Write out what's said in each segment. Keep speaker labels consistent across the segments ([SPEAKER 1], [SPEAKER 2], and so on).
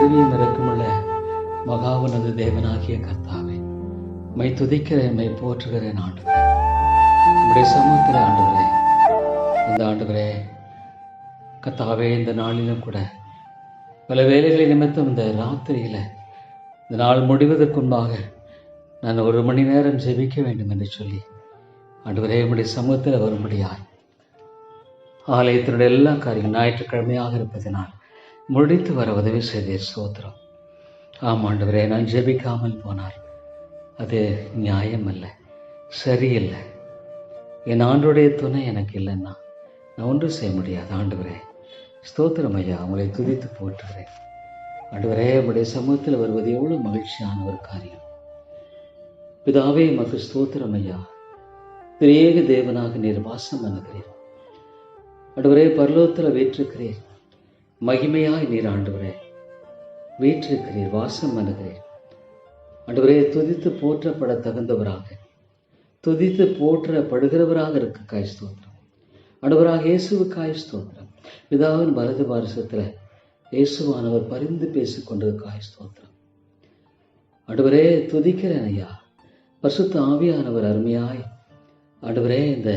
[SPEAKER 1] கிருபையும் இரக்கமுள்ள மகாவுனது தேவனாகிய கர்த்தாவே, மை துதிக்கிறேன், மை போற்றுகிறேன் ஆண்டவரே. உம்முடைய சமூகத்தில் ஆண்டவரே, இந்த ஆண்டவரே கர்த்தாவே, இந்த நாளிலும் கூட பல வேலைகளை நிமித்தம் இந்த ராத்திரியில் இந்த நாள் முடிவதற்குன்பாக நான் 1 மணி நேரம் ஜெபிக்க வேண்டும் என்று சொல்லி ஆண்டவரே உம்முடைய சமூகத்தில் வரும்படியாய் ஆலயத்தினுடைய எல்லா காரியங்களும் ஞாயிற்றுக்கிழமையாக இருப்பதனால் முடித்து வர உதவி செய்தீர். ஸ்தோத்திரம். ஆம் ஆண்டவரே, நான் ஜெபிக்காமல் போனால் அது நியாயம் அல்ல, சரியில்லை. என் ஆண்டுடைய துணை எனக்கு இல்லைன்னா நான் ஒன்றும் செய்ய முடியாது. ஆண்டவரே ஸ்தோத்திரம் ஐயா, உங்களை துதித்து போற்றுகிறேன். ஆண்டவரே, உங்களுடைய சமூகத்தில் வருவது எவ்வளவு மகிழ்ச்சியான ஒரு காரியம். பிதாவே உமக்கு ஸ்தோத்திரம் ஐயா. திரியேக தேவனாக நீர் வாசம் பண்ணுகிறீர். ஆண்டவரே, பரலோகத்தில் வீற்றிருக்கிறீர். மகிமையாய் நீர் ஆண்டவரே வீற்றிருக்கிறீர், வாசம் பண்ணுகிறீர். ஆண்டவரே, துதித்து போற்றப்பட தகுந்தவராக, துதித்து போற்றப்படுகிறவராக இருக்காய் ஸ்தோத்திரம். ஆண்டவராக இயேசுவுக்காய் ஸ்தோத்திரம். பிதாவின் வலது பாரசத்தில் இயேசுவானவர் பரிந்து பேசிக் கொண்டிருக்காய் ஸ்தோத்திரம். ஆண்டவரே, துதிக்கிறேன் ஐயா. பரிசுத்த ஆவியானவர் அருமையாய் ஆண்டவரே இந்த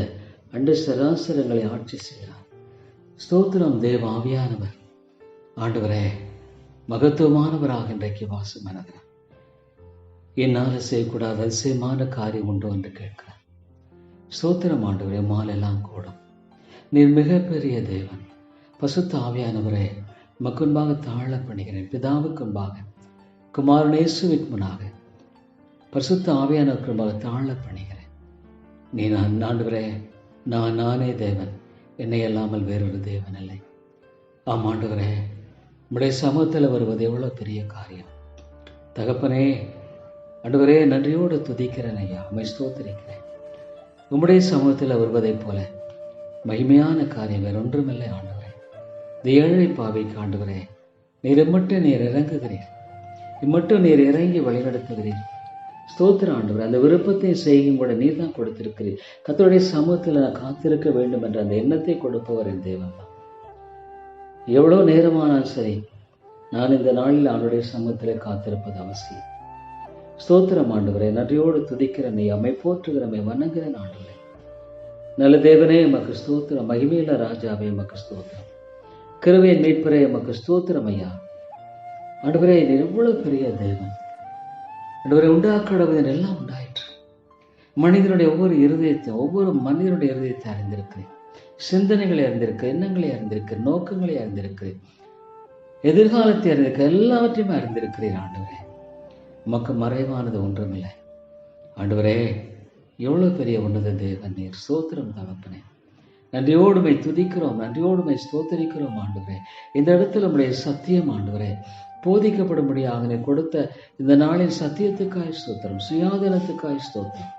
[SPEAKER 1] அண்டு சராசரங்களை ஆட்சி செய்கிறார். ஸ்தோத்திரம். தேவ ஆவியானவர் ஆண்டவரே மகத்துவமானவராக இன்றைக்கு வாசம் பண்ணுகிறார். என்னால் செய்யக்கூடாத அதிசயமான காரியம் உண்டோ என்று கேட்கிறார். ஸ்தோத்திரம் ஆண்டவரே, மாலெல்லாம் கூடும். நீர் மிகப்பெரிய தேவன். பரிசுத்த ஆவியானவரே, உமக்குன்பாக தாழ பணிகிறேன். பிதாவுக்கு முன்பாக, குமாரன் இயேசுவுக்கு முன்னாக, பரிசுத்த ஆவியானவருக்கு முன்பாக தாழ பணிகிறேன். நீ நான் ஆண்டவரே, நானே தேவன், என்னை அல்லாமல் வேறொரு தேவன் இல்லை. ஆம் ஆண்டவரே, உம்முடைய சமூகத்தில் வருவது எவ்வளோ பெரிய காரியம். தகப்பனே ஆண்டவரே, நன்றியோடு துதிக்கிறேன் ஐயா, உம்மை ஸ்தோத்திரிக்கிறேன். உம்முடைய சமூகத்தில் வருவதைப் போல மகிமையான காரியம் வேற ஒன்றுமில்லை ஆண்டவரே. இந்த ஏழை பாவிக்கு ஆண்டவரே, நீர் இம்மட்டும் நீர் இறங்குகிறீர், இம்மட்டும் நீர் இறங்கி வழிநடத்துகிறீர். ஸ்தோத்திர ஆண்டவர். அந்த விருப்பத்தை செய்யும் கூட நீர் தான் கொடுத்திருக்கிறீர். கர்த்தருடைய சமூகத்தில் நான் காத்திருக்க வேண்டும் என்ற அந்த எண்ணத்தை கொடுப்பவர் என் தேவன் தான். எவ்வளோ நேரமானாலும் சரி, நான் இந்த நாளில் அவனுடைய சமூகத்தில் காத்திருப்பது அவசியம். ஸ்தோத்திரம் ஆண்டவரே, நன்றியோடு துதிக்கிறேன், அம்மை போற்றுகிறமை வணங்குகிறேன் ஆண்டவரே. நல்ல தேவனே உமக்கு ஸ்தோத்திரம். மகிமையில ராஜாவே உமக்கு ஸ்தோத்திரம். கிருபையின் மீட்பரே உமக்கு ஸ்தோத்திரம் ஐயா. ஆண்டவரே, இது எவ்வளவு பெரிய தேவன். ஆண்டவரை உண்டாக்கடவுதன் எல்லாம் உண்டாயிற்று. மனிதனுடைய ஒவ்வொரு மனிதனுடைய இருதயத்தை அறிந்திருக்கிறேன். சிந்தனைகளை அறிந்திருக்கு, எண்ணங்களை அறிந்திருக்கு, நோக்கங்களை அறிந்திருக்கு, எதிர்காலத்தை அறிந்திருக்கு, எல்லாவற்றையுமே அறிந்திருக்கிறேன் ஆண்டவரே. உமக்கு மறைவானது ஒன்றுமில்லை. ஆண்டவரே, எவ்வளவு பெரிய உன்னத தேவன் நீர். ஸ்தோத்திரம் தகப்பனே. நன்றியோடுமை துதிக்கிறோம், நன்றியோடுமை ஸ்தோத்தரிக்கிறோம் ஆண்டவரே. இந்த இடத்துல நம்முடைய சத்தியம் ஆண்டவரே போதிக்கப்படும்படியாக நீர் கொடுத்த இந்த நாளின் சத்தியத்துக்காய் ஸ்தோத்திரம், சுயாதீனத்துக்காய் ஸ்தோத்திரம்.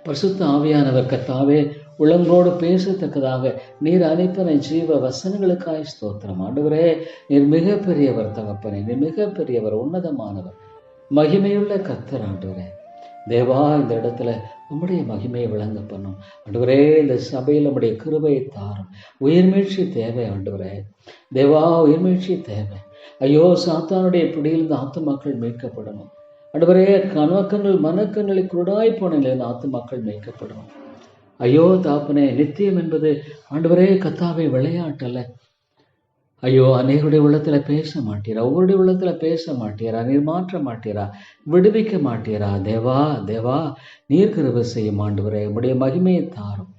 [SPEAKER 1] பரிசுத்த ஆவியானவர் கர்த்தாவே உளங்களோடு பேசத்தக்கதாக நீர் அனுப்பின ஜீவ வசனங்களுக்காய் ஸ்தோத்திரம். ஆண்டவரே, நீர் மிகப்பெரியவர் தகப்பனே, நீர் மிகப்பெரியவர், உன்னதமானவர், மகிமையுள்ள கர்த்தர் ஆண்டவரே. தேவா, இந்த இடத்துல உம்முடைய மகிமையை விளங்க பண்ணும் ஆண்டவரே. இந்த சபையில் நம்முடைய கிருபையை தாரும். உயிர்மீழ்ச்சி தேவை ஆண்டவரே. தேவா, உயிர்மீழ்ச்சி தேவை. ஐயோ, சாத்தானுடைய பிடியிலிருந்து ஆத்துமாக்கள் மீட்கப்படணும் ஆண்டவரே. கணவக்கங்கள் மனக்கங்களை குருடாய் போன நிலையில் ஆத்துமாக்கள் மீட்கப்படணும். ஐயோ தாப்பனே, நித்தியம் என்பது ஆண்டவரே கர்த்தாவே விளையாட்டல்ல. ஐயோ, அநேகருடைய உள்ளத்தில் பேச மாட்டீரா, ஒவ்வொருடைய உள்ளத்தில் பேச மாட்டீரா, நீர் மாற்ற மாட்டீரா, விடுவிக்க மாட்டீரா. தேவா தேவா, நீர் கிருபை செய்யும் ஆண்டவரே. உம்முடைய மகிமையை தாரும்,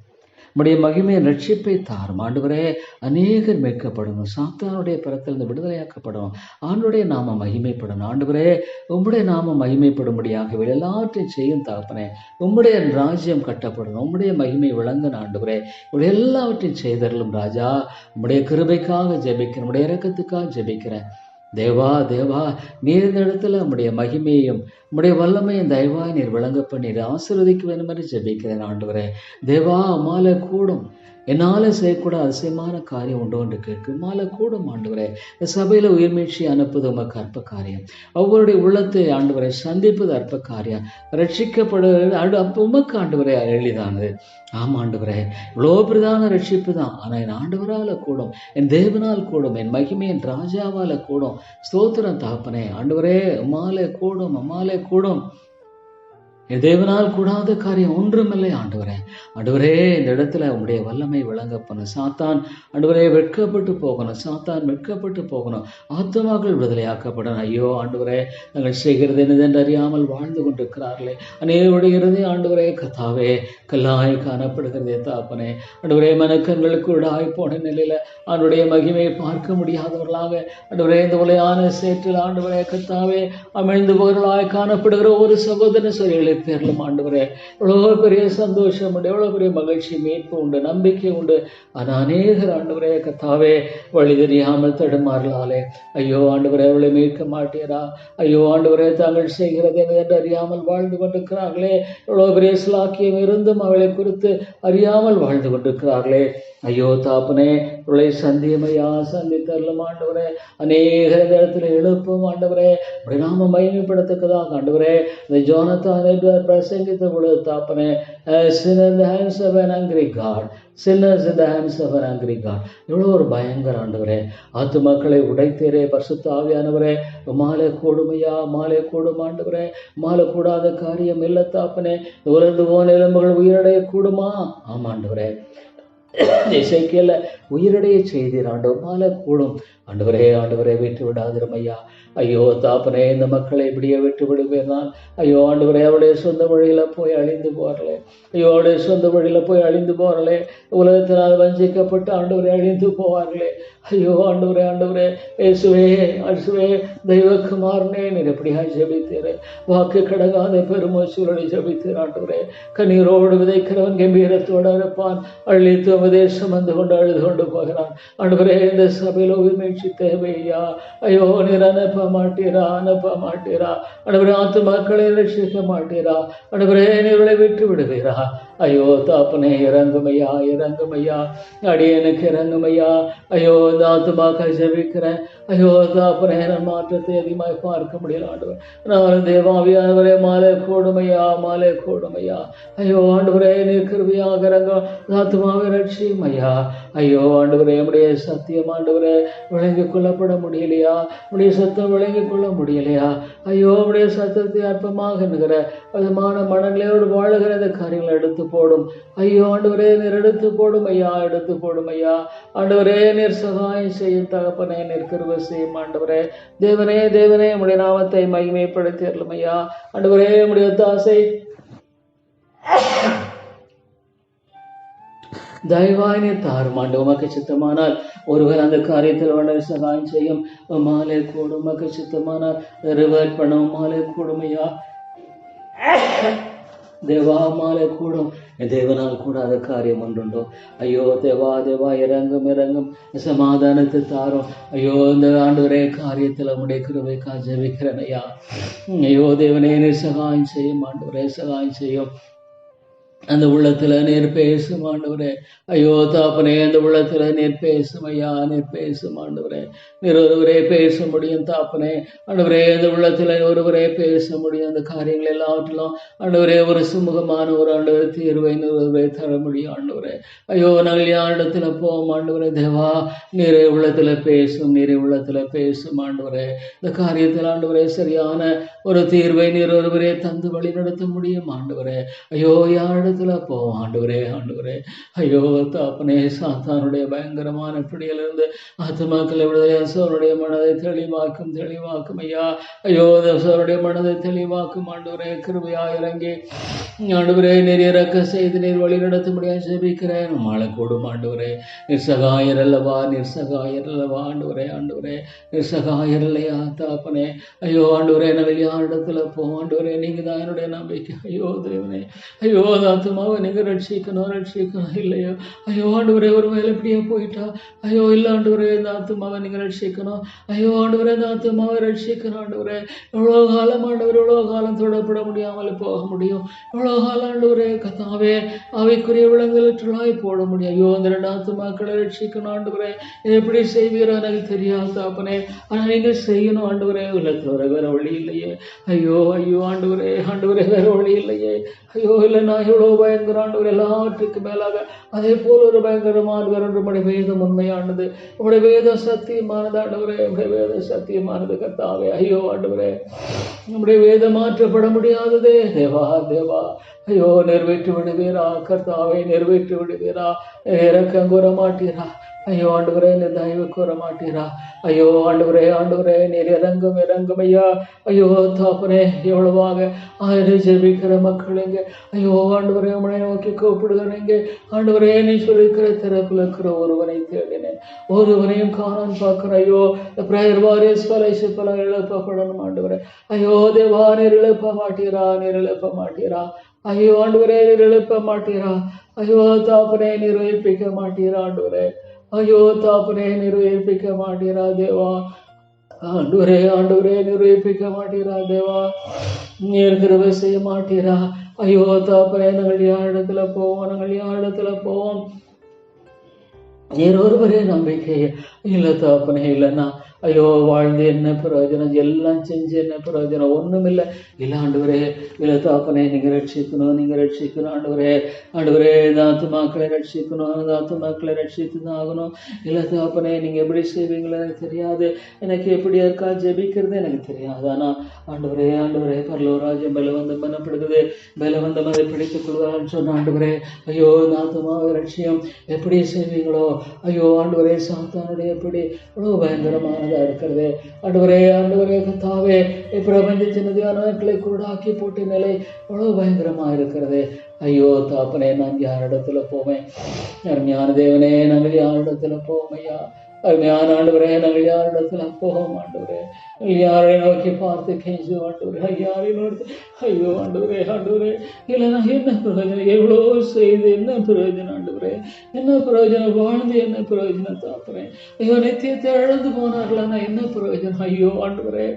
[SPEAKER 1] உம்முடைய மகிமையை ரட்சிப்பை தாரும் ஆண்டவரே. அநேகர் மீட்கப்படணும், சாத்தானுடைய பரத்திலிருந்து விடுதலையாக்கப்படணும், ஆண்டுடைய நாம மகிமைப்படணும் ஆண்டவரே. உம்முடைய நாம மகிமைப்படும்படியாக எல்லாவற்றையும் செய்யும் தகப்பனே. உம்முடைய ராஜ்யம் கட்டப்படணும், உம்முடைய மகிமை விளங்கணும் ஆண்டவரே. இவருடைய எல்லாவற்றையும் செய்தரலும் ராஜா. உம்முடைய கிருபைக்காக ஜெபிக்கிறேன், உம்முடைய இரக்கத்துக்காக ஜெபிக்கிறேன். தேவா தேவா, நீர் இந்த இடத்துல உம்முடைய மகிமையையும் உம்முடைய வல்லமையும் தயவாய் நீர் விளங்க பண்ணி ஆசீர்வதிக்க வேண்டும் என்று ஜெபிக்கிறேன் ஆண்டவரே. தேவா, உம்மால கூடும், என்னால் செய்யக்கூட அதிசயமான காரியம் உண்டு என்று கேட்கும் மாலை கூடும் ஆண்டவரே. இந்த சபையில் உயிர்மீழ்ச்சி அனுப்புவது உமக்கு அற்ப காரியம். ஒவ்வொருடைய உள்ளத்தை ஆண்டவரை சந்திப்பது அற்ப காரியம். ரட்சிக்கப்படுவது உமக்கு ஆண்டவரே எளிதானது. ஆமாம் ஆண்டவரே, இவ்வளோ பிரதான ரட்சிப்பு தான். ஆனால் என் ஆண்டவரால் கூடும், என் தேவனால் கூடும், என் மகிமை என் ராஜாவால் கூடும். ஸ்தோத்திரம் தாப்பனே. ஆண்டவரே அம்மாலே கூடும், அம்மாலே கூடும். என் தேவனால் கூடாத காரியம் ஒன்றுமில்லை ஆண்டவரே. ஆண்டவரே, இந்த இடத்துல உங்களுடைய வல்லமை விளங்க பண்ண சாத்தான் ஆண்டவரே வெட்கப்பட்டு போகணும், சாத்தான் வெட்கப்பட்டு போகணும், ஆத்மாக்கள் விடுதலையாக்கப்படணும். ஐயோ ஆண்டவரே, நாங்கள் செய்கிறது என்னதென்று அறியாமல் வாழ்ந்து கொண்டிருக்கிறார்களே, அநேகருடைய இருதயம் ஆண்டவரே கத்தாவே கல்லாய் காணப்படுகிறதே தாப்பனே. ஆண்டவரே, மனக்கண்களுக்கு விடாய் போன நிலையில அவனுடைய மகிமையை பார்க்க முடியாதவர்களாக ஆண்டவரே இந்த உலையான சேற்றில் ஆண்டவரே கத்தாவே அமிழ்ந்து போகிறவர்களாய் காணப்படுகிற ஒரு சகோதர சொல்லிகளை பேரிலும் ஆண்டவரே எவ்வளோ பெரிய சந்தோஷம் உண்டு, எவ்வளோ பெரிய மகிழ்ச்சி, மீட்பு உண்டு, நம்பிக்கை உண்டு. ஆனால் அநேகர் ஆண்டவரே கத்தாவே வழி தெரியாமல் தடுமாறலாலே ஐயோ ஆண்டவரே அவளை மீட்க மாட்டீரா, ஐயோ ஆண்டவரே தாங்கள் செய்கிறது என்று அறியாமல் வாழ்ந்து கொண்டிருக்கிறார்களே, எவ்வளோ பெரிய சிலாக்கியம் இருந்தும் அவளை குறித்து அறியாமல் வாழ்ந்து கொண்டிருக்கிறார்களே. ஐயோ தாப்பனே, இவளை சந்தியமையா சந்தித்தரலும் ஆண்டவரே. அநேக இடத்துல எழுப்பும் ஆண்டவரே, நாம மகிமைப்படத்தக்கதாக ஆண்டவரே. இந்த ஜோனத்தான் பிரசங்கித்த பொழுது தாப்பனே, sinners in the hands of an angry God, sinners in the hands of an angry God. எவ்வளோ ஒரு பயங்கர ஆண்டவரே. ஆத்துமக்களை உடைத்தேரே பரிசுத்த ஆவியானவரே. மாலை கூடுமையா, மாலை கூடும் ஆண்டவரே. மாலை கூடாத காரியம் இல்லை தாப்பனே. உலர்ந்து போன எலும்புகள் உயிரடைய கூடுமா? ஆமாண்டவரே. இசைக்கேல உயிரடைய செய்தீர் ஆண்டவர். மாலை கூடும் ஆண்டவரே. ஆண்டவரே விட்டு விடாதிரும் ஐயா. ஐயோ தாப்பனே, இந்த மக்களை இப்படியே விட்டு விடுவேன் நான். ஐயோ ஆண்டவரே, அவருடைய சொந்த வழியில போய் அழிந்து போறலே. ஐயோ அவருடைய சொந்த வழியில போய் அழிந்து போறலே. உலகத்தினால் வஞ்சிக்கப்பட்டு ஆண்டவரை அழிந்து போவார்களே. ஐயோ ஆண்டவரே, ஆண்டவரே இயேசுவே, இயேசுவே தெய்வக்குமாரனே, நீர் எப்படியா ஜெபித்தீரே. வாக்கு கடங்காத பெருமூச்சுகளை ஜெபித்தீர் ஆண்டவரே. கண்ணீரோடு விதைக்கிறவன் கம்பீரத்தோடு இருப்பான். அழித்து உபதேசம் வந்து கொண்டு அழுது கொண்டு போகிறான். ஆண்டவரே, இந்த சபையில் உயிர்மீழ்ச்சி தேவையா. ஐயோ நீர் அனுப்ப மாட்டீரா, அனுப்ப மாட்டீரா. ஆண்டவரே, ஆத்துமாக்களை ரட்சிக்க மாட்டீரா. ஆண்டவரே, நீர்களை விட்டு விடுவீரா. ஐயோ தாப்பனே, இறங்குமையா, இறங்குமையா. அடியனுக்கு இறங்குமையா. ஐயோ இந்த ஆத்துமாக்கள் ஜெபிக்கிறேன். ஐயோ தாப்பனே, நான் மாற்றத்தை அதிகமாக பார்க்க முடியல ஆண்டவர். நான் தேவாவியானவரே, மாலை கூடுமையா, மாலை கூடுமையா. ஐயோ ஆண்டவரே, நீர் கிருபையாக இறங்க ஆத்துமாவை ரட்சியுமையா. ஐயோ ஆண்டவரே, நம்முடைய சத்தியம் ஆண்டவரே விளங்கிக் கொள்ளப்பட முடியலையா? உடைய சத்தம் விளங்கிக் கொள்ள முடியலையா? ஐயோ உடைய சத்தத்தை அற்பமாக என்கிற விதமான மனங்களோடு வாழுகிற இந்த காரியங்களை எடுத்து போடும். ஐயோ ஆண்டவரே, நீர் எடுத்து போடும் ஐயா, எடுத்து போடும் ஐயா. ஆண்டவரே, நீர் சகாயம் செய்யும் தகப்பனே, நீர் கிருபை செய்யும் ஆண்டவரே. தேவனே, தேவனே உடைய நாமத்தை மகிமைப்படுத்தி அருளும் ஐயா. ஆண்டவரே, உடைய தாசை தயவாய் நீர் தாரும் ஆண்டு. உமக்கு சித்தமானால் ஒருவர் அந்த காரியத்தில் வளர சகாயம் செய்யும். மாலை கூடும். உமக்கு சித்தமானால் ரிவர்ட் பண்ணும். மாலை கூடுமையா தேவா, மாலை கூடும். தேவனால் கூடாத காரியம் ஒன்றுண்டோ? ஐயோ தேவா, தேவா இறங்கும், இறங்கும். சமாதானத்தை தாரும். ஐயோ இந்த ஆண்டவரே காரியத்தில் உடைய கிருபைக்காக ஜெபிக்கிறேன் ஐயா. ஐயோ தேவனே, நீர் சகாயம் செய்யும் ஆண்டவரே, சகாயம் செய்யும். அந்த உள்ளத்துல நீர் பேசும் ஆண்டவரே. ஐயோ தாப்பனே, அந்த உள்ளத்துல நீர் பேசும் ஐயா, நீர் பேசும் ஆண்டவரே. நீர் ஒருவரே பேச முடியும் தாப்பனே. ஆண்டவரே, அந்த உள்ளத்துல ஒருவரே பேச முடியும். அந்த காரியங்கள் எல்லாவற்றிலும் ஆண்டவரே ஒரு சுமூகமான ஒரு ஆண்டவரை தீர்வை ஒருவரே தர முடியும் ஆண்டவரே. ஐயோ நாங்கள் யாரிடத்துல போவோம் ஆண்டவரே. தேவா, நீரே உள்ளத்துல பேசும், நீரே உள்ளத்துல பேசும் ஆண்டவரே. இந்த காரியத்தில் ஆண்டவரே சரியான ஒரு தீர்வை நீர் ஒருவரே தந்து வழி நடத்த முடியும் ஆண்டவரே. ஐயோ யாரிடத்துல போவோம் ஆண்டவரே, ஆண்டவரே. ஐயோ தாப்பனே, சாத்தானுடைய பயங்கரமான பிடியிலிருந்து ஆத்துமாக்களை விடுதலை சோருடைய மனதை தெளிவாக்கும், தெளிவாக்கும் ஐயா. ஐயோ சோருடைய மனதை தெளிவாக்கும் ஆண்டவரே. கிருபையா இறங்கி ஆண்டவரே நீர் இறக்க செய்து நீர் வழி நடத்த முடியாது ஜெபிக்கிறேன். மாலை கூடும் ஆண்டவரே. நீர் சகாயர் அல்லவா, நீர் சகாயர் அல்லவா ஆண்டவரே, ஆண்டவரே நீர் சகாயர் இல்லையா தாப்பனே. ஐயோ ஆண்டவரே, நாங்கள் யாரிடத்துல போவோம் ஆண்டவரே, நீங்க தான் என்னுடைய நம்பிக்கை. ஐயோ தேவனே, ஐயோ ஆத்மாவை நீங்கள் ரட்சிக்கணும் இல்லையோ. ஐயோ ஆண்டவரே, ஒரு வேலை இப்படியே போயிட்டா, ஐயோ இல்லை ஆண்டவரே, இந்த ஆத்மாவை நீங்கள் ரட்சிக்கணும். ஐயோ ஆண்டவரே, இந்த ஆத்மாவை ரட்சிக்கணும் ஆண்டவரே. எவ்வளோ காலம் ஆண்டவர், எவ்வளோ காலம் தொடப்பட முடியாமல் போக முடியும்? எவ்வளோ காலம் ஆண்டவரே கத்தாவே அவைக்குரிய விலங்குகளாய் போட முடியும்? ஐயோ அந்த 2 ஆத்மாக்களை ரட்சிக்கணும் ஆண்டவரே. எப்படி செய்வீரோ எனக்கு தெரியாது தாப்பனே, ஆனால் நீங்கள் செய்யணும் ஆண்டவரே. உள்ளத்தில் வேற வழி இல்லையே. ஐயோ ஆண்டவரே வேற வழி இல்லையே. ஐயோ இல்லை, நான் எவ்வளோ பயங்கர ஆண்டவர், எல்லாவற்றுக்கும் மேலாக அதே போல் ஒரு பயங்கரமானவர் என்று உடைய வேதம் உண்மையானது, உடைய வேதம் சத்தியமானது ஆண்டவரே. உடைய வேதம் சத்தியமானது கர்த்தாவே. ஐயோ ஆண்டவரே, நம்முடைய வேதம் மாற்றப்பட முடியாததே தேவா. ஐயோ நிறைவேற்றி விடுவீரா கர்த்தாவே, நிறைவேற்றி விடுவீரா. இறக்கம் கூற மாட்டீரா. ஐயோ ஆண்டவரே, நீர் தயவு கூற மாட்டீரா. ஐயோ ஆண்டவரே நீர் இறங்கும் ஐயா. ஐயோ தாப்பனே, எவ்வளவாக ஜெபிக்கிற மக்களுங்க. ஐயோ ஆண்டவரே, உங்களை நோக்கி கூப்பிடுகிறேங்க ஆண்டவரே. நீ சொல்லிக்கிற திறப்பில் இருக்கிற ஒருவனை தேடினேன், ஒருவனையும் காணான் பார்க்கிறேன். ஐயோ பிரேயர் வாரியர்ஸ் ஃபெலோஷிப் எல்லாம் எழுப்பப்படணும் ஆண்டவரே. ஐயோ தேவா, நீர் எழுப்ப மாட்டீரா. ஐயோ ஆண்டவரே, நீர் எழுப்ப மாட்டீரா. ஐயோ தாப்பனே, நீர் உயிர்ப்பிக்க மாட்டீரா ஆண்டவரே. ஐயோ தாப்பனே, நீர் உயிர்ப்பிக்க மாட்டீரா தேவா. ஆண்டவரே நீர் உயிர்ப்பிக்க மாட்டீரா தேவா. நீர் கிருபை செய்ய மாட்டீரா. ஐயோ தாப்பனே, நாங்கள் யார் இடத்துல போவோம்? நீர் ஒருவரே நம்பிக்கை இல்லை தாப்பனே. இல்லைன்னா ஐயோ வாழ்ந்து என்ன பிரயோஜனம்? எல்லாம் செஞ்சு என்ன பிரயோஜனம்? ஒன்றுமில்லை. இல்லை ஆண்டவரே, இல்லை தாப்பனே, நீங்கள் ரட்சிக்கணும் ஆண்டவரே. இந்த ஆத்துமாக்களை ரட்சித்து தான் ஆகணும். இல்லை தாப்பனே, நீங்கள் எப்படி செய்வீங்களோ எனக்கு தெரியாது. எனக்கு எப்படி இருக்கா ஜெபிக்கிறது எனக்கு தெரியாது. ஆனால் ஆண்டவரே பரலோராஜ்யம் பலவந்தம் பண்ணப்படுகிறது. பலவந்தம் அதை பிடித்துக் கொள்வான்னு சொன்ன ஆண்டவரே. ஐயோ இந்த ஆத்துமாவை ரட்சியம் எப்படி செய்வீங்களோ? ஐயோ ஆண்டவரே, சாத்தானுடைய எப்படி இவ்வளோ பயங்கரமானதாக இருக்கிறது ஆண்டவரே கத்தாவே. பிரபஞ்சத்தின் தியானங்களை கூடாக்கி போட்ட நிலை இவ்வளோ பயங்கரமாக இருக்கிறது. ஐயோ தாப்பனே, நான் யாரிடத்துல போவேன்? அருமையான தேவனே, நாங்கள் யாரிடத்துல போவோம் ஐயா? அருமையான ஆண்டவரே, நாங்கள் யாரிடத்துல போவோம் ஆண்டவரே? யாரை நோக்கி பார்த்து கெஞ்சு ஆண்டவரே? யாரை நோக்கி? ஐயோ ஆண்டவரே, இல்லைன்னா என்ன பிரயோஜனம்? எவ்வளோ செய்து என்ன பிரயோஜனம் ஆண்டவரே? என்ன பிரயோஜனம்? வாழ்ந்து என்ன பிரயோஜனம் தாப்பனே? ஐயோ நித்தியத்தை இழந்து போனார்களா என்ன பிரயோஜனம்? ஐயோ ஆண்டவரே,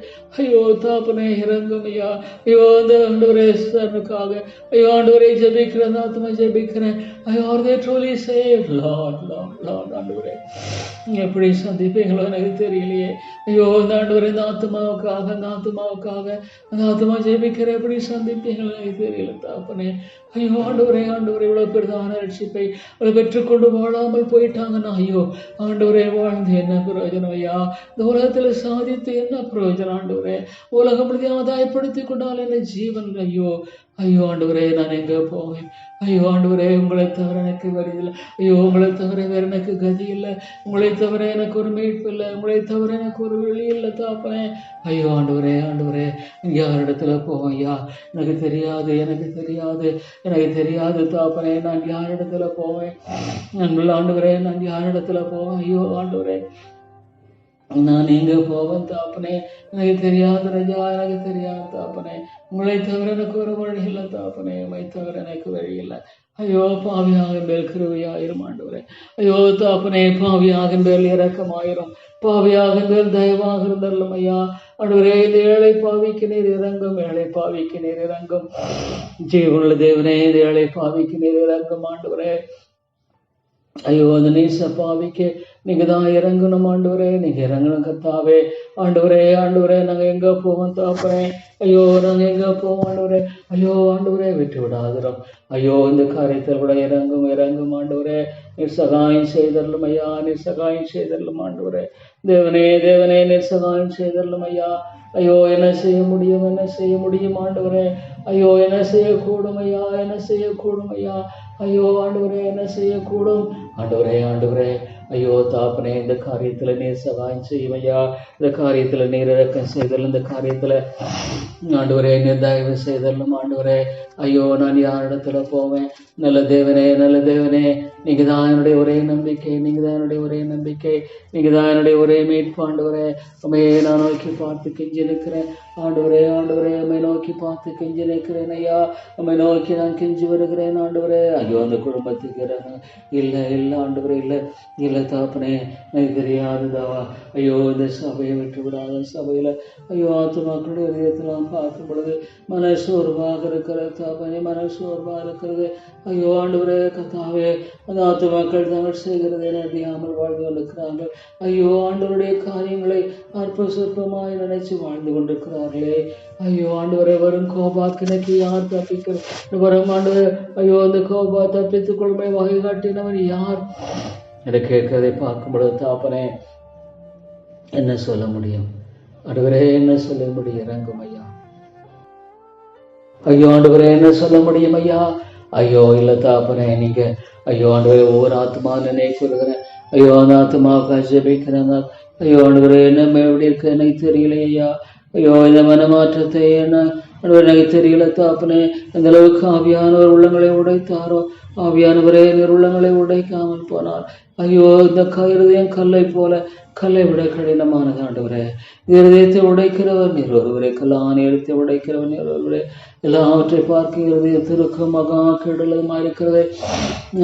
[SPEAKER 1] ஐயோ தாப்பனே, இறங்கும் ஐயா. ஐயோ அந்த ஆண்டவரே சனுக்காக ஐயோ ஆண்டவரே ஜெபிக்கிறேன், ஆத்மா ஜெபிக்கிறேன். ஐயோ ஆர் தே ட்ரூலி சேவ்ட்? லார்ட் ஆண்டவரே, எப்படி சந்திப்பீங்களோ எனக்கு தெரியலையே. ஐயோ இந்த ஆண்டவரே, இந்த ஆத்மாவுக்காக அந்த ஆத்மா ஜெபிக்கிற எப்படி சந்திப்பீங்களோ எனக்கு தெரியல தாப்பனே. ஐயோ ஆண்டவரே இவ்வளவு பெரிதான ரட்சிப்பை பெற்றுக்கொண்டு வாழாமல் போயிட்டாங்கன்னா ஐயோ ஆண்டவரே, வாழ்ந்து என்ன பிரயோஜனம் ஐயா? இந்த உலகத்துல சாதித்து என்ன பிரயோஜனம் ஆண்டவரே? உலகம் ஆதாயப்படுத்தி கொண்டால் என்ன ஜீவன்? ஐயோ ஆண்டவரே, நான் எங்க போவேன்? ஐயோ ஆண்டவரே, உங்களை தவிர எனக்கு வழியில்லை. ஐயோ உங்களை தவிர வேற எனக்கு கதி இல்லை. உங்களை தவிர எனக்கு ஒரு மீட்பு இல்லை. உங்களை தவிர எனக்கு ஒரு வழி இல்லை தாப்பனே. ஐயோ ஆண்டவரே, யாரிடத்துல போவேன் ஐயா? எனக்கு தெரியாது தாப்பனே. நான் யாரிடத்துல போவேன்? ஆண்டவரே, நான் யாரிடத்துல போவேன்? ஐயோ ஆண்டவரே, நான் எங்க போவேன் தாப்பனே? எனக்கு தெரியாது ராஜா, எனக்கு தெரியாது தாப்பனே. உங்களை தவிர எனக்கு ஒரு வழி இல்லை தாப்பனே. உங்களை தவிர எனக்கு வழி இல்லை. ஐயோ பாவியாக மேல் கிருபையாயிரும் ஆண்டவரே. ஐயோ தாப்பனே, பாவியாக மேல் இரக்கமாயிரும். பாவியாக மேல் தயவாக இருந்தல்லும் ஐயா. ஆண்டவரே, இந்த ஏழை பாவிக்கு நீர் இறங்கும். ஜீவனுள்ள தேவனே, இந்த ஏழை பாவிக்கு நீர் இறங்கும் ஆண்டவரே. ஐயோ அந்த நீச பாவிக்கு நீங்க தான் இறங்கணும் ஆண்டவரே. நீங்க இறங்கணும் கத்தாவே. ஆண்டவரே நாங்க எங்க போவோம் தாப்பனே? ஐயோ நாங்க எங்க போவோம் ஆண்டவரே? ஐயோ ஆண்டவரே, விட்டு விடாதிரும். ஐயோ இந்த காரியத்தில் கூட இறங்கும் ஆண்டவரே. நீர் சகாயம் செய்தரலும் ஐயா, நீர் சகாயம் செய்தரலும் ஆண்டவரே. தேவனே நீர் சகாயம் செய்தரலும் ஐயா. ஐயோ என்ன செய்ய முடியும் ஆண்டவரே? ஐயோ என்ன செய்யக்கூடும் ஐயா? ஐயோ ஆண்டவரே என்ன செய்யக்கூடும்? ஆண்டவரே ஐயோ தாப்பனே, இந்த காரியத்தில் நீர் சகாயம் செய்யும் ஐயா. இந்த காரியத்தில் நீர் இறக்கம் செய்தல், இந்த காரியத்தில் ஆண்டவரே நீர் தயவு செய்தலும் ஆண்டவரே. ஐயோ நான் யாரிடத்துல போவேன்? நல்ல தேவனே, நல்ல தேவனே, நீங்க தான் என்னுடைய ஒரே நம்பிக்கை, நீங்க தான் என்னுடைய ஒரே நம்பிக்கை, நீங்க தான் என்னுடைய ஒரே மீட்பு ஆண்டவரே. உண்மையே நான் நோக்கி பார்த்து கெஞ்சி நிற்கிறேன் ஆண்டவரே. ஆண்டவரே உண்மை நோக்கி பார்த்து கெஞ்சி நிற்கிறேன் ஐயா. உண்மை நோக்கி நான் கெஞ்சி வருகிறேன் ஆண்டவரே. ஐயோ அந்த குடும்பத்துக்கு இல்லை இல்லை ஆண்டவரே, இல்லை இல்லை தாப்பனே, எனக்கு தெரியாதுதாவா. ஐயோ இந்த சபையை விட்டு விடாத சபையில ஐயோ ஆத்துமாக்களுடைய இதயத்தெல்லாம் பார்க்கும் பொழுது மனசோர்வாக இருக்கிற தாப்பனே, மனசோர்வாக இருக்கிறது. ஐயோ ஆண்டவரே கத்தாவே, அந்த ஆத்துமாக்கள் தாங்கள் செய்கிறதை அறியாமல் வாழ்ந்து கொண்டிருக்கிறார்கள். ஐயோ ஆண்டவருடைய காரியங்களை அற்ப சொற்பமாய் நினைச்சு வாழ்ந்து கொண்டிருக்கிறார்களே. ஐயோ ஆண்டவரை வரும் கோபாக்கினைக்கு யார் தப்பிக்கிறது? வரும் ஆண்டவர் ஐயோ அந்த கோபா தப்பித்துக் கொள்மை வகை காட்டினவன் யார் என்று கேட்கிறதை பார்க்கும் பொழுது தாப்பனே என்ன சொல்ல முடியும்? ஆண்டவரே என்ன சொல்ல முடியும்? இறங்கும் ஐயா. ஐயோ ஆண்டவரே என்ன சொல்ல முடியும் ஐயா? ஐயோ இல்ல தாப்பனே, நீங்க ஐயோ ஆண்டவரே ஒவ்வொரு ஆத்மா நினைக்கிறேன். ஐயோ அந்த ஆத்மாவுக்கு ஜெபிக்கிறேன். ஐயோ ஆண்டவரே என்ன எப்படி இருக்க எனக்கு தெரியல ஐயா. ஐயோ இந்த மனமாற்றத்தை என்ன எனக்கு தெரியல தாப்பனே. அந்த அளவுக்கு ஆவியானவர் உள்ளங்களை உடைத்தாரோ. ஆவியானவரே நீர் உள்ளங்களை உடைக்காமல் போனார். ஐயோ இந்த இருதயம் கல்லை போல, கல்லை விட கடினமானது ஆண்டவரே. இருதயத்தை உடைக்கிறவர் நீர் ஒருவரே, கல்லான எழுத்தை உடைக்கிறவர் நீர் ஒருவரே. எல்லாவற்றை பார்க்க இருதயத்திற்கு மகா கெடுதலுமா இருக்கிறது.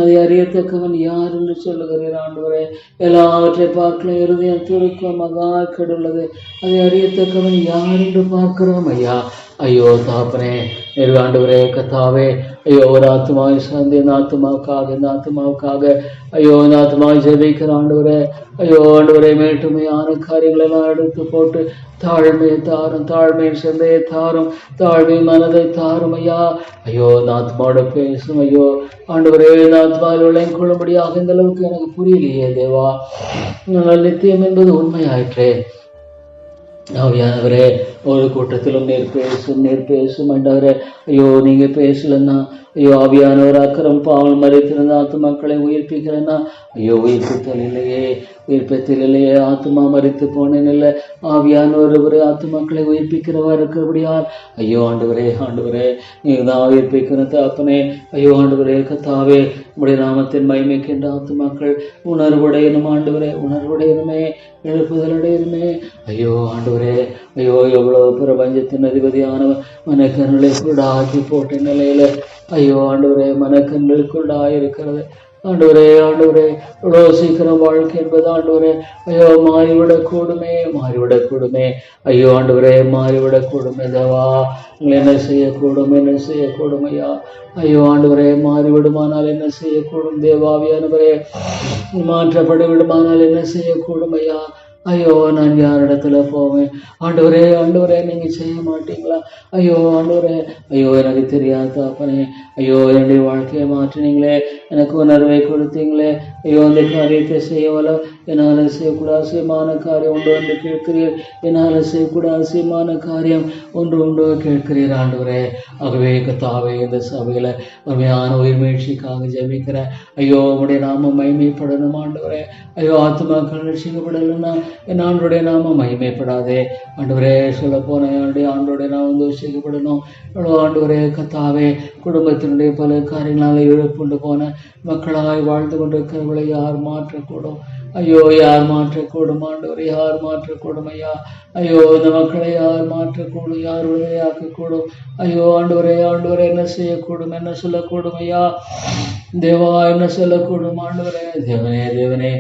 [SPEAKER 1] அதை அறியத்தக்கவன் யார் என்று சொல்லுகிறீர் ஆண்டவரே. எல்லாவற்றை பார்க்கல இருதயத்திற்கு மகா கெடுள்ளது, அதை அறியத்தக்கவன் யார் என்று பார்க்கிறோம் ஐயா. ஐயோ தாப்பனே நீர் ஆண்டவரே கத்தாவே. ஐயோ ஒரு ஆத்மாவை சார்ந்து இந்த ஆத்மாவுக்காக ஐயோ இந்த ஆத்மாவை ஜெபிக்கிற ஆண்டவரே. ஐயோ ஆண்டவரே மேட்டுமையான காரியங்கள் எல்லாம் எடுத்து போட்டு தாழ்மையை தாரும், தாழ்மையின் சிந்தையை தாரும், தாழ்மை மனதை தாரும் ஐயா. ஐயோ இந்த ஆத்மாவோட பேசும் ஐயோ ஆண்டவரே. இந்த ஆத்மாவில் விளையும் கொள்ளும்படியாக இந்த அளவுக்கு எனக்கு புரியலையே தேவா. நாங்கள் நித்தியம் என்பது உண்மையாயிற்றே. ஆவியானவரே ஒரு கூட்டத்திலும் நீர் பேசும் ஆண்டவரே. ஐயோ நீங்க பேசலன்னா ஐயோ ஆவியானவர் அக்கறம் பாவம் மறைத்திருந்த ஆத்மாக்களை உயிர்ப்பிக்கிறேன்னா ஐயோ உயிர்ப்பித்தல் இல்லையே, உயிர்ப்பத்தில் இல்லையே. ஆத்மா மறித்து போனேன் இல்லை, ஆவியானவர் ஒரு ஆத்மாக்களை உயிர்ப்பிக்கிறவா இருக்கிறபடியால் ஐயோ ஆண்டவரே. ஆண்டவரே நீங்க தான் உயிர்ப்பிக்கிற தாப்பனே. ஐயோ ஆண்டவரே கத்தாவே, உடைய நாமத்தின் மகிமைக்கின்ற ஆத்மாக்கள் உணர்வுடையனும் ஆண்டவரே, உணர்வுடையனுமே, எழுப்புதலுடையனுமே. ஐயோ ஆண்டவரே, ஐயோ எவ்வளவு பிரபஞ்சத்தின் அதிபதியானவர் மனக்கண்களை கூட ஆக்கி போட்ட நிலையில ஐயோ ஆண்டவரே மனக்கண்களுக்குள்ளா இருக்கிறது ஆண்டவரே. ஆண்டவரே இவ்வளோ சீக்கிரம் வாழ்க்கை என்பது ஆண்டவரே ஐயோ மாறிவிடக்கூடுமே. ஐயோ ஆண்டவரே மாறிவிடக்கூடுமே தேவா. உங்களை என்ன செய்யக்கூடும் ஐயா. ஐயோ ஆண்டவரே மாறிவிடுமானால் என்ன செய்யக்கூடும் தேவாவியானவரே. மாற்றப்பட விடுமானால் என்ன செய்யக்கூடும் ஐயா. ஐயோ நான் யாரிடத்துல போவேன் ஆண்டவரே நீங்க செய்ய மாட்டீங்களா? ஐயோ ஆண்டவரே, ஐயோ எனக்கு தெரியாத தாப்பனே. ஐயோ என்னுடைய வாழ்க்கையை மாற்றினீங்களே, எனக்கு உணர்வை கொடுத்தீங்களே. ஐயோ அந்த காரியத்தை செய்யவல என்னால் செய்யக்கூட அவசியமான காரியம் உண்டு என்று கேட்கிறீர். என்னால் செய்யக்கூட அவசியமான காரியம் ஒன்று உண்டு கேட்கிறீர் ஆண்டவரே. ஆகவே கத்தாவே இந்த சபையில உண்மையான உயிர் முயற்சிக்காக ஜெபிக்கிறேன். ஐயோ உடைய நாமம் மகிமைப்படணும் ஆண்டவரே. ஐயோ ஆத்மாக்கள் ரட்சிக்கப்படலைன்னா என் ஆண்டோடைய நாமம் மகிமைப்படாதே ஆண்டவரே. சொல்ல போன ஆண்டோடைய நாமம் தூஷிக்கப்படணும். ஆண்டவரே கத்தாவே, குடும்பத்தினுடைய பல காரியங்களால் இழப்புண்டு போன மக்களாய் வாழ்ந்து கொண்டிருக்கிறவர்களை யார் மாற்றக்கூடும்? ஐயோ யார் மாற்றக்கூடும் ஆண்டவரை? யார் மாற்றக்கூடும் ஐயா? ஐயோ இந்த மக்களை யார் மாற்றக்கூடும்? யார் விடுதலையாக்கக்கூடும்? ஐயோ ஆண்டவரே என்ன செய்யக்கூடும்? என்ன சொல்லக்கூடும் ஐயா? தேவா என்ன சொல்லக்கூடும் ஆண்டவரே? தேவனே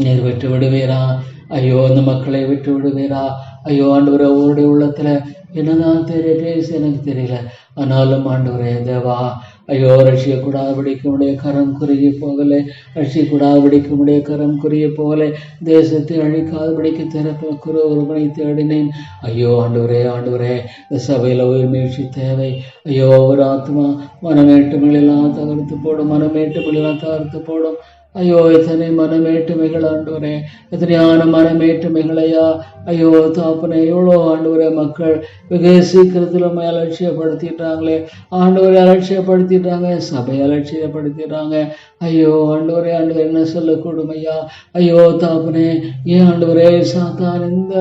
[SPEAKER 1] நீர் விட்டு விடுவீரா? ஐயோ இந்த மக்களை விட்டு விடுவீரா? ஐயோ ஆண்டவரே அவருடைய உள்ளத்துல என்னதான் பேச எனக்கு தெரியல. ஆனாலும் ஆண்டவரே தேவா ஐயோ ரட்சியக்கூடாதபடிக்குடைய கரம் குறுகிய போகலை, ரட்சிக்கூடாதபடிக்குடைய கரம் குறுகிய போகலை, தேசத்தை அழிக்காதபடிக்கு திறப்ப குரு ஒருவனை தேடினேன். ஐயோ ஆண்டவரே இந்த சபையில் உயிர் முயற்சி தேவை. ஐயோ ஒரு ஆத்மா மனமேட்டுமெல்லாம் தகர்த்து போடும். ஐயோ எத்தனை மனமேட்டுமைகள் ஆண்டவரே, எத்தனையான மனமேட்டுமைகளையா ஐயோ தாப்பனே, எவ்வளோ ஆண்டவரே மக்கள் வெகு சீக்கிரத்தில் நம்ம அலட்சியப்படுத்திட்டாங்களே ஆண்டவரை, அலட்சியப்படுத்திட்டாங்க, சபையை அலட்சியப்படுத்திடுறாங்க. ஐயோ ஆண்டவரே, ஆண்டவர் என்ன சொல்லக்கூடும் ஐயா. ஐயோ தாப்பனே, ஏன் ஆண்டவரே சாத்தான் இந்த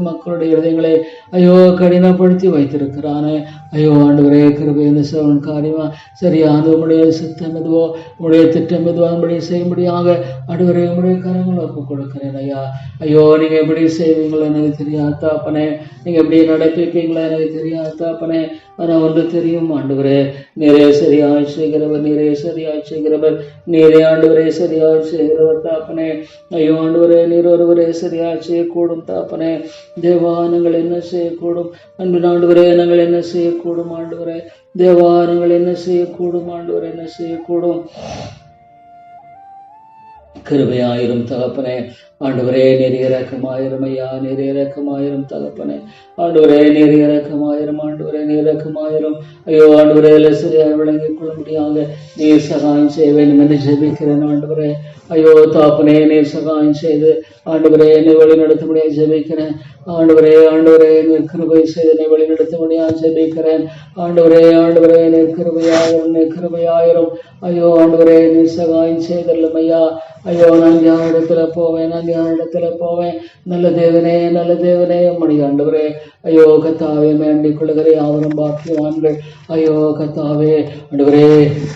[SPEAKER 1] மக்களுடைய இதயங்களை ஐயோ கடினப்படுத்தி வைத்திருக்கிறானே. ஐயோ ஆண்டவரே, கிருபை இந்த சேவன் காரியமா சரியான உங்களுடைய சித்தம் எதுவோ, உங்களுடைய திட்டம் எதுவோ அதன்படி செய்யும்படியாக ஆண்டவரே உங்களுடைய கரங்களை ஒப்பு கொடுக்கிறேன் ஐயா. ஐயோ நீங்க எப்படி செய்வீங்களோ எனக்கு தெரியாது தாப்பனே, நீங்க எப்படி நடப்பிப்பீங்களா எனக்கு தெரியாது தாப்பனே. ஆனா ஒன்று தெரியும் ஆண்டவரே, நீரே சரியாய் செய்கிறவர், நீரே சரியாய் செய்கிறவர், நீரே ஆண்டவரே சரியாய் செய்கிறவர் தாப்பனே. ஐயோ ஆண்டவரே, நீர் ஒருவரே சரியாய் செய்யக்கூடும் தாப்பனே. தேவா நாங்கள் என்ன செய்யக்கூடும், அன்பின் ஆண்டவரே நாங்கள் என்ன செய்யக்கூடும் ஆண்டவரே. தேவா நாங்கள் என்ன செய்யக்கூடும் ஆண்டவரே, என்ன செய்யக்கூடும். கிருபையாயிரும் தகப்பனே. ஆண்டவரே நீர் இரக்கமாயிரும் ஐயா, நீர் இரக்கமாயிரும் தகப்பனே. ஆண்டவரே நீர் இரக்கமாயிரும், ஆண்டவரே நீர் இரக்கமாயிரும். ஐயோ ஆண்டவரே சரியாக விளங்கிக் கொள்ளும்படியாக நீர் சகாயம் செய்ய வேண்டும் என்று ஜெபிக்கிறேன் ஆண்டவரே. ஐயோ தாப்பனே, நீர் சகாயம் செய்து ஆண்டவரே என்னை வழி நடத்தும்படியாக ஜெபிக்கிறேன் ஆண்டவரே. ஆண்டவரே நீர் கிருபை செய்து என்னை வழி நடத்தும்படியாக ஜெபிக்கிறேன் ஆண்டவரே. ஆண்டவரே நீர் கிருபையாயிரும், நீர் கிருபையாயிரும். ஐயோ ஆண்டவரே நீர் சகாயம் செய்தல்லும் ஐயா. ஐயோ நான் யார் இடத்துல போவேன், நான் யார் இடத்துல போவேன். நல்ல தேவனே, நல்ல தேவனே உம்முடைய ஆண்டவரே. ஐயோ கத்தாவே வேண்டிக் கொள்ளுகிறே யாவரும் பாக்கியவான்கள். ஐயோ கத்தாவே ஆண்டவரே,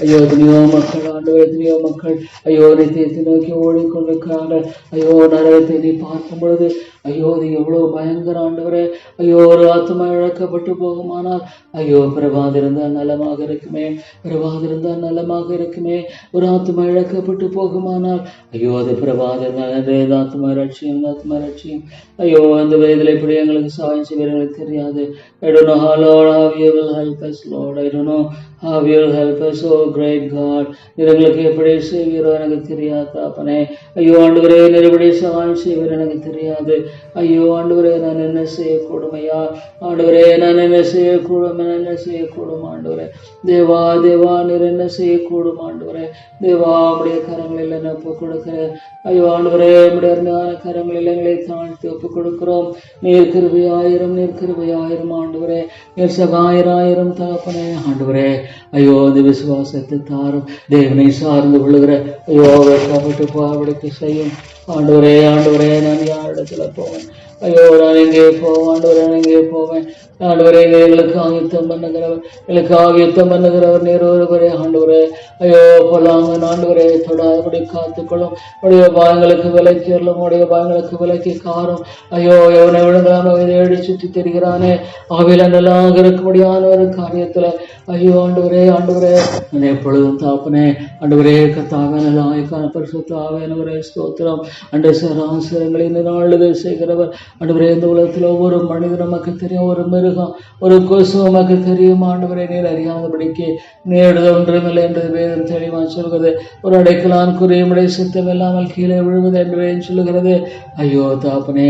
[SPEAKER 1] ஐயோ எத்தனையோ மக்கள் ஆண்டவரே, எத்தனையோ மக்கள் ஐயோ நித்தியத்தை நோக்கி ஓடிக்கொண்டிருக்கிறார்கள். ஐயோ நரகத்தை நீ பார்க்கும் பொழுது ஐயோ அது எவ்வளவு பயங்கர ஆண்டவரே. ஐயோ ஒரு ஆத்மா இழக்கப்பட்டு போகுமானால் ஐயோ பிரபாதிருந்தால் நலமாக இருக்குமே, பிரபாதிருந்தால் நலமாக இருக்குமே. ஒரு ஆத்மா இழக்கப்பட்டு போகுமானால் ஐயோ அது பிரபாதிருந்தால் ஆத்மா ரட்சியம், ஆத்மா ரட்சியம். ஐயோ அந்த வயதில் இப்படி எங்களுக்கு சாயம் செய்வர்களுக்கு தெரியாது. I don't know how Lord how you will help us Lord. I don't know how you will help us, oh great God. எங்களுக்கு எப்படி செய்வீரோ எனக்கு தெரியாது தாப்பனே. ஐயோ ஆண்டவரே நீர் எப்படி சகாயம் செய்வீர் எனக்கு தெரியாது. ஐயோ ஆண்டவரே நான் என்ன செய்யக்கூடும் ஐயா. ஆண்டவரே நான் என்ன செய்யக்கூடும், என்ன செய்யக்கூடும் ஆண்டவரே. தேவா தேவா நீர் என்ன செய்யக்கூடும் ஆண்டவரே. தேவா உடைய கரங்களில் என்ன ஒப்பு கொடுக்கிறேன். ஐயோ ஆண்டவரே உடைய அருமையான கரங்களில் எங்களை தாழ்த்தி ஒப்பு கொடுக்கிறோம். நீர் கிருபையாயிரம், நீர் கிருபையாயிரம் ஆண்டவரே. நீர் சகாயராயிரம் தகப்பனே ஆண்டவரே. ஐயோ அந்த விசுவாசத்தை தாரும், தேவனை சார்ந்து கொள்ளுகிற ஐயோ வெட்கப்பட்டு பாவடிக்கு செய்யும் ஆண்டவரே. ஆண்டவரே நான் யார் இடத்துல போவேன், ஐயோ நான் எங்கே போவேன் ஆண்டவரே, நான் எங்கே போவேன் ஆண்டவரே. எங்களுக்கு ஆயுத்தம் பண்ணுகிறவர், எங்களுக்கு ஆயுத்தம் பண்ணுகிறவர் நீர் ஒருவரே ஆண்டவரே. ஐயோ பொல்லாங்க ஆண்டவரே தொடாதபடி காத்துக்கொள்ளும். உடைய பாயங்களுக்கு விலைக்கு எல்லாம், உடைய பாயங்களுக்கு விலைக்கு காரம். ஐயோ எவனை விழுந்தானோ இதை எழுதி சுற்றி தெரிகிறானே ஆவில நல்லாக இருக்கும்படியான ஒரு காரியத்துல ஐயோ ஆண்டவரே, ஆண்டவரே நான் எப்பொழுதும் தாப்பனே ஆண்டவரே. கத்தாவே நல்ல ஆய்க்கான பரிசுத்த ஆவேனவரே ஸ்தோத்திரம். அண்ட சராசரங்களை ஆளுகை செய்கிறவர் ஆண்டவரே. இந்த உலகத்தில் ஒவ்வொரு மனிதன் நமக்கு தெரியும், ஒரு மிருகம், ஒரு கொசு நமக்கு தெரியும் ஆண்டவரே. நீர் அறியாதபடிக்கு நேடுது ஒன்றுமில்லை என்று வேதம் தெளிவாக சொல்கிறது. ஒரு அடைக்கலான் குறியுமுடைய சித்தம் இல்லாமல் கீழே விழுவது என்று சொல்லுகிறது. ஐயோ தாப்பனே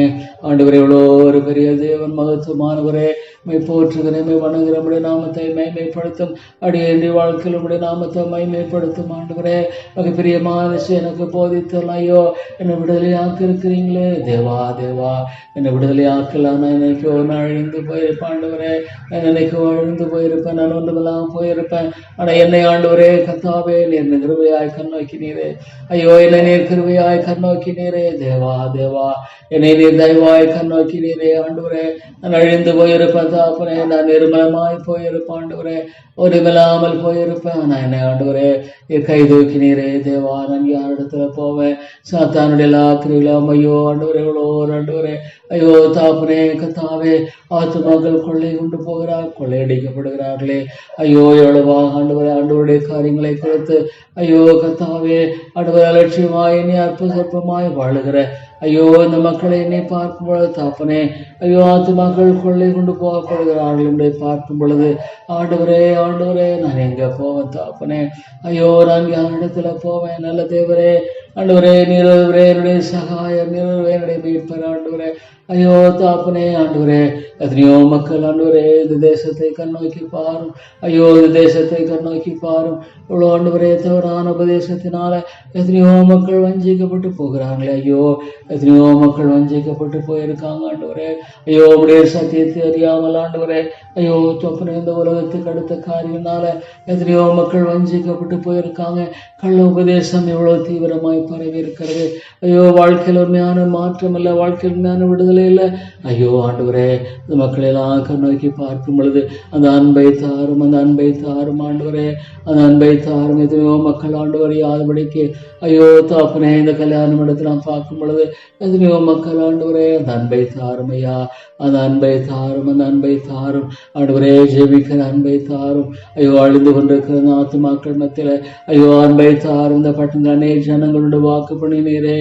[SPEAKER 1] ஆண்டவரே, எவ்வளோ ஒரு பெரிய தேவன், மகத்துவமானவரே. மை போற்றுகிறேன், மை வணங்குகிற உடைய நாமத்தை மைமைப்படுத்தும் அடியேன்றி வாழ்க்கையில் உடைய நாமத்தை மைமைப்படுத்தும் ஆண்டவரே. மிக பிரியமான எனக்கு போதித்தல். ஐயோ என்னை விடுதலையாக்க இருக்கிறீங்களே தேவா தேவா, என்னை விடுதலையாக்கலாம். நான் இன்னைக்கு ஒரு நாள் அழிந்து போயிருப்பேன் ஆண்டவரே, நான் இன்னைக்கு அழிந்து போயிருப்பேன், நான் ஒன்றுமெல்லாம் போயிருப்பேன். ஆனால் என்னை ஆண்டவரே கத்தாவே நீர் கிருபையாய் கண்ணோக்கினீரே. ஐயோ என்னை நீர் கிருபையாய் கண்ணோக்கினீரே தேவா தேவா, என்னை நீர் தயவாய் கண்ணோக்கினீரே ஆண்டவரே. நான் அழிந்து போயிருப்பேன் தாப்பனே, நான் நிர்மலமாய் போயிருப்பேன் ஆண்டவரே, ஒருமில்லாமல் போயிருப்பேன். நான் என்ன ஆண்டவரே கை தூக்கினீரே தேவா. நான் யார் இடத்துல போவேன், சாத்தானுடைய எல்லா கிரியிலும் ஐயோ ஆண்டவரே எவ்வளோ ஆண்டவரே. ஐயோ தாப்பனே கத்தாவே, ஆத்துமாக்கள் கொள்ளை கொண்டு போகிறார், கொள்ளையடிக்கப்படுகிறார்களே. ஐயோ எவ்வளவாக ஆண்டவரே ஆண்டவருடைய காரியங்களை கொடுத்து ஐயோ கத்தாவே ஆண்டவர் அலட்சியமாய் என்னை அற்ப சொற்பமாய் வாழுகிற ஐயோ இந்த மக்களை என்னை பார்க்கும் பொழுது தாப்பனே, ஐயோ ஆத்துமாக்கள் கொள்ளை கொண்டு போகப்படுகிறார்கள் என்று பார்க்கும் பொழுது ஆண்டவரே ஆண்டவரே நான் எங்க போவேன் தாப்பனே. ஐயோ நான் யார் இடத்துல போவேன். நல்ல தேவரே ஆண்டவரே, நீரொருவரே என்னுடைய சகாயம், நீரொருவரே என்னுடைய மீட்பர் ஆண்டவரே. ஐயோ தாப்பனே ஆண்டவரே, எத்தனையோ மக்கள் ஆண்டவரே இந்த தேசத்தை கண்ணோக்கி பாரும். ஐயோ இந்த தேசத்தை கண்ணோக்கி பாரும். இவ்வளோ ஆண்டவரே தவறான உபதேசத்தினால எத்தனையோ மக்கள் வஞ்சிக்கப்பட்டு போகிறாங்களே. ஐயோ எத்தனையோ மக்கள் வஞ்சிக்கப்பட்டு போயிருக்காங்க ஆண்டவரே. ஐயோ உடைய சத்தியத்தை அறியாமல் ஆண்டவரே, ஐயோ தப்பனே இந்த உலகத்துக்கு அடுத்த காரியனால எத்தனையோ மக்கள் வஞ்சிக்கப்பட்டு போயிருக்காங்க. கள்ள உபதேசம் எவ்வளவு தீவிரமாய் பரவி இருக்கிறது. ஐயோ வாழ்க்கையில் உண்மையான மாற்றம் இல்லை, வாழ்க்கையில் உண்மையான விடுதலை இல்லை. ஐயோ ஆண்டவரே, இந்த மக்களெல்லாம் கண்ணோக்கி பார்க்கும் பொழுது அந்த அன்பை தாரும், அந்த அன்பை தாரும் ஆண்டவரே, அந்த அன்பை தாரும். எத்தனையோ மக்கள் ஆண்டவரை யாதபடிக்கு ஐயோ தாப்பனே இந்த கல்யாணம் இடத்துல பார்க்கும் பொழுது எத்தனையோ மக்கள் ஆண்டவரே அந்த அன்பை தாரும் ஐயா, அந்த அன்பை தாரும், அந்த அன்பை தாரும் ஆண்டவரே, ஜெபிக்கிற அன்பை தாரும். ஐயோ அழிந்து கொண்டிருக்கிற ஆத்துமாக்கள் மத்தியில ஐயோ அன்பை தாரும். இந்த பட்டணத்தில் அநேக ஜனங்களோட வாக்கு பண்ணினீரே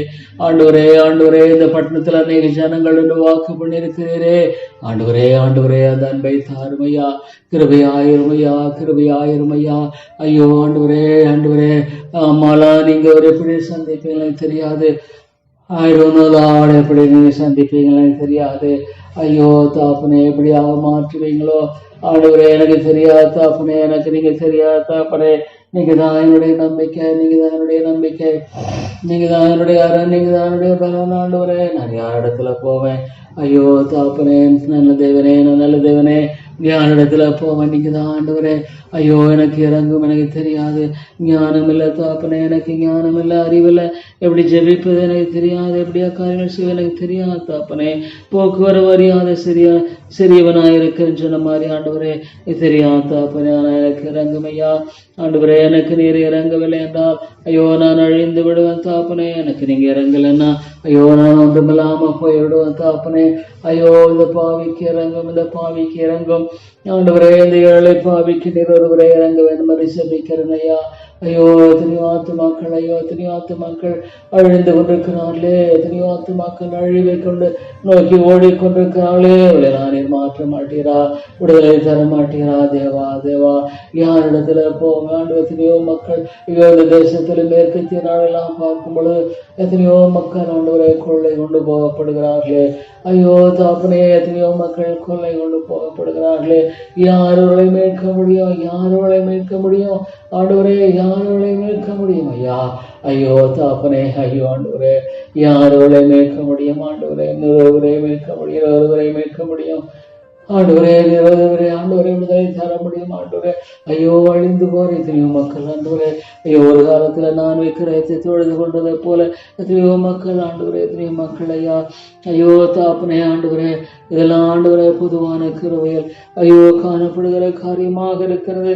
[SPEAKER 1] ஆண்டவரே, ஆண்டவரே இந்த பட்டணத்தில் அநேக ஜனங்களோட வாக்கு பண்ணியிருக்கிறீரே ஆண்டவரே, ஆண்டவரே அந்த அன்பை தாரும் ஐயா, கிருபையாயிரும் ஐயா, கிருபையாயிரும் ஐயா. ஐயோ ஆண்டவரே, ஆண்டவரே அம்மாலா நீங்க ஒரு எப்படி சந்திப்பீங்களே தெரியாது. ஆயிரம் எப்படி நீங்க சந்திப்பீங்களே தெரியாது. ஐயோ தாப்பனே எப்படியாக மாற்றுவீங்களோ ஆண்டவரே எனக்கு தெரியாது தாப்பனே, எனக்கு நீங்க தெரியாது தாப்பனே. நீங்க தான் என்னுடைய நம்பிக்கை, நீங்க தான் என்னுடைய நம்பிக்கை, நீங்க தான் என்னுடைய அரண், நீங்க தான் என்னுடைய பலன் ஆண்டவரே. நான் யார் இடத்துல போவேன்? ஐயோ தாப்பனே நல்ல தேவனே, நல்ல தேவனே, ஞானிடத்துல போவேன், நீங்க தான் ஆண்டவரே. ஐயோ எனக்கு இறங்கும், எனக்கு தெரியாது, ஞானம் இல்லை தாப்பனே, எனக்கு ஞானம் இல்லை, அறிவில்லை, எப்படி ஜெபிப்பது எனக்கு தெரியாது, எப்படியா காரியங்கள் செய்வது எனக்கு தெரியாது தாப்பனே. போக்குவரவு அறியாத சிறியவனாயிருக்குன்னு சொன்ன மாதிரி ஆண்டவரே தெரியாது தாப்பனே. ஆனால் எனக்கு இறங்கும் ஐயா ஆண்டவரே, எனக்கு நீர் இறங்கவில்லை என்றால் ஐயோ நான் அழிந்து விடுவேன் தாப்பனே. எனக்கு நீங்க இறங்கலைன்னா ஐயோ நான் ஒன்றுமில்லாம போய்விடுவேன் தாப்பனே. ஐயோ இந்த பாவிக்கு இறங்கும், இந்த பாவிக்கு இறங்கும் ஆண்டவரே, இந்த ஏழை பாவிக்கு நீர் ஒருவரை இறங்க வேண்டும் என்று ஜெபிக்கிறேன் ஐயா. ஐயோ எத்தனையோ ஆத்துமாக்கள், ஐயோ எத்தனையோ ஆத்துமாக்கள் அழிந்து கொண்டிருக்கிறார்களே, எத்தனையோ ஆத்துமாக்கள் அழிவை கொண்டு நோக்கி ஓடிக்கொண்டிருக்கிறார்களே. நீர் மாற்ற மாட்டீரா, விடுதலை தர மாட்டீரா தேவா, தேவா யாரிடத்துல போங்க ஆண்டு. எத்தனையோ மக்கள் ஐயோ இந்த தேசத்துல மேற்கத்திய நாடெல்லாம் பார்க்கும் பொழுது எத்தனையோ மக்கள் ஆண்டவரை கொள்ளை கொண்டு போகப்படுகிறார்களே. ஐயோ தாப்பனே எத்தனையோ மக்கள் கொள்ளை கொண்டு போகப்படுகிறார்களே. யாரோரை மீட்க முடியும்? யாரோரை மீட்க முடியும் ஆண்டவரே? யாரோரை மீட்க முடியும் ஐயா? ஐயோ தாப்பனே, ஐயோ ஆண்டவரே, யாரோரை மீட்க முடியும் ஆண்டவரே? ஒருவரை மீட்க முடியும், ஒருவரை மீட்க முடியும் ஆண்டவரே, ஒருவரே ஆண்டவரை விடுதலை தர முடியும் ஆண்டவரே. ஐயோ அழிந்து போற எத்தனையோ மக்கள் ஆண்டவரே. ஐயோ ஒரு காலத்துல நான் விக்கிரகத்தை தொழுது கொண்டதை போல எத்தனையோ மக்கள் ஆண்டவரே, எத்தனையோ மக்கள் ஐயா. ஐயோ தாப்பனே ஆண்டவரே, இதெல்லாம் ஆண்டவரே பொதுவான கிருபையில் ஐயோ காணப்படுகிற காரியமாக இருக்கிறது.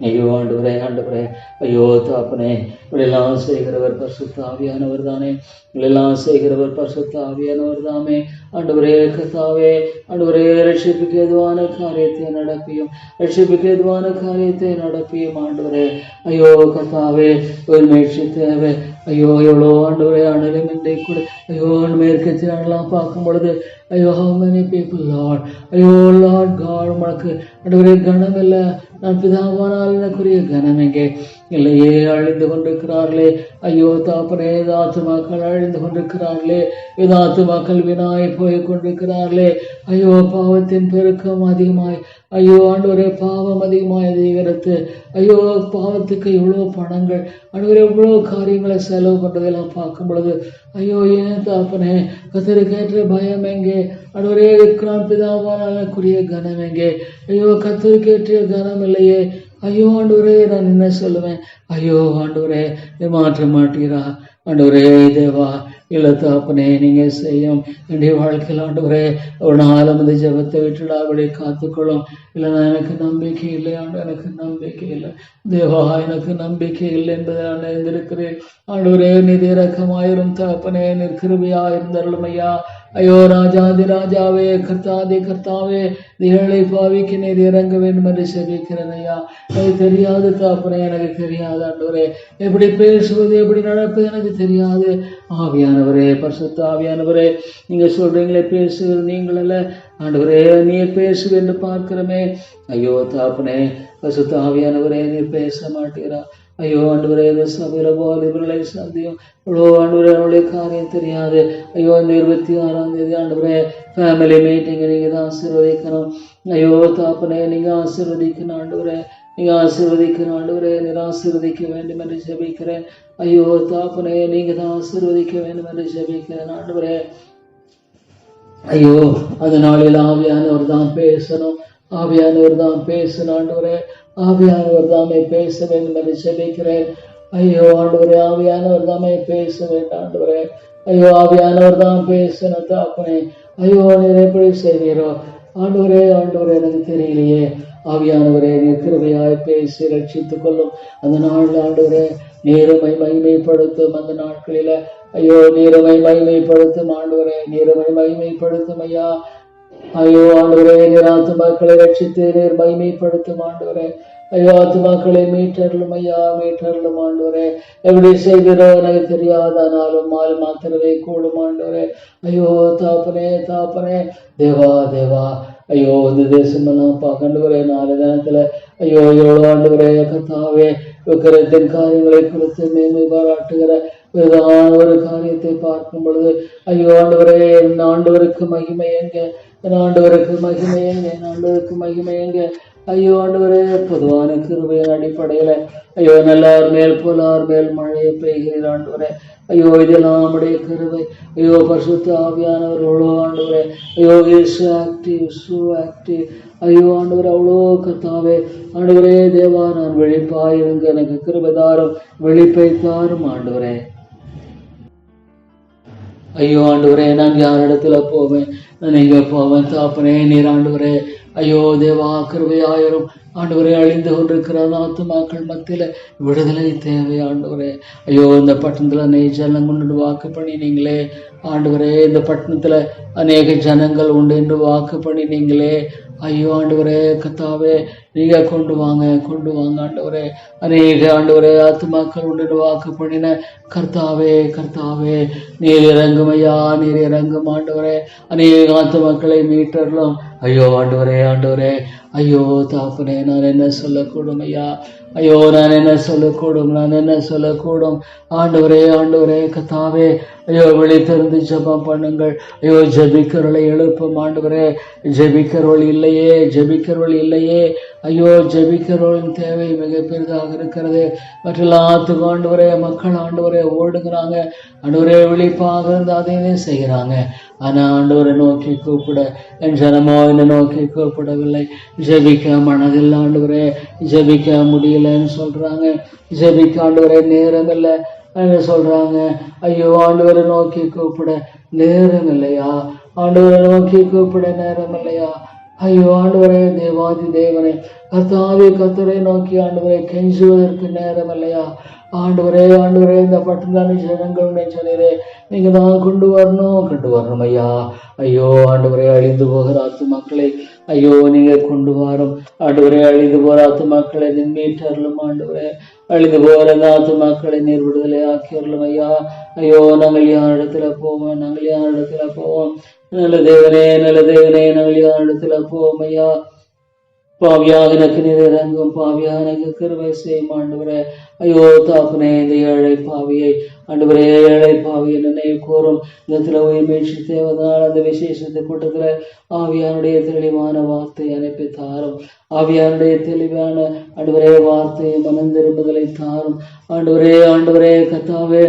[SPEAKER 1] ஐயோ ஆண்டவரே, ஆண்டவரே, ஐயோ தாப்பனே, இப்படியெல்லாம் செய்கிறவர் பரிசுத்த ஆவியானவர் தானே, இப்படியெல்லாம் செய்கிறவர் பரிசுத்த ஆவியானவர் தாமே ஆண்டவரே. கர்த்தாவே ஆண்டவரே, ரட்சிப்புக்கு ஏதுவான காரியத்தை நடப்பியும், ரட்சிப்புக்கு ஏதுவான காரியத்தை நடப்பியும் ஆண்டவரே. ஐயோ கர்த்தாவே, ஒரு முயற்சி தேவை. ஐயோ எவ்வளோ ஆண்டவரே அணுகுமின்றை கூட ஐயோ மேற்கத்திலாம் பார்க்கும் பொழுது ஐயோ how many people Lord, ஐயோ Lord God உனக்கு ஆண்டவரே கனம் இல்லை. நான் பிதாவானால் எனக்குரிய கனம் எங்கே? இல்லையே, அழிந்து கொண்டிருக்கிறார்களே. ஐயோ தாப்பனே, ஆத்துமாக்கள் அழிந்து கொண்டிருக்கிறார்களே, ஆத்துமாக்கள் வினாய் போய் கொண்டிருக்கிறார்களே. ஐயோ பாவத்தின் பெருக்கம் அதிகமாய், ஐயோ ஆண்டவரே பாவம் அதிகமாய் அதிகரித்து, ஐயோ பாவத்துக்கு இவ்வளோ பணங்கள் ஆண்டவரே, இவ்வளோ காரியங்களை செலவு பண்ணுறதெல்லாம் பார்க்கும் பொழுது ஐயோ ஏன் தாப்பனே, கத்தருக்கேற்ற பயம் எங்கே ஆண்டவரே? பிதாவானுக்குரிய கனம் எங்கே? ஐயோ கத்தருக்கேற்ற கனம் இல்லையே. ஐயோ ஆண்டவரே, நான் என்ன சொல்லுவேன்? ஐயோ ஆண்டவரே, மாற்ற மாட்டீரா ஆண்டவரே? தேவா இல்லத்தாப்பனே, நீங்க செய்யும் என்னுடைய வாழ்க்கையில் ஆண்டவரே ஒரு நாளும் இந்த ஜெபத்தை விட்டுடாபடி காத்துக்கொள்ளும். இல்லைன்னா எனக்கு நம்பிக்கை இல்லை ஆண்டு, எனக்கு நம்பிக்கை இல்லை தேவா, எனக்கு நம்பிக்கை இல்லை என்பதை நான் அறிந்திருக்கிறேன் ஆண்டவரே. நீர் இரக்கமாயிரும் தாப்பனே, நீர் கிருபையாயிருந்தருளும் ஐயா. ஐயோ ராஜாதி ராஜாவே, கர்த்தாதி கர்த்தாவே, ஏழை பாவிக்கு நீர் இறங்க வேண்டும் என்று செபிக்கிறேன் ஐயா. எனக்கு தெரியாது தாப்பனே, எனக்கு தெரியாது ஆண்டவரே, எப்படி பேசுவது எப்படி நடப்பது எனக்கு தெரியாது. ஆவியானவரே, பரிசுத்த ஆவியானவரே, நீங்க சொல்றீங்களே பேசுவது நீங்கள் அல்ல ஆண்டவரே, நீர் பேசுவது என்று பார்க்கிறோமே. ஐயோ தாப்பனே, பரிசுத்த ஆவியானவரே, நீர் பேச மாட்டீரா ஐயோ ஆண்டவரே இந்த சபையில வாலிபர்களை சந்தியும் இவ்வளோ ஆண்டவரே அவளுடைய காரியம் தெரியாது. ஐயோ இந்த 26ஆம் தேதி ஆண்டவரே ஃபேமிலி மீட்டிங்கை நீங்கள் தான் ஆசீர்வதிக்கணும். ஐயோ தாப்பனே நீங்கள் ஆசீர்வதிக்கணும் ஆண்டவரே, நீங்கள் ஆசீர்வதிக்கணும் ஆண்டவரே, நீர் ஆசீர்வதிக்க வேண்டும் என்று ஜெபிக்கிறேன். ஐயோ தாப்பனே நீங்கள் தான் ஆசீர்வதிக்க வேண்டும் என்று ஜெபிக்கிறேன் ஆண்டவரே. ஐயோ அந்த நாளில் ஆவியானவர் தான் பேசணும், ஆவியானவர் தான் பேசணும் ஆண்டவரே, ஆவியானவர் தாமே பேச வேண்டும் என்று ஜெபிக்கிறேன். ஐயோ ஆண்டவரே ஆவியானவர் தாமே பேச வேண்டும் ஆண்டவரே. ஐயோ ஆவியானவர் தான் பேசணும் தாப்பனே. ஐயோ நீர் எப்படி செய்வீரோ ஆண்டவரே, ஆண்டவரே எனக்கு தெரியலையே. ஆவியானவரே நீர் கிருபையாய் பேசி ரட்சித்துக் கொள்ளும். அந்த நாளில் ஆண்டவரே நீரமை மகிமைப்படுத்தும். அந்த நாட்களில ஐயோ நீரமை மகிமைப்படுத்தும் ஆண்டவரே, நீரமை மகிமைப்படுத்தும் ஐயா. ஐயோ ஆண்டவரே நீர் ஆத்துமாக்களை ரட்சித்து நீர் மகிமைப்படுத்தும் ஆண்டவரே. ஐயோ ஆத்துமாக்களை மீட்டர்களும் ஐயா, மீட்டர்களும் ஆண்டவரே. எப்படி செய்கிறோ எனக்கு தெரியாதனாலும் மால் மாத்திரவே கூடும் ஆண்டவரே. ஐயோ தாப்பனே தாப்பனே, தேவா தேவா. ஐயோ இந்த தேசமெல்லாம் பார்க்கண்டவரே 4 தினத்துல ஐயோ எவ்வளோ ஆண்டவரே கத்தாவே விக்கிரத்தின் காரியங்களை குறித்து மேன்மை பாராட்டுகிற விதமான ஒரு காரியத்தை பார்க்கும் பொழுது ஐயோ ஆண்டவரே என் ஆண்டவருக்கு மகிமை எங்க, என் ஆண்டவருக்கு மகிமை எங்க, என் ஆண்டவருக்கு மகிமை எங்க. ஐயோ ஆண்டவரே பொதுவான கிருபையின் அடிப்படையில ஐயோ நல்லார் மேல் போலார் மேல் மழையை பெய்கிறீர் ஆண்டவரே. ஐயோ இதெல்லாம் நம்முடைய கிருபை. ஐயோ பரிசுத்த ஆவியானவர் அவ்வளோ ஆண்டவரே. ஐயோ இஸ் ஆக்டிவ், சோ ஆக்டிவ். ஐயோ ஆண்டவர் அவ்வளோ கத்தாவே ஆண்டவரே. தேவா நான் வெளிப்பாயிருங்க, எனக்கு கிருபை தாரும், வெளிப்பை தாரும் ஆண்டவரே. ஐயோ ஆண்டவரே நான் யாரிடத்துல போவேன், நான் எங்க போவேன் தாப்பனே நீர் ஆண்டவரே. ஐயோ தேவா கிருபையாயிரும் ஆண்டவரே. அழிந்து கொண்டிருக்கிற ஆத்துமாக்கள் மத்தியில விடுதலை தேவை ஆண்டவரே. ஐயோ இந்த பட்டணத்துல அநேக ஜனங்கள் கொண்டு வாக்கு பண்ணினீங்களே ஆண்டவரே. இந்த பட்டணத்துல அநேக ஜனங்கள் உண்டு என்று வாக்கு பண்ணினீங்களே. ஐயோ ஆண்டவரே கத்தாவே நீங்க கொண்டு வாங்க ஆண்டவரே. அநேக ஆண்டவரே ஆத்துமாக்கள் உண்டு வாக்கு பண்ணின கர்த்தாவே கர்த்தாவே நீர் இறங்கும் ஐயா, நீர் இறங்கும் ஆண்டவரே. அநேக ஆத்துமாக்களை மீட்டரலாம். ஐயோ ஆண்டவரே ஆண்டவரே. ஐயோ தாப்பனே நான் என்ன சொல்லக்கூடும் ஐயா, ஐயோ நான் என்ன சொல்லக்கூடும், நான் என்ன சொல்லக்கூடும் ஆண்டவரே. ஆண்டவரே கத்தாவே ஐயோ விழித்திருந்து ஜெபம் பண்ணுங்கள். ஐயோ ஜெபிக்கிறவளை எழுப்பும் ஆண்டவரே. ஜெபிக்கிறவள் இல்லையே, ஜெபிக்கிறவள் இல்லையே. ஐயோ ஜெபிக்கிறவளின் தேவை மிக பெரிதாக இருக்கிறது. மற்றெல்லாத்துக்கும் ஆண்டவரே மக்கள் ஆண்டவரே ஓடுகிறாங்க ஆண்டவரே, விழிப்பாக இருந்து அதையே செய்கிறாங்க. ஆனா ஆண்டவரை நோக்கி கூப்பிட என் ஜனமோ என்னை நோக்கி கூப்பிடவில்லை. ஜெபிக்க மனதில் ஆண்டவரே, ஜெபிக்க முடியலன்னு சொல்றாங்க. ஜெபிக்க ஆண்டவரே நேரம் இல்லை சொல்றாங்க. ஐயோ ஆண்டவரை நோக்கி கூப்பிட நேரம் இல்லையா, ஆண்டவரை நோக்கி கூப்பிட நேரம் இல்லையா. ஐயோ ஆண்டவரே தேவாதி தேவனை கர்த்தாவே கர்த்தரை நோக்கி ஆண்டவரை கெஞ்சுவதற்கு நேரம் இல்லையா. ஆண்டவரே ஆண்டவரே இந்த பட்டண ஜனங்களுடைய சொன்னீரே நீங்க தான் கொண்டு வரணும் ஐயா. ஐயோ ஆண்டவரே அழிந்து போகிற ஆத்துமாக்களை ஐயோ நீங்க கொண்டு வரும் ஆண்டவரே. அழிந்து போகிற ஆத்துமாக்களை நீர் மீட்டரலும் ஆண்டவரே. அழிந்து போகிற ஆத்துமாக்களை நீர் விடுதலை ஆக்கியறலும் ஐயா. ஐயோ நாங்கள் யாரிடத்துல போவோம், நாங்கள் யாரிடத்துல போவோம். நல்ல தேவனே நாங்கள் யாரிடத்துல போவோம் ஐயா. பாவியாக எனக்கு நீர் இறங்கும், பாவியாக எனக்கு கிருபை செய்யும் ஆண்டவரே. ஐயோ தாப்பனே இந்த ஏழை பாவியை ஆண்டவரே, ஏழை பாவியை நினைவு கூறும் இந்த உயிர்மீழ்ச்சி தேவதனால் அந்த விசேஷத்தை கூட்டத்துல ஆவியானுடைய தெளிவான வார்த்தை அனுப்பி தாரும். ஆவியானுடைய தெளிவான ஆண்டவரே வார்த்தையை மனம் திரும்புதலை தாரும் ஆண்டவரே. ஆண்டவரே கத்தாவே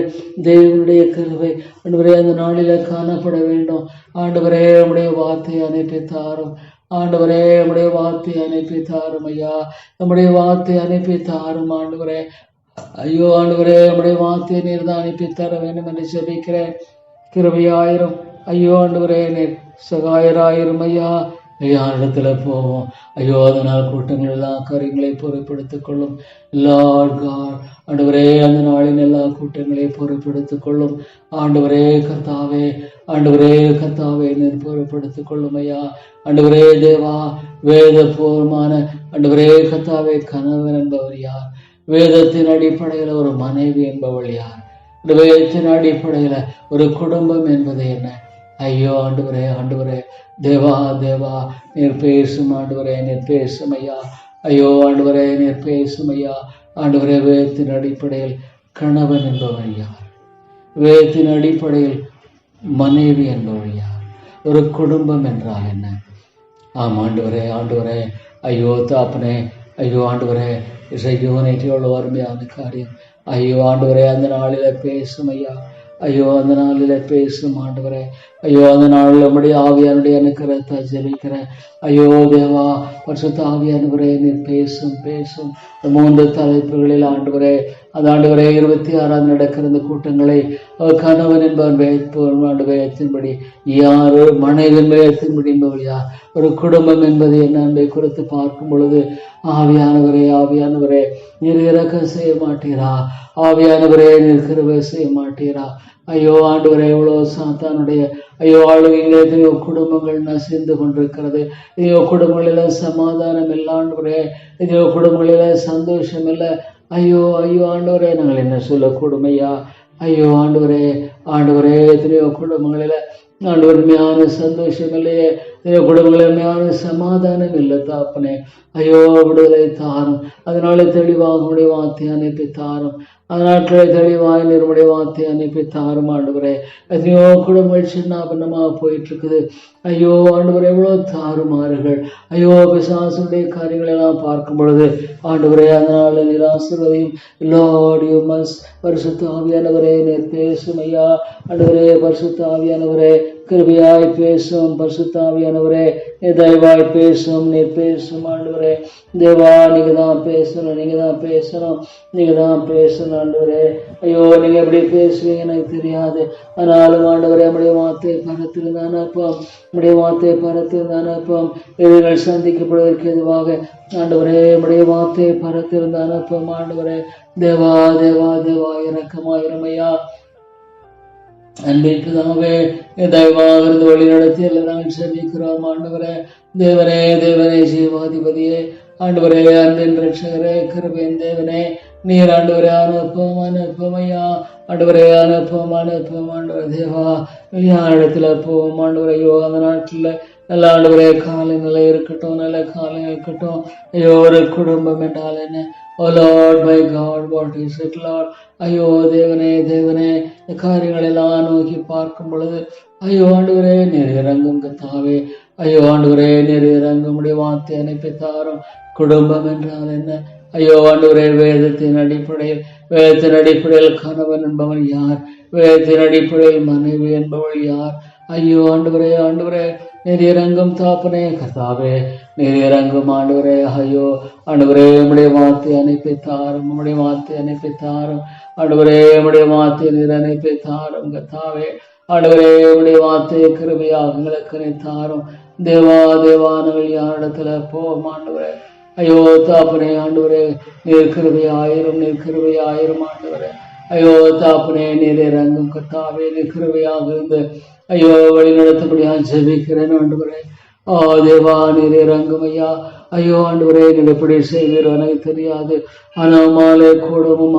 [SPEAKER 1] தேவனுடைய கிருபை ஆண்டவரே அந்த நாளில காணப்பட வேண்டும் ஆண்டவரே. நம்முடைய வார்த்தையை அனுப்பி தாரும் ஆண்டவரே, நம்முடைய வார்த்தை அனுப்பி தாரும் ஐயா, நம்முடைய வார்த்தை அனுப்பி தாரும் ஆண்டவரே. ஐயோ ஆண்டவரே நம்முடைய வார்த்தையை நீர் தான் அனுப்பி தர வேண்டும் என்று ஜெபிக்கிறேன். கிருபையாயிரும் ஐயோ ஆண்டவரே, நீர் சகாயராயிரும் ஐயா. யாரிடத்துல போவோம் ஐயோ, அதனால் கூட்டங்கள் எல்லா காரியங்களை பொறுப்படுத்திக் கொள்ளும். லார்ட் காட் ஆண்டவரே, அந்த நாளின் எல்லா கூட்டங்களை பொறுப்படுத்திக் கொள்ளும் ஆண்டவரே. கர்த்தாவே ஆண்டவரே கர்த்தாவே நீர் பொறுப்படுத்திக் கொள்ளும் ஐயா. ஆண்டவரே தேவா, வேத பூர்வமான ஆண்டவரே கர்த்தாவே கணவன் என்பவர் யார்? வேதத்தின் அடிப்படையில ஒரு மனைவி என்பவள் யார்? வேதத்தின் அடிப்படையில ஒரு குடும்பம் என்பது என்ன? ஐயோ ஆண்டவரே ஆண்டவரே தேவா தேவா நீர் பேசும் ஆண்டவரே, நீர் பேசும் ஐயா. ஐயோ ஆண்டவரே நீர் பேசும் ஐயா. ஆண்டவரே, வேதத்தின் அடிப்படையில் கணவன் என்பவன் யார்? வேதத்தின் அடிப்படையில் மனைவி என்பவள் யார்? ஒரு குடும்பம் என்றால் என்ன? ஆம் ஆண்டவரே, ஆண்டவரே, ஐயோ தாப்பனே, ஐயோ ஆண்டவரே, ஐயோ நேற்றையோட அருமையான காரியம். ஐயோ ஆண்டவரே, அந்த நாளில பேசும் ஐயா. ஐயோ அந்த நாளில பேசும் ஆண்டவரே. ஐயோ அந்த நாளில் நம்முடைய ஆவியானுடைய அனுக்கிரகத்தை ஜெபிக்கிறேன். ஐயோ தேவா, பரிசுத்த ஆவியானவரே, நீர் பேசும் பேசும். 3 தலைப்புகளில் ஆண்டவரே, அந்த ஆண்டவரே 26 நடக்கிற இந்த கூட்டங்களை கணவன் என்பவன் வேதத்தின்படி யார், மனைவன் வேதத்தின்படி என்பவள் யார், ஒரு குடும்பம் என்பது என்ன என்பதை குறித்து பார்க்கும் பொழுது ஆவியானவரே, ஆவியானவரே, நீர் இரக்கம் செய்ய மாட்டீரா? ஆவியானவரே, நீர் கிருபை செய்ய மாட்டீரா? ஐயோ ஆண்டவரே, எவ்வளோ சாத்தானுடைய ஐயோ ஆளுகைகள், எத்தனையோ குடும்பங்கள் நசிந்து கொண்டிருக்கிறது. எத்தனையோ குடும்பங்களில சமாதானம் இல்லை ஆண்டவரே. எத்தனையோ குடும்பங்களில சந்தோஷம் இல்லை. ஐயோ ஐயோ ஆண்டவரே, நாங்கள் என்ன சொல்லக்கூடும் ஐயா? ஐயோ ஆண்டவரே, ஆண்டவரே, எத்தனையோ குடும்பங்களில ஆண்டவருமையான சந்தோஷம் இல்லையே, எத்தனையோ குடும்பங்களுமையான சமாதானம் இல்லை தாப்பனே. ஐயோ விடுதலை தாரும். அதனால தெளிவாக உடைய வார்த்தை அனுப்பி தாரும். அதனாட்களை தெளிவாய் நிறுவடைய வார்த்தை அனுப்பி தாரும் ஆண்டவரே. எத்தனையோ குடும்பங்கள் சின்ன பின்னமாக போயிட்டு இருக்குது. ஐயோ ஆண்டவரே, எவ்வளோ தாறுமாறுகள். ஐயோ பிசாசுடைய காரியங்கள் எல்லாம் பார்க்கும் பொழுது ஆண்டவரே, அதனால நீர் ஆசீர்வதியும். லார்ட் பரிசுத்த ஆவியானவரே, நீர் பேசும் ஐயா. ஆண்டவரே, பரிசுத்த ஆவியானவரே, கிருபையாய் பேசும். பரிசுத்த ஆவியானவரே, நீ தயவாய் பேசும். நீர் பேசும் ஆண்டவரே. தேவா, நீங்க தான் பேசணும், நீங்க தான் பேசணும், நீங்க தான் பேசணும் ஆண்டவரே. ஐயோ, நீங்க எப்படி பேசுவீங்க எனக்கு தெரியாது. ஆனாலும் ஆண்டவரே, நம்முடைய வார்த்தை பரத்திலிருந்து அனுப்பம், நம்முடைய வார்த்தை பரத்திலிருந்து அனுப்பம். எதிர்கள் சந்திக்கப்படுவதற்கு எதுவாக ஆண்டவரே, நம்முடைய வார்த்தை பரத்திலிருந்து அனுப்பம் ஆண்டவரே. தேவா தேவா தேவா, இரக்கமாயிரமையா. அன்பிற்குதாவே, தயவாக இருந்து வழி நடத்தி எல்லாம் நாங்கள் செபிக்கிறோம் ஆண்டவரே. தேவனே, தேவனே, ஜீவாதிபதியே, ஆண்டவரே, அன்பின் ரட்சகரே, கிருபையின் தேவனே, நீர் ஆண்டவரே அனுப்பம் அனுப்பம் ஐயா. ஆண்டவரே அனுப்பம் அனுப்பம் ஆண்டவரே. தேவா, இடத்துல போவோம் ஆண்டவரே. ஐயோ அந்த நாட்டில் நல்ல ஆண்டவரே காலநிலை இருக்கட்டும், நல்ல காலம் இருக்கட்டும். ஐயோ ஒரு குடும்பம் என்றால் என்ன? O lord my god, what is it lord? ஐயோ தேவனே, தேவனே, இந்த காரியங்கள் எல்லாம் நோக்கி பார்க்கும் பொழுது ஐயோ ஆண்டவரே, நீர் இறங்கும் கர்த்தாவே. ஐயோ ஆண்டவரே, நீர் இறங்கும். உடைய வார்த்தை அனுப்பி தாரும். குடும்பம் என்றால் என்ன? ஐயோ ஆண்டவரே, வேதத்தின் அடிப்படையில் கணவன் என்பவன் யார்? வேதத்தின் அடிப்படையில் மனைவி என்பவள் யார்? ஐயோ ஆண்டவரே, ஆண்டவரே, நீர் இறங்கும் தாப்பனே கர்த்தாவே, நீர் இறங்கும் ஆண்டவரே. ஐயோ ஆண்டவரே, உம்முடைய வார்த்தை அனுப்பி தாரும், உம்முடைய வார்த்தை அனுப்பி தாரும் ஆண்டவரே. உம்முடைய வார்த்தை நீர் அனுப்பி தாரும் கர்த்தாவே. ஆண்டவரே, உம்முடைய வார்த்தையை கிருபையாக எங்களுக்கு தாரும். தேவா தேவா, நாங்கள் யாரிடத்துல போவோம் ஆண்டவரே? ஐயோ தாப்பனே, ஆண்டவரே, நீர் கிருபையாயிரும், நீர் கிருபையாயிரும் ஆண்டவரே. ஐயோ தாப்பனே, நீர் இறங்கும் கர்த்தாவே, நீர் கிருபையாக இருந்து ஐயோ வழி நடத்தபடியா ஜெபிக்கிறேன் ஆண்டவரே. தேவா, நீர் இறங்கும் ஐயா. ஐயோ ஆண்டவரே, நீங்க எப்படி செய்வீரோ எனக்கு தெரியாது. ஆனா மாலை கூடும்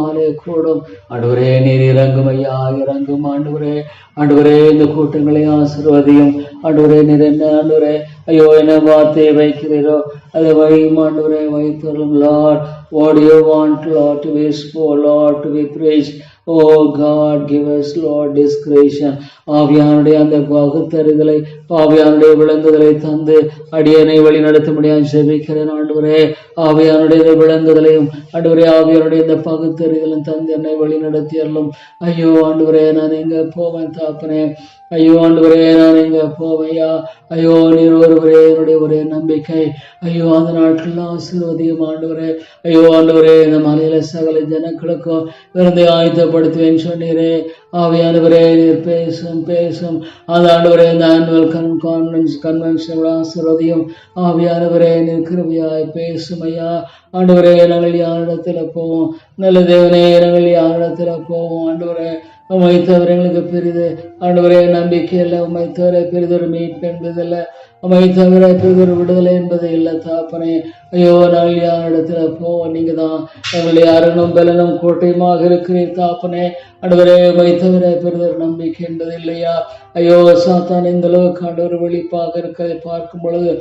[SPEAKER 1] ஆண்டவரே, நீர் இறங்கும் ஐயா, இறங்கும் ஆண்டவரே. ஆண்டவரே, இந்த கூட்டங்களை ஆசீர்வதியும் ஆண்டவரே. நீர் என்ன ஆண்டவரே, ஐயோ என்ன வார்த்தையை வைக்கிறீரோ அதை வையும் ஆண்டவரே, வைத்தரும். Lord, what do you want Lord to be spoke, Lord to be praised? Oh God, give us Lord discretion. ஆவியானுடைய அந்த பகுத்தறிதலை, ஆவியானுடைய விளங்குதலை தந்து அடியனை வழி நடத்த முடியாது ஜெபிக்கிறேன் ஆண்டவரே. ஆவியானுடைய விளங்குதலையும் ஆண்டவரே, ஆவியானுடைய இந்த பகுத்தறிதலும் தந்து என்னை வழி நடத்தியறலும். ஐயோ ஆண்டவரே, நான் எங்க போவேன் தாப்பனே? ஐயோ ஆண்டவரே, நான் எங்க போவையா? ஐயோ, நீர் ஒருவரே என்னுடைய ஒரே நம்பிக்கை. ஐயோ அந்த நாட்கள் ஆசீர்வதியும் ஆண்டவரே. ஐயோ ஆண்டவரே, இந்த மலையில சகல ஜனங்களுக்கும் விருந்தை ஆயத்தப்படுத்துவேன் சொன்னீரே. ஆவியானவரே, நீர் பேசும் பேசும். அந்த ஆண்டவரே, இந்த ஆனுவல் கன்வென்ஷன் ஆசீர்வதியும். ஆவியானவரே, நீர் கிருபையாய் பேசும் ஐயா. ஆண்டவரே, நாங்கள் யாரிடத்துல போவோம்? நல்ல தேவனே, நாங்கள் யாரிடத்துல போவோம்? ஆண்டவரே, வைத்தவர் எங்களுக்கு பெரிது. ஆண்டவரே நம்பிக்கை இல்லை, உம்மை தவிர பெரிதொரு மீட்பு என்பதில்லை, உம்மை தவிர பெரிதொரு விடுதலை என்பது இல்லை தாப்பனே. ஐயோ நாங்கள் யார் இடத்துல போவோம்? நீங்க தான் எங்களுடைய அரணும் பலனும் கோட்டையுமாக இருக்கிறீர் தாப்பனே. ஆண்டவரே உம்மை தவிர பெரிதொரு நம்பிக்கை என்பது இல்லையா? ஐயோ சாத்தான் இந்த அளவுக்கு ஆண்டவர் வெளிப்பாக இருக்கிறதை பார்க்கும் பொழுது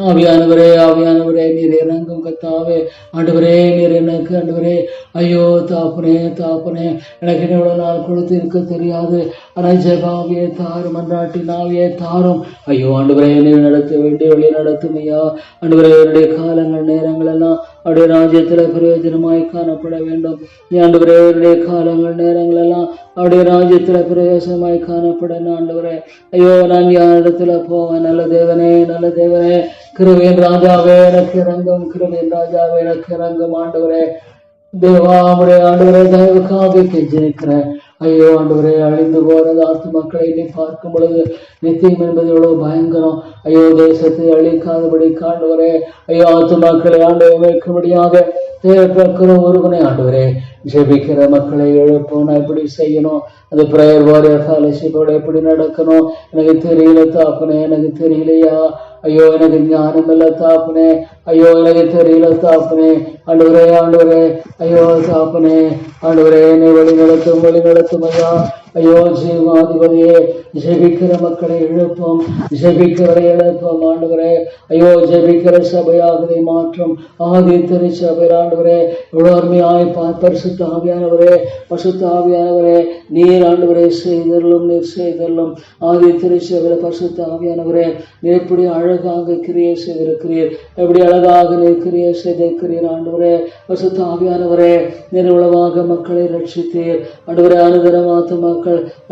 [SPEAKER 1] ஆவியானவரே ஆவியானவரே நீர் இறங்கும் கத்தாவே. ஆண்டவரே நீர் எனக்கு ஆண்டவரே ஐயோ தாப்பனே தாப்பனே எனக்கு எவ்வளவு நாள் கொடுத்து இருக்க தெரியாது. ஆனால் ஜெபாவியை தாரும், அன்றாட்டின் ஆவியை தாரும். ஐயோ ஆண்டவரே நீர் நடத்த வேண்டிய வழி நடத்தும் ஐயா. ஆண்டவரே என்னுடைய காலங்கள் நேரங்கள் எல்லாம் அவருடைய ராஜ்யத்துல பிரயோஜனமாய் காணப்பட வேண்டும். ஆண்டவரே என்னுடைய காலங்கள் நேரங்கள் எல்லாம் அவருடைய ராஜ்யத்துல பிரயோஜனமாய் காணப்பட ஆண்டவரே. ஐயோ நான் யார் இடத்துல போவேன்? நல்ல தேவனே நல்ல தேவனே, கிருபையின் ராஜாவே எனக்கு இறங்கும், கிருபையின் ராஜாவே எனக்கு இறங்கும். ஆண்டவரே தேவா உடைய ஆண்டவரே தயவுக்காக கெஞ்சிருக்கிறேன். ஐயோ ஆண்டவரே அழிந்து போறது ஆத்து மக்களை நீ பார்க்கும் பொழுது நித்தியம் என்பது எவ்வளவு பயங்கரம். ஐயோ தேசத்தை அழிக்காதபடி ஆண்டவரே ஐயோ ஆத்து மக்களை ஆண்டவரை வைக்கும்படியாக தேவைப்படுகிற ஒருவனை ஆண்டவரே ஜெபிக்கிற மக்களை எழுப்பணும். எப்படி செய்யணும்? அது பிரேயர் வாரியர் ஃபெலோஷிப்போட எப்படி நடக்கணும்? எனக்கு தெரியல தாப்பனே, எனக்கு தெரியலையா? ஐயோ எனக்கு ஞானம் இல்லை தாப்பனே, ஐயோ எனக்கு தெரியல தாப்பனே. ஆண்டவரே ஆண்டவரே ஐயோ தாப்பனே ஆண்டவரே என்னை வழி நடத்தும் ஐயா. ஐயோ ஜீவாதிபதியே ஜெபிக்கிற மக்களை எழுப்போம், ஜெபிக்கிறதை எழுப்போம் ஆண்டவரே. ஐயோ ஜெபிக்கிற சபையாகதை மாற்றம் ஆதி திருச்சபை ஆண்டவரே எவ்வளவு அருமையாய் பரிசுத்த ஆவியானவரே பரிசுத்த ஆவியானவரே நீர் ஆண்டவரே செய்தரலும் நீர் செய்தரலும் ஆதி திருச்சபையில பரிசுத்த ஆவியானவரே நீர் எப்படி அழகாக கிரியை செய்திருக்கிறீர், எப்படி அழகாக நீர் கிரியை செய்திருக்கிறீர் ஆண்டவரே. பரிசுத்த ஆவியானவரே நீர் உளவாக மக்களை ரட்சித்தீர் ஆண்டவரே. அனுதினமாத்த மக்கள்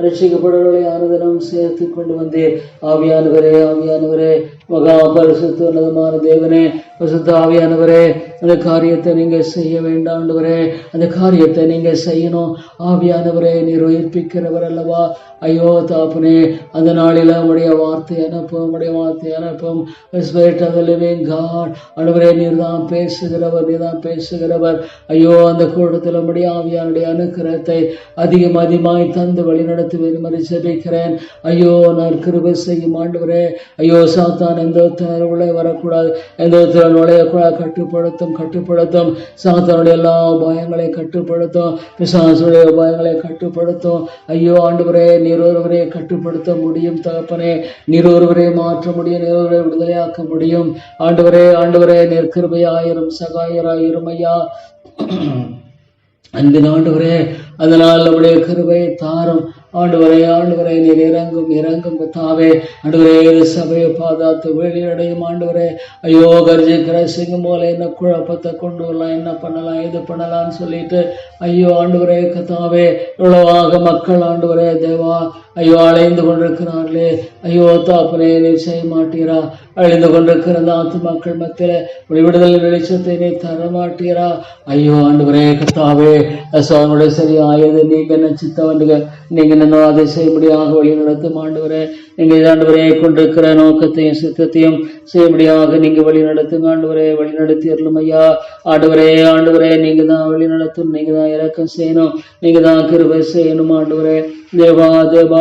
[SPEAKER 1] ரட்சிக்கப்படுவதை அனுதினம் சேர்த்து கொண்டு வந்தீர் ஆவியானவரே. ஆவியானவரே மகா பரிசுத்த உன்னதமான தேவனே பரிசுத்த ஆவியானவரே அந்த காரியத்தை நீங்க செய்ய வேண்டாம் ஆண்டவரே, அந்த காரியத்தை நீங்க செய்யணும் ஆவியானவரே. நீர் உயிர்ப்பிக்கிறவர் அல்லவா? ஐயோ தாப்பனே அந்த நாளில உடைய வார்த்தை அனுப்பும், உடைய வார்த்தை அனுப்பும். Spirit of the living God ஆண்டவரே நீர் தான் பேசுகிறவர், நீர் தான் பேசுகிறவர். ஐயோ அந்த கூட்டத்தில் உடைய ஆவியானுடைய அனுக்கிரகத்தை அதிகமாய் தந்து வழி நடத்துவேன் மாதிரி ஜெபிக்கிறேன். ஐயோ நான் கிருபை செய்யும் ஆண்டவரே. ஐயோ சாத்தான் எந்த உள்ளே வரக்கூடாது, எந்த நுழையக்கூடாது. கட்டுப்படுத்தும் சாத்தானுடைய எல்லா பயங்களை கட்டுப்படுத்தும், பிசாசுடைய பயங்களை கட்டுப்படுத்தும். ஐயோ ஆண்டவரே நீர் ஒருவரை கட்டுப்படுத்த முடியும் தகப்பனே, நீர் ஒருவரை மாற்ற முடியும், நீர் ஒருவரை விடுதலையாக்க முடியும் ஆண்டவரே. ஆண்டவரே நீர் கிருபையாயிரும் சகாயராயிரும் ஐயா. அன்பின் ஆண்டவரே அதனால் நம்முடைய கிருபையை தாரும் ஆண்டவரே. ஆண்டவரே நீர் இறங்கும் தாவே ஆண்டவரே. சபையை பாதாத்து வெளியடையும் ஆண்டவரே. ஐயோ கர்ஜிக்கிற சிங்கம் போல என்ன குழப்பத்தை கொண்டு வரலாம், என்ன பண்ணலாம், எது பண்ணலாம்னு சொல்லிட்டு ஐயோ ஆண்டவரே கத்தாவே இவ்வளவாக மக்கள் ஆண்டவரே தேவா ஐயோ அழைந்து கொண்டிருக்கிறார்களே. ஐயோ தாப்பனே நீர் செய்ய மாட்டீரா? அழிந்து கொண்டிருக்கிற நாத்து மக்கள் மத்தியில விடுதலை வெளிச்சத்தை நீ தர மாட்டீரா? ஐயோ ஆண்டவரே கத்தாவே அவனுடைய சரியாயது நீங்க என்ன சித்தவண்டுக, நீங்க என்ன அதை செய்யும்படியாக வழி நடத்தும் ஆண்டவரே. நீங்க ஆண்டவரே கொண்டிருக்கிற நோக்கத்தையும் சித்தத்தையும் செய்யும்படியாக நீங்க வழி நடத்துங்க ஆண்டவரே. வழி நடத்தி அருளும் ஐயா. ஆண்டவரே நீங்க தான் வழி நடத்தும், நீங்க தான் இறக்கம் செய்யணும், நீங்க தான் கிருபை செய்யணும் ஆண்டவரே. தேவா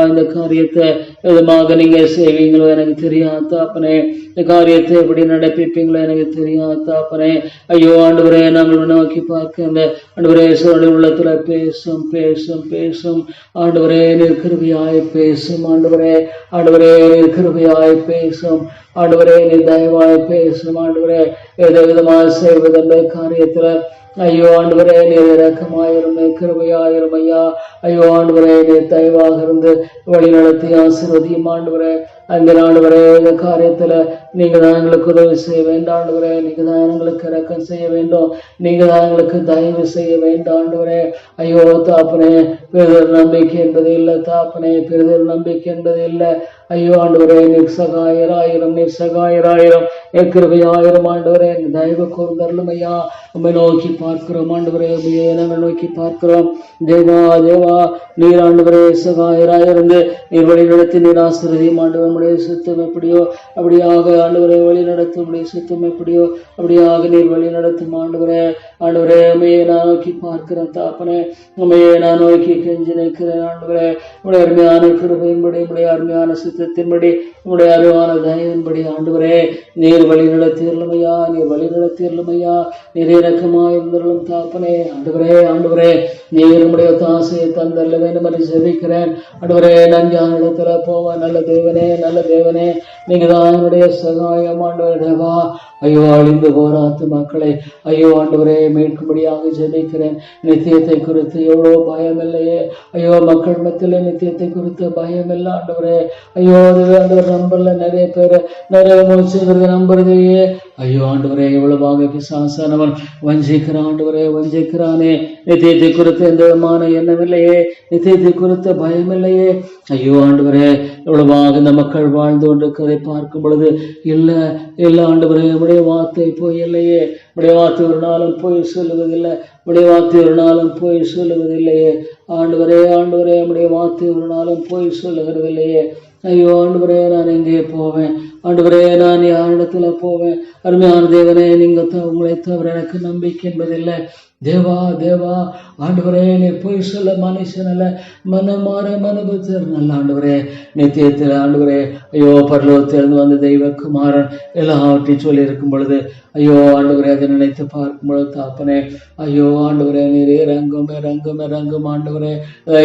[SPEAKER 1] இந்த காரியத்தை விதமாக நீங்க செய்வீங்களோ எனக்கு தெரியாது தாப்பனே. இந்த காரியத்தை எப்படி நடப்பிப்பீங்களோ எனக்கு தெரியாது தாப்பனே. ஐயோ ஆண்டவரே நாங்கள் நோக்கி பார்க்க இந்த ஆண்டவரே உள்ளத்துல பேசும் பேசும் பேசும் ஆண்டவரே. நீர் கிருபையாய் பேசும் ஆண்டவரே. ஆண்டவரே நீர் கிருபையாய் பேசும் ஆண்டவரே. நீர் தயவாய் பேசும் ஆண்டவரே. எந்த விதமாக செய்வதென்ற காரியத்துல ஐயோ ஆண்டவரே நீர் இறக்கமாயிரும், கிருபையாயிரும் ஐயா. ஐயோ ஆண்டவரே நீர் தயவாக இருந்து வழி நடத்தி ஆசீர்வதியும் ஆண்டவரே. அந்த ஆண்டவரே இந்த காரியத்துல நீங்க தான் எங்களுக்கு உதவி செய்ய வேண்டாம் ஆண்டவரே. நீங்க தான் எங்களுக்கு இறக்கம் செய்ய வேண்டும், நீங்க தான் எங்களுக்கு தயவு செய்ய வேண்டாம் ஆண்டவரே. ஐயோ தாப்பனே பெரிதொரு நம்பிக்கை என்பது இல்லை தாப்பனே, பெரிதொரு நம்பிக்கை என்பது இல்லை. ஐயோ ஆண்டவரே நீர் சகாயராயிரம், நீர் சகாயராயிரம். கிருபையாயிரம் ஆண்டவரே தயவு கூர்ந்தருளும் ஐயா. உம்மை நோக்கி பார்க்கிறோம் ஆண்டவரே, உம்மையே நாங்கள் நோக்கி பார்க்கிறோம். தேவா தேவா, நீர் ஆண்டவரே சகாயராயிருந்து நீர் வழி நடத்தி நீர் ஆசீர்வதியும் ஆண்டவர். நம்முடைய சுத்தம் எப்படியோ அப்படியாக ஆண்டவரை வழி நடத்தும். உடைய சுத்தம் எப்படியோ அப்படியாக நீர் வழி நடத்தும் ஆண்டவரே. ஆண்டவரே உம்மையே நான் நோக்கி பார்க்கிறேன் தாப்பனே, உம்மையே நான் நோக்கி கெஞ்சி நிற்கிறேன் ஆண்டவரே. உடைய அருமையான கிருபையின்படி, உடைய அருமையான சுத்தத்தின்படி, உடைய அருமையான தயவின்படி ஆண்டவரே நீர் வழி நடத்தியருளுமையா, நீர் வழி நடத்தியருளுமையா. நீர் இறக்கமாயிருந்தருளும் தாப்பனே. ஆண்டவரே ஆண்டவரே நீர் உடைய தாசையை தந்தல்ல வேண்டும் என்று ஜெபிக்கிறேன் ஆண்டவரே. நான் இடத்துல போவேன். நல்ல தேவனே, நல்ல தேவனே, நீங்க தான் என்னுடைய சகாயம் ஆண்டவரே. தேவா ஐயோ, அழிந்து போராத்து மக்களை ஐயோ ஆண்டவரே மீட்கும்படியாக ஜெபிக்கிறேன். நித்தியத்தை குறித்து எவ்வளோ பயம் இல்லையே ஐயோ, மக்கள் மத்தியில் நித்தியத்தை குறித்து பயம் இல்லை ஆண்டவரே. ஐயோ அதுவே ஆண்டவர் நம்பர்ல நிறைய பேர் நிறைய மூச்சுங்கிறது நம்புறதையே ஐயோ ஆண்டவரே. எவ்வளவாக பிசாசானவன் வஞ்சிக்கிறான் ஆண்டவரே, வஞ்சிக்கிறானே. நித்தியத்தை குறித்து எந்த விதமான எண்ணம் இல்லையே, நித்தியத்தை குறித்த பயம் இல்லையே ஐயோ ஆண்டவரே. எவ்வளவாக இந்த மக்கள் வாழ்ந்து கொண்டிருக்கிறதை பார்க்கும் பொழுது இல்லை இல்லை ஆண்டவரே, உடைய வார்த்தை போய் இல்லையே. உடைய வார்த்தை ஒரு நாளும் போய் சொல்லுவதில்லை. உடைய வார்த்தை ஒரு நாளும் போய் சொல்லுவதில்லையே ஆண்டவரே. ஆண்டவரே உடைய வார்த்தை ஒரு நாளும் போய் சொல்லுகிறது இல்லையே ஐயோ ஆண்டவரே. நான் எங்கே போவேன் ஆண்டவரே, நான் யாரிடத்துல போவேன்? அருமையான தேவனே, நீங்க உங்களை தவிர எனக்கு நம்பிக்கை என்பதில்லை. தேவா தேவா ஆண்டவரே, நீர் போய் சொல்ல மனுஷன் அல்ல, மனமாற மனபுத்தர் நல்ல ஆண்டவரே. நித்தியத்தில் ஆண்டவரே ஐயோ பரலோகத்திலிருந்து வந்த தெய்வக்குமாரன் எல்லாவற்றையும் சொல்லி இருக்கும் பொழுது ஐயோ ஆண்டவரே, அதை நினைத்து பார்க்கும் பொழுது தாப்பனே ஐயோ ஆண்டவரே நீர் இறங்கும் இறங்கும் இறங்கும் ஆண்டவரே.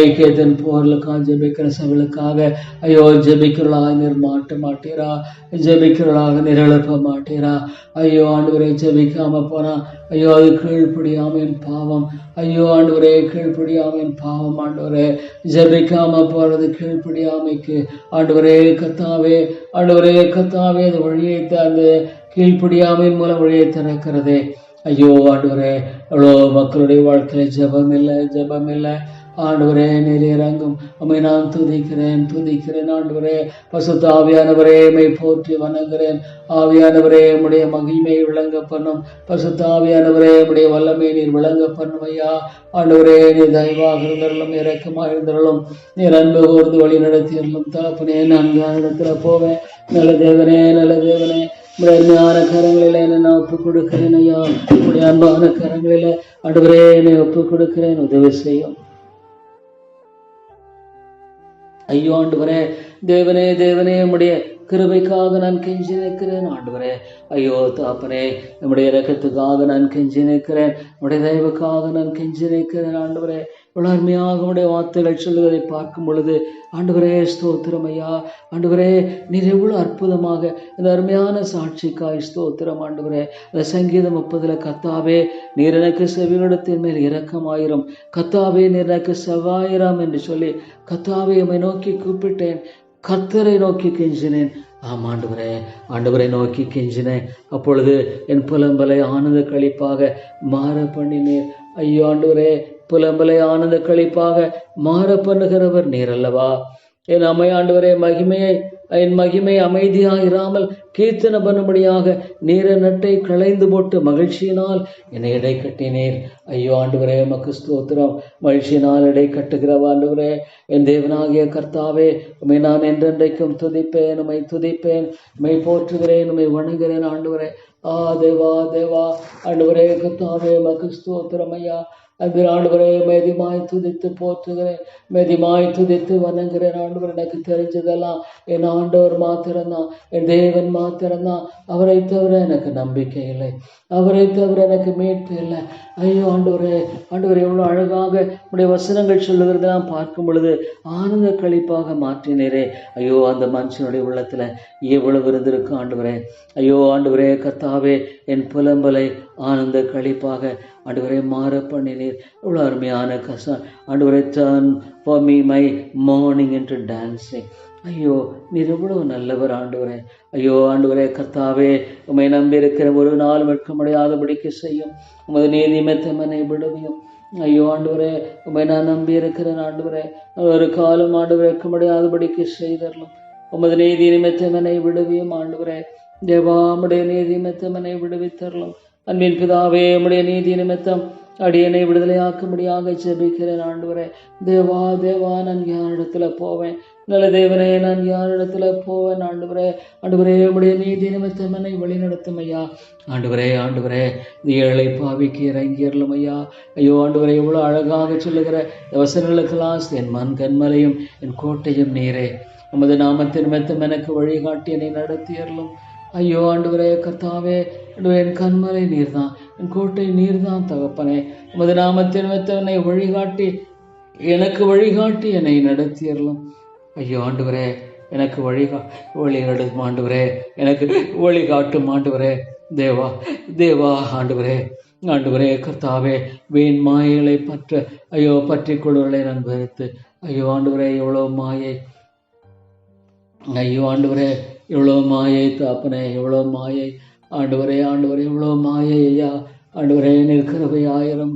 [SPEAKER 1] ஐக்கியத்தின் போர்களுக்காக ஜெபிக்கிற சபைகளுக்காக ஐயோ ஜெபிக்கிறவளாக நீர் மாட்ட மாட்டீரா, ஜெபிக்கிறவளாக நீர் எழுப்ப மாட்டீரா ஐயோ ஆண்டவரே. ஜெபிக்காம போனா ஐயோ அது கீழ்ப்படியாமையின் பாவம் ஐயோ ஆண்டவரே, கீழ்ப்படியாமையின் பாவம் ஆண்டவரே. ஜெபிக்காம போறது கீழ்ப்படியாமைக்கு ஆண்டவரே. கத்தாவே ஆண்டவரே, கத்தாவே அது வழியை அந்த கீழ்ப்படியாமையின் மூலம் வழியை திறக்கிறதே ஐயோ ஆண்டவரே. அவ்வளோ மக்களுடைய வாழ்க்கையில ஜெபம் இல்லை, ஜெபம் இல்லை ஆண்டவரே. நீர் இறங்கும். உம்மை நான் துதிக்கிறேன் துதிக்கிறேன் ஆண்டவரே. பசுத்த ஆவியானவரே உம்மை போற்றி வணங்குகிறேன். ஆவியானவரே உம்முடைய மகிமை விளங்க பண்ணும். பசுத்த ஆவியானவரே உம்முடைய வல்லமை நீர் விளங்க பண்ணும் ஐயா. ஆண்டவரே நீர் தயவாக இருந்தருளும், இரக்கமாக இருந்தருளும், நீர் அன்பு கூர்ந்து வழி நடத்தி இருளும் தாப்பனே. நான் இடத்துல போவேன். நல்ல தேவனே, நல்ல தேவனே, உடைய அருமையான கரங்களில என்னை நான் ஒப்புக் கொடுக்கிறேன் ஐயா. உடைய அன்பான கரங்களில ஆண்டவரே என்னை ஒப்புக் கொடுக்கிறேன். உதவி செய்யும் ஐயோ ஆண்டவரே. தேவனே தேவனே, உம்முடைய கிருபைக்காக நான் கெஞ்சி நிற்கிறேன் ஆண்டவரே. ஐயோ தாப்பனே, நம்முடைய இரக்கத்துக்காக நான் கெஞ்சி நிற்கிறேன். நம்முடைய தயவுக்காக நான் கெஞ்சி நிற்கிறேன் ஆண்டவரே. இவ்வளவு அருமையாக உடைய வார்த்தைகள் சொல்லுவதை பார்க்கும் பொழுது ஆண்டவரே ஸ்தோத்திரம் ஐயா. ஆண்டவரே நீர் எவ்வளவு அற்புதமாக இந்த அருமையான சாட்சிக்காய் ஸ்தோத்திரம் ஆண்டவரே. அந்த சங்கீதம் 30 கத்தாவே நீர் எனக்கு செவியிடத்தின் மேல் இரக்கமாயிரம், கத்தாவே நீர் எனக்கு செவ்வாயிரம் என்று சொல்லி கத்தாவே உம்மை நோக்கி கூப்பிட்டேன், கர்த்தரை நோக்கி கெஞ்சினேன். ஆமாண்டவரே, ஆண்டவரை நோக்கி கெஞ்சினேன். அப்பொழுது என் புலம்பலை ஆனந்த களிப்பாக மாற பண்ணினேன். ஐயோ ஆண்டவரே, புலம்பலை ஆனந்த களிப்பாக மாற பண்ணுகிறவர் நீர் அல்லவா? என் ஆண்டவரே என் மகிமை அமைதியாக இராமல் கீர்த்தனை பண்ணும்படியாக நீர நட்டை களைந்து போட்டு மகிழ்ச்சியினால் என்னை இடை கட்டினீர். ஐயோ ஆண்டவரே உமக்கு ஸ்தோத்திரம். மகிழ்ச்சியினால் இடை கட்டுகிறவ ஆண்டவரே, என் தேவனாகிய கர்த்தாவே, உம்மை நான் என்றென்றைக்கும் துதிப்பேன், உம்மை துதிப்பேன், உம்மை போற்றுகிறேன், உம்மை வணங்குகிறேன் ஆண்டவரே. தேவா தேவா ஆண்டவரே கர்த்தாவே உமக்கு ஸ்தோத்திரம் ஐயா. அந்த ஆண்டவரே மெதிமாய் துதித்து போற்றுகிறேன், மெதிமாய் துதித்து வணங்குகிறேன் ஆண்டவர். எனக்கு தெரிஞ்சதெல்லாம் என் ஆண்டவர் மாத்திரம்தான், என் தேவன் மாத்திரம்தான். அவரை தவிர எனக்கு நம்பிக்கை இல்லை, அவரை தவிர எனக்கு மீட்பு இல்லை. ஐயோ ஆண்டவரே, ஆண்டவரே எவ்வளோ அழகாக உடைய வசனங்கள் சொல்லுகிறதெல்லாம் பார்க்கும் பொழுது ஆனந்த களிப்பாக மாற்றினரே. ஐயோ அந்த மனுஷனுடைய உள்ளத்துல எவ்வளவு இருந்திருக்கு ஆண்டவரே. ஐயோ ஆண்டவரே கர்த்தாவே, என் புலம்பலை ஆனந்த களிப்பாக ஆண்டவரே மாற பண்ணினீர். இவ்வளோ அருமையான ஆண்டவரே, turn for me my morning into dancing. ஐயோ நீர் எவ்வளவு நல்லவர் ஆண்டவரே. ஐயோ ஆண்டவரே கர்த்தாவே, உம்மை நம்பி இருக்கிற ஒரு நாள் வெட்கமடையாதபடிக்கு செய்யும். உமது நீதி மெத்தமனை விடுவியும். ஐயோ ஆண்டவரே, உம்மை நான் நம்பி இருக்கிறேன் ஆண்டவரே. ஒரு காலம் ஆண்டவரே வெட்கமடையாதபடிக்கு செய்தரலும். உமது நீதி நிமித்தமனை விடுவியும் ஆண்டவரே. தேவா உம்முடைய நீதி நிமித்தம் என்னை விடுவித்தரலும். அன்பின் பிதாவே, உம்முடைய நீதி நிமித்தம் அடியனை விடுதலையாக்கும்படியாக ஜெபிக்கிறேன் ஆண்டவரே. தேவா தேவா, நான் யாரிடத்துல போவேன்? நல்ல தேவனே, நான் யாரிடத்துல போவேன் ஆண்டவரே? ஆண்டவரே, உம்முடைய நீதி நிமித்தம் என்னை வழி நடத்தும் ஐயா. ஆண்டவரே ஆண்டவரே, இந்த ஏழை பாவிக்கு இறங்கியறலும் ஐயா. ஐயோ ஆண்டவரே, இவ்வளோ அழகாக சொல்லுகிற வசனங்களுக்கெல்லாம் என் மண் கண்மலையும் என் கோட்டையும் நீரே. உமது நாமத்தின் நிமித்தம் எனக்கு வழிகாட்டி என்னை நடத்தியறலும். ஐயோ ஆண்டவரே கர்த்தாவே, என் கண்மலை நீர்தான், என் கோட்டை நீர்தான் தகப்பனே. உமது நாமத்தின் நிமித்தம் என்னை வழிகாட்டி என்னை நடத்தியறலும். ஐயோ ஆண்டவரே, எனக்கு வழிகாட்டும் ஆண்டவரே, எனக்கு வழிகாட்டும் ஆண்டவரே. தேவா தேவா, ஆண்டவரே கர்த்தாவே, வீண் மாயைகளை பற்றி கொள்வர்களை நான் வெறுத்து, ஐயோ ஆண்டவரே, எவ்வளோ மாயை, ஐயோ ஆண்டவரே, எவ்வளோ மாயை தாப்பனே, எவ்வளோ மாயை ஆண்டவரே, எவ்வளோ மாயை ஐயா. ஆண்டவரே, நீர் கிருபையாயிரம்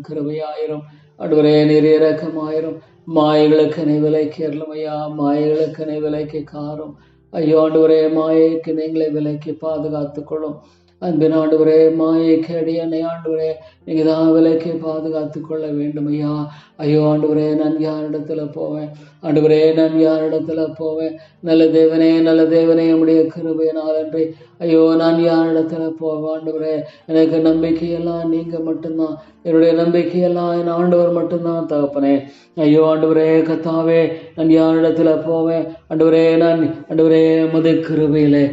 [SPEAKER 1] ஆண்டவரே, நீர் இரக்கமாயிரம். மாயைகளுக்கு நீ விலைக்கு ஏறலும் ஐயா, மாயைகளுக்கு நீ விலைக்கு காரும். ஐயோ ஆண்டவரே, மாயைக்கு நீங்களை விலைக்கு பாதுகாத்துக்கொள்ளும். அன்பின் ஆண்டவரே, மாயைக்கு அடியனை ஆண்டவரே நீங்க தான் விலைக்கு பாதுகாத்து கொள்ள வேண்டும் ஐயா. ஐயோ ஆண்டவரே, நான் யாரிடத்துல போவேன்? ஆண்டவரே, நான் யாரிடத்துல போவேன்? நல்ல தேவனே உம்முடைய கிருபையினால் அன்றி ஐயோ நான் யாரிடத்துல போவேன்? ஆண்டவரே, எனக்கு நம்பிக்கையெல்லாம் நீங்க மட்டும்தான், என்னுடைய நம்பிக்கையெல்லாம் என் ஆண்டவர் மட்டும்தான் தகப்பனே. ஐயோ ஆண்டவரே கர்த்தாவே, நான் யாரிடத்துல போவேன்? ஆண்டவரே உமது கிருபையிலே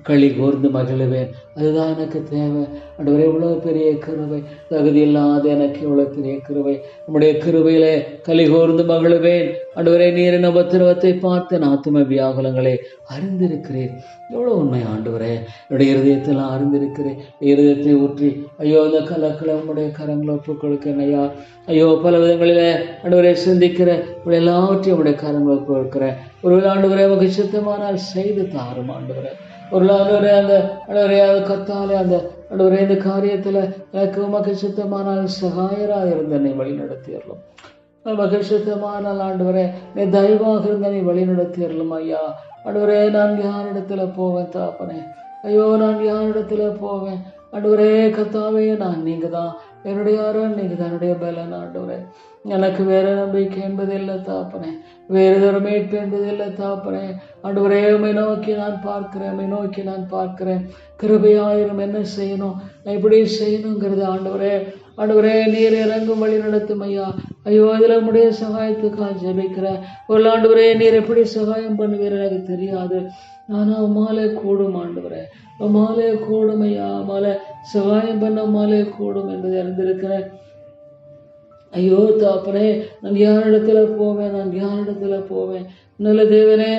[SPEAKER 1] களி கூர்ந்து மகிழுவேன். அதுதான் எனக்கு தேவை ஆண்டவரே. இவ்வளோ பெரிய கிருபை, தகுதி இல்லாத எனக்கு இவ்வளோ பெரிய கிருபை. நம்முடைய கிருபையிலே களி கூர்ந்து மகிழுவேன் ஆண்டவரே. நீரின் உபத்திரவத்தை பார்த்து ஆத்தும வியாகுலங்களை அறிந்திருக்கிறேன். எவ்வளோ உண்மை ஆண்டவரே. என்னுடைய இருதயத்தெல்லாம் அறிந்திருக்கிறேன். இருதயத்தை ஊற்றி ஐயோ அந்த கலக்களை உங்களுடைய கரங்களை ஒப்புக் கொடுக்கிறேன் ஐயா. ஐயோ பல விதங்களிலே ஆண்டவரை சிந்திக்கிற எல்லாவற்றையும் உங்களுடைய கரங்களை ஒப்புக் கொடுக்கிறேன். ஒரு ஆண்டவரே, உமக்கு சித்தமானால் செய்து தாரும் ஆண்டவரே. ஒரு ஆண்டவரே, அந்த கத்தாலே அந்த ஆண்டவரே, இந்த காரியத்துல எனக்கு உமக்கு சித்தமானால் சகாயராக இருந்த என்னை வழி நடத்திடலாம். உமக்கு சித்தமானால் ஆண்டவரே, நீ தயவாக இருந்த நீ வழி நடத்திடலாம் ஐயா. ஆண்டவரே, நான் யாரிடத்துல போவேன் தாப்பனே? ஐயோ, நான் யாரிடத்துல போவேன்? ஆண்டவரே கத்தாவே, நீங்க தான் என்னுடைய அரண், நீங்க தான் என்னுடைய பலன் ஆண்டவரே. எனக்கு வேற நம்பிக்கை என்பது இல்லை தாப்பனே, வேறு ஒரு மீட்பு என்பது இல்லை தாப்பனே. ஆண்டவரே, உம்மை நோக்கி நான் பார்க்கிறேன். கிருபையாயிரம் என்ன செய்யணும், நான் இப்படி செய்யணுங்கிறது ஆண்டவரே நீர் இறங்கும் வழி நடத்தும் ஐயா. ஐயோ, இதுல உம்முடைய சகாயத்துக்காக ஜெபிக்கிறேன். ஒரு ஆண்டவரே, நீர் எப்படி சகாயம் பண்ணுவீர் எனக்கு தெரியாது, ஆனா உம்மாலே கூடும் ஆண்டவரே, உம்மாலே கூடும் ஐயா. உம்மாலே சகாயம் பண்ண உம்மாலே கூடும் என்பதை அறிந்திருக்கிறேன். ஐயோ தாப்பனே, நான் யாரிடத்துல போவேன்? நல்ல தேவனே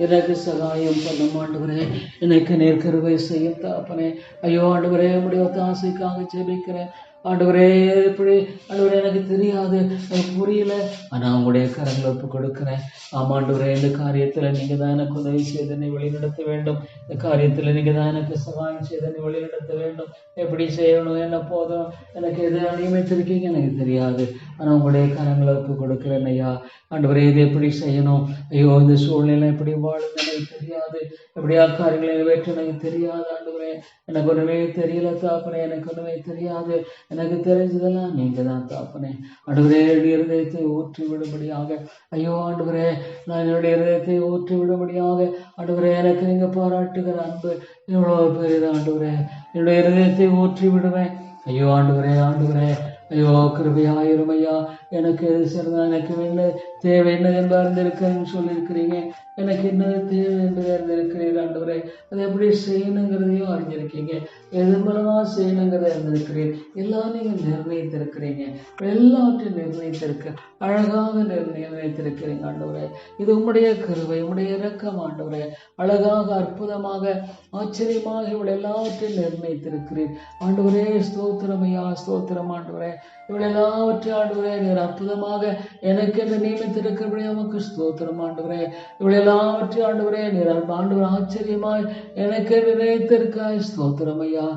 [SPEAKER 1] எனக்கு சகாயம் பண்ண ஆண்டவரே. எனக்கு நீர் கிருபை செய்யும் தாப்பனே. ஐயோ ஆண்டவரே, உம்முடைய ஒத்தாசைக்காக ஜெபிக்கிறேன் ஆண்டவரே. எப்படி ஆண்டவரே, எனக்கு தெரியாது, எனக்கு புரியல, ஆனா உங்களுடைய கரங்களை ஒப்பு கொடுக்கிறேன். ஆமாண்டவரே, இந்த காரியத்துல நீங்க தான் எனக்கு உதவி செய்து என்னை வழிநடத்த வேண்டும். இந்த காரியத்துல நீங்க தான் எனக்கு சகாயம் செய்து என்னை வழிநடத்த வேண்டும். எப்படி செய்யணும், என்ன போதும், எனக்கு எது நியமித்திருக்கீங்க எனக்கு தெரியாது, ஆனா உங்களுடைய கரங்களை ஒப்பு கொடுக்கிறேன் ஐயா. ஆண்டவரே, இது எப்படி செய்யணும், ஐயோ இந்த சூழ்நிலை எப்படி வாழும் எனக்கு தெரியாது, எப்படியா காரியங்களை நிறைவேற்ற எனக்கு தெரியாது ஆண்டவரே. எனக்கு ஒண்ணுமே தெரியல தாப்பனே, எனக்கு ஒண்ணுமே தெரியாது. எனக்கு தெரிஞ்சதெல்லாம் நீங்க தான் தாப்பனே. ஆண்டவரே, என்னுடைய இருதயத்தை ஊற்றி விடும்படியாக ஐயோ ஆண்டவரே, நான் என்னுடைய இருதயத்தை ஊற்றி விடும்படியாக ஆண்டவரே, எனக்கு நீங்க பாராட்டுகிற அன்பு எவ்வளவு பெரியது ஆண்டவரே. என்னுடைய இருதயத்தை ஊற்றி விடுவேன் ஐயோ ஆண்டவரே. ஐயோ கிருபையாயிரும் ஐயா. எனக்கு எது சிறந்தா, எனக்கு என்ன தேவை என்னது என்று அறிந்திருக்கிறேன்னு சொல்லியிருக்கிறீங்க. எனக்கு என்னது தேவை என்று அறிந்திருக்கிறீர் ஆண்டவரே. அதை எப்படி செய்யணுங்கிறதையும் அறிஞ்சிருக்கீங்க, எது மூலமா செய்யணுங்கிறத அறிந்திருக்கிறீர். எல்லாம் நீங்க நிர்ணயித்திருக்கிறீங்க, எல்லாவற்றையும் நிர்ணயித்திருக்க அழகாக நிர்ணயித்திருக்கிறீங்க ஆண்டவரே. இது உம்முடைய கிருபை, உம்முடைய இரக்கம் ஆண்டவரே. அழகாக அற்புதமாக ஆச்சரியமாக இவள் எல்லாவற்றையும் நிர்ணயித்திருக்கிறீர் ஆண்டவரே. ஸ்தோத்திரம் ஐயா, ஸ்தோத்திரம் ஆண்டவரே. இவள் எல்லாவற்றையும் ஆண்டவரே நீர் அற்புதமாக எனக்கு என்று நியமித்திருக்கிறபடி நமக்கு ஸ்தோத்திரம் ஆண்டவரே. இவள் எல்லாவற்றையும் ஆண்டவரே நீர் ஆண்டவர் ஆச்சரியமாய் எனக்கு என்று நினைத்திருக்காய் ஸ்தோத்திரம் ஐயா.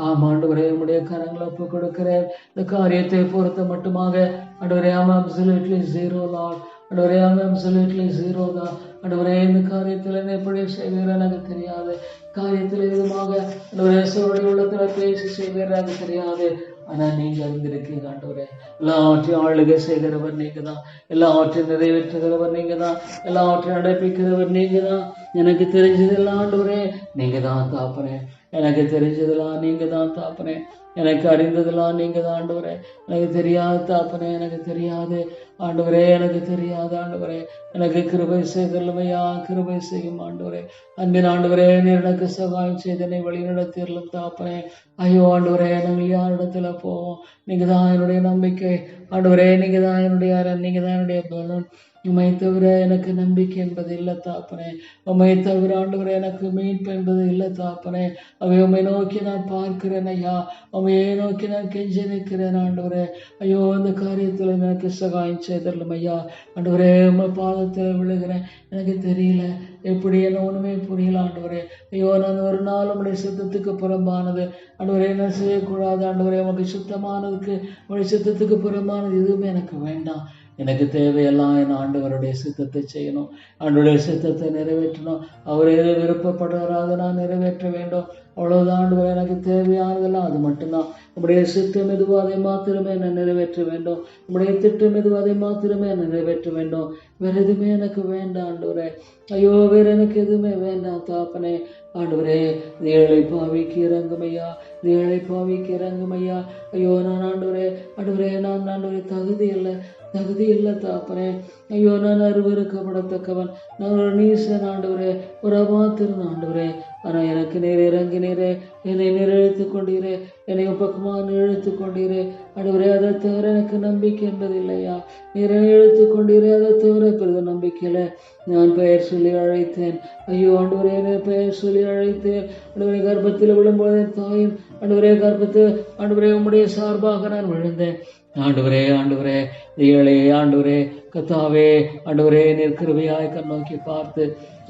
[SPEAKER 1] ஆமாண்டவரே, உம்முடைய கரங்களை ஒப்பு கொடுக்கிறேன். இந்த காரியத்தை பொறுத்த மட்டுமாக ஆண்டவரே, absolutely zero Lord. ஆண்டவரே, absolutely zero தான் ஆண்டவரே. இந்த காரியத்தில் எப்படி செய்வீர்கள் எனக்கு தெரியாது, காரியத்தில் விதமாக ஆண்டவருடைய உள்ளத்துல பேசி செய்வீராக தெரியாது. ஆனா நீங்க அறிந்திருக்கீங்க ஆண்டவரே. எல்லாவற்றையும் ஆளுகை செய்கிறவர் நீங்க தான், எல்லாவற்றையும் நிறைவேற்றுகிறவர் நீங்க தான், எல்லாவற்றையும் நடப்பிக்கிறவர் நீங்க தான். எனக்கு தெரிஞ்சதெல்லாம் ஆண்டவரே நீங்க தான் தாப்பனே, எனக்கு தெரிஞ்சதெல்லாம் நீங்க தான் தாப்பனே, எனக்கு அறிந்ததெல்லாம் நீங்க தான் ஆண்டவரே. எனக்கு தெரியாது தாப்பனே, எனக்கு தெரியாது ஆண்டவரே, எனக்கு தெரியாது ஆண்டவரே. எனக்கு கிருபை செய்தல்லுமையா, கிருபை செய்யும் ஆண்டவரே. அன்பின் ஆண்டவரே, நீர் எனக்கு சகாயம் செய்தனை வழி நடத்திடலும் தாப்பனே. ஐயோ ஆண்டவரே, நாங்கள் யாரிடத்துல போவோம்? நீங்க தான் என்னுடைய நம்பிக்கை ஆண்டவரே, நீங்க தான் என்னுடைய அரண், நீங்க தான் என்னுடைய பலன். உம்மை தவிர எனக்கு நம்பிக்கை என்பது இல்லை தாப்பனே. உம்மை தவிர ஆண்டவரே எனக்கு மீட்பு என்பது இல்லை தாப்பனே. அவை உம்மை நோக்கி நான் பார்க்கிறேன் ஐயா, உம்மையை நோக்கி நான் கெஞ்சி நிற்கிறேன் ஆண்டவரே. ஐயோ அந்த காரியத்தில் எனக்கு சகாயம் செய்தரலும் ஐயா. ஆண்டவரே உம்மை பாதத்தில் விழுகிறேன். எனக்கு தெரியல, எப்படி என்ன ஒண்ணுமே புரியல ஆண்டவரே. ஐயோ நான் ஒரு நாள் உம்முடைய சித்தத்துக்கு புறம்பானது ஆண்டவரே என்ன செய்யக்கூடாது ஆண்டவரே. உமக்கு சுத்தமானதுக்கு உடைய சித்தத்துக்கு புறம்பானது எதுவுமே எனக்கு வேண்டாம். எனக்கு தேவையெல்லாம் என் ஆண்டவருடைய சித்தத்தை செய்யணும், ஆண்டவருடைய சித்தத்தை நிறைவேற்றணும். அவர் எது விருப்பப்படுறாத நான் நிறைவேற்ற வேண்டும். அவ்வளவுதான் ஆண்டவரே. எனக்கு தேவையானதெல்லாம் அது மட்டும்தான். நம்முடைய சித்தம் எதுவோ அதை மாத்திரமே நான் நிறைவேற்ற வேண்டும். நம்முடைய திட்டம் எதுவோ அதை மாத்திரமே நிறைவேற்ற வேண்டும். வேற எதுவுமே எனக்கு வேண்டாம் ஆண்டவரே. ஐயோ வேற எனக்கு எதுவுமே வேண்டாம் தாப்பனே. ஆண்டவரே ஏழை பாவிக்கு இறங்குமையா, ஏழை பாவிக்கு இறங்குமையா. ஐயோ நான் ஆண்டவரே, ஆண்டவரே நான் ஆண்டவரே தகுதி இல்லை தாப்பனே. ஐயோ நான் அருவருக்கப்படத்தக்கவன், நான் ஒரு நீசன் ஆண்டவரே, ஒரு அபாத்திரன் ஆண்டவரே. ஆனால் எனக்கு நீர் இறங்கினீரே, என்னை நிறைவேற்றி கொண்டீரே, என்னை பக்கமாக இழுத்து கொண்டீரே ஆண்டவரே. அதை தவிர எனக்கு நம்பிக்கை என்பது இல்லையா. நீர் என்னை இழுத்து கொண்டீரே, அதை தவிர பிறகு நம்பிக்கையில நான் பெயர் சொல்லி அழைத்தேன். ஐயோ ஆண்டவரே, என்னை பெயர் சொல்லி அழைத்தேன் ஆண்டவரே. கர்ப்பத்தில் விழும்போதே தாயின் ஆண்டவரே கர்ப்பத்தில் ஆண்டவரே உம்முடைய சார்பாக நான் விழுந்தேன் ஆண்டவரே. ஆண்டவரே ஏழை ஆண்டவரே கத்தாவே ஆண்டவரே நீர் கிருபையாய் கண்ணோக்கி பார்த்து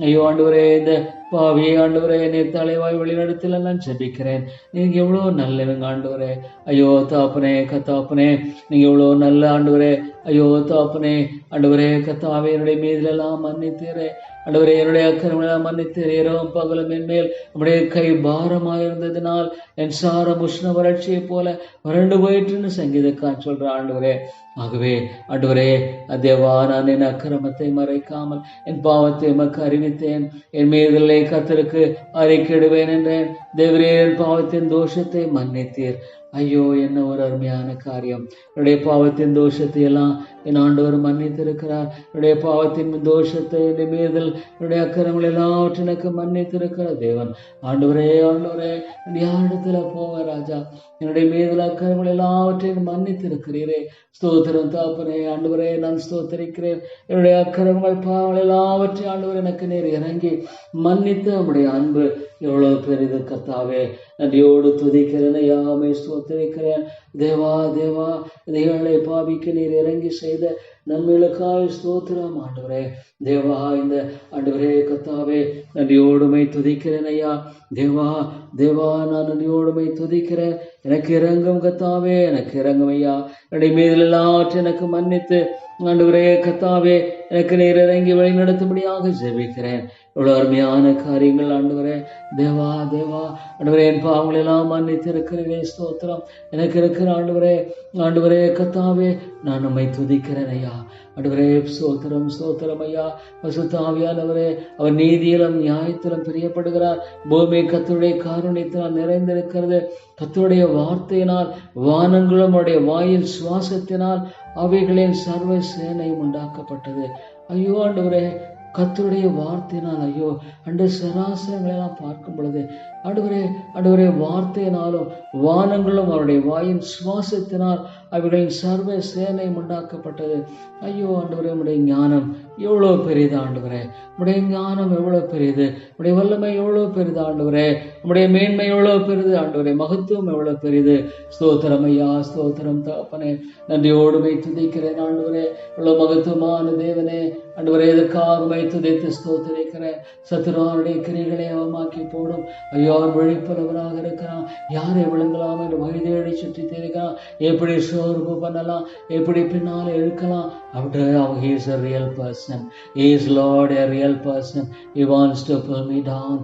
[SPEAKER 1] ஐயோ ஆண்டவரே இந்த பாவியை ஆண்டவரே நீர் தலைவாய் வழிநடத்தல நான் ஜெபிக்கிறேன். நீங்க எவ்வளோ நல்லவங்க ஆண்டவரே. ஐயோ தாப்பனே கத்தாப்பனே, நீங்க எவ்வளோ நல்ல ஆண்டவரே. ஐயோ தாப்பனே ஆண்டவரே கத்தாவே என்னுடைய மீதிலெல்லாம் மன்னித்தீரே ஆண்டவரே. என்னுடைய அக்கிரமெல்லாம் மன்னித்தீர். இரவும் பகலும் என்மேல் நம்முடைய கை பாரமாக இருந்ததினால் என் சாரம் உஷ்ண வறட்சியை போல வறண்டு போயிட்டுன்னு சங்கீதக்கான் சொல்ற ஆண்டவரே. ஆகவே ஆண்டவரே தேவா நான் என் அக்கிரமத்தை மறைக்காமல் என் பாவத்தை எமக்கு அறிவித்தேன். என் மீதிலே கர்த்தருக்கு அறிக்கையிடுவேன் என்றேன். தேவரே என் பாவத்தின் தோஷத்தை மன்னித்தீர். ஐயோ என்ன ஒரு அருமையான காரியம். என்னுடைய பாவத்தின் தோஷத்தை எல்லாம் என் ஆண்டவர் மன்னித்திருக்கிறார். என்னுடைய பாவத்தின் தோஷத்தை, என் மீதல், என்னுடைய அக்கிரமங்கள் எல்லாவற்றும் எனக்கு மன்னித்திருக்கிற தேவன். ஆண்டவரே ஆண்டவரே யாரிடத்துல போவேன் ராஜா. என்னுடைய மீதல் அக்கிரமங்கள் எல்லாவற்றையும் மன்னித்திருக்கிறீரே. ஸ்தோத்திரம் தாப்பனே. ஆண்டவரே நான் ஸ்தோத்தரிக்கிறேன். என்னுடைய அக்கிரமங்கள் பாவங்கள் எல்லாவற்றையும் ஆண்டவர் எனக்கு நேர் இறங்கி மன்னித்து நம்முடைய அன்பு எவ்வளவு பெரிது கர்த்தாவே. நன்றியோடு துதிக்கிறேன் யாமே ஸ்தோத்திரிக்கிறேன். தேவா தேவா இந்த ஏழை பாவிக்கு நீர் இறங்கி செய்த நன்மைகளுக்காக ஸ்தோத்திரம் ஆண்டவரே. தேவா இந்த ஆண்டவரே கர்த்தாவே நன்றியோடுமை துதிக்கிறேன் ஐயா. தேவா தேவா நான் நன்றியோடுமை துதிக்கிறேன். எனக்கு இறங்கும் கர்த்தாவே, எனக்கு இறங்கும் ஐயா. என்னுடைய மீதில் எல்லாவற்றையும் எனக்கு மன்னித்து ஆண்டவரே கர்த்தாவே எனக்கு நீர் இறங்கி வழி நடத்தும்படியாக ஜெபிக்கிறேன். இவ்வளவு அருமையான காரியங்கள் ஆண்டவரே. தேவா தேவா ஆண்டவரே என் பாவங்கள் எல்லாம் மன்னித்திருக்கிறேன். ஸ்தோத்திரம் எனக்கு இருக்கிற ஆண்டவரே. ஆண்டவரே கர்த்தாவே நான் நம்மை துதிக்கிறேன் ஐயா. ஆண்டவரே ஸ்தோத்திரம் ஸ்தோத்திரம் ஐயா. பரிசுத்த ஆவியானவரே அவர் நீதியிலும் நியாயத்திலும் பிரியப்படுகிறார். பூமி கர்த்தருடைய காருண்யத்தினால் நிறைந்திருக்கிறது. கர்த்தருடைய வார்த்தையினால் வானங்களும் அவருடைய வாயில் சுவாசத்தினால் அவைகளின் சர்வ சேனையும் உண்டாக்கப்பட்டது. ஐயோ ஆண்டவரே கர்த்தருடைய வார்த்தையினால் ஐயோ அண்டு சராசரங்களெல்லாம் பார்க்கும் பொழுது ஆண்டவரே வார்த்தையினாலும் வானங்களும் அவருடைய வாயின் சுவாசத்தினால் அவைகளின் சர்வ சேனையும் உண்டாக்கப்பட்டது. ஐயோ ஆண்டவரே உடைய ஞானம் எவ்வளோ பெரியது ஆண்டவரே. உடைய ஞானம் எவ்வளோ பெரியது. உடைய வல்லமை எவ்வளோ பெரிது ஆண்டவரே. உடைய மேன்மை எவ்வளோ பெரிது ஆண்டவரே. மகத்துவம் எவ்வளோ பெரிது. ஸ்தோத்திரம் ஐயா ஸ்தோத்திரம் தகப்பனே. நன்றியோடுமை துதிக்கிறேன் ஆண்டவரே. எவ்வளோ மகத்துவமான தேவனே ஆண்டவரே. எதற்காக துதித்து ஸ்தோத்திரிக்கிறேன். சத்துருவானுடைய கிரிகளை அவமாக்கி போடும். ஐயோ ஐயோ அவன் விழிப்புணர்வராக இருக்கிறான். யாரை விழுங்கலாம் என்று வயதேடி சுற்றி தெரிகிறான். எப்படி சோர்வு பண்ணலாம், எப்படி பின்னால் இழுக்கலாம். After he is a real person. He is Lord, a real person. He wants to pull me down.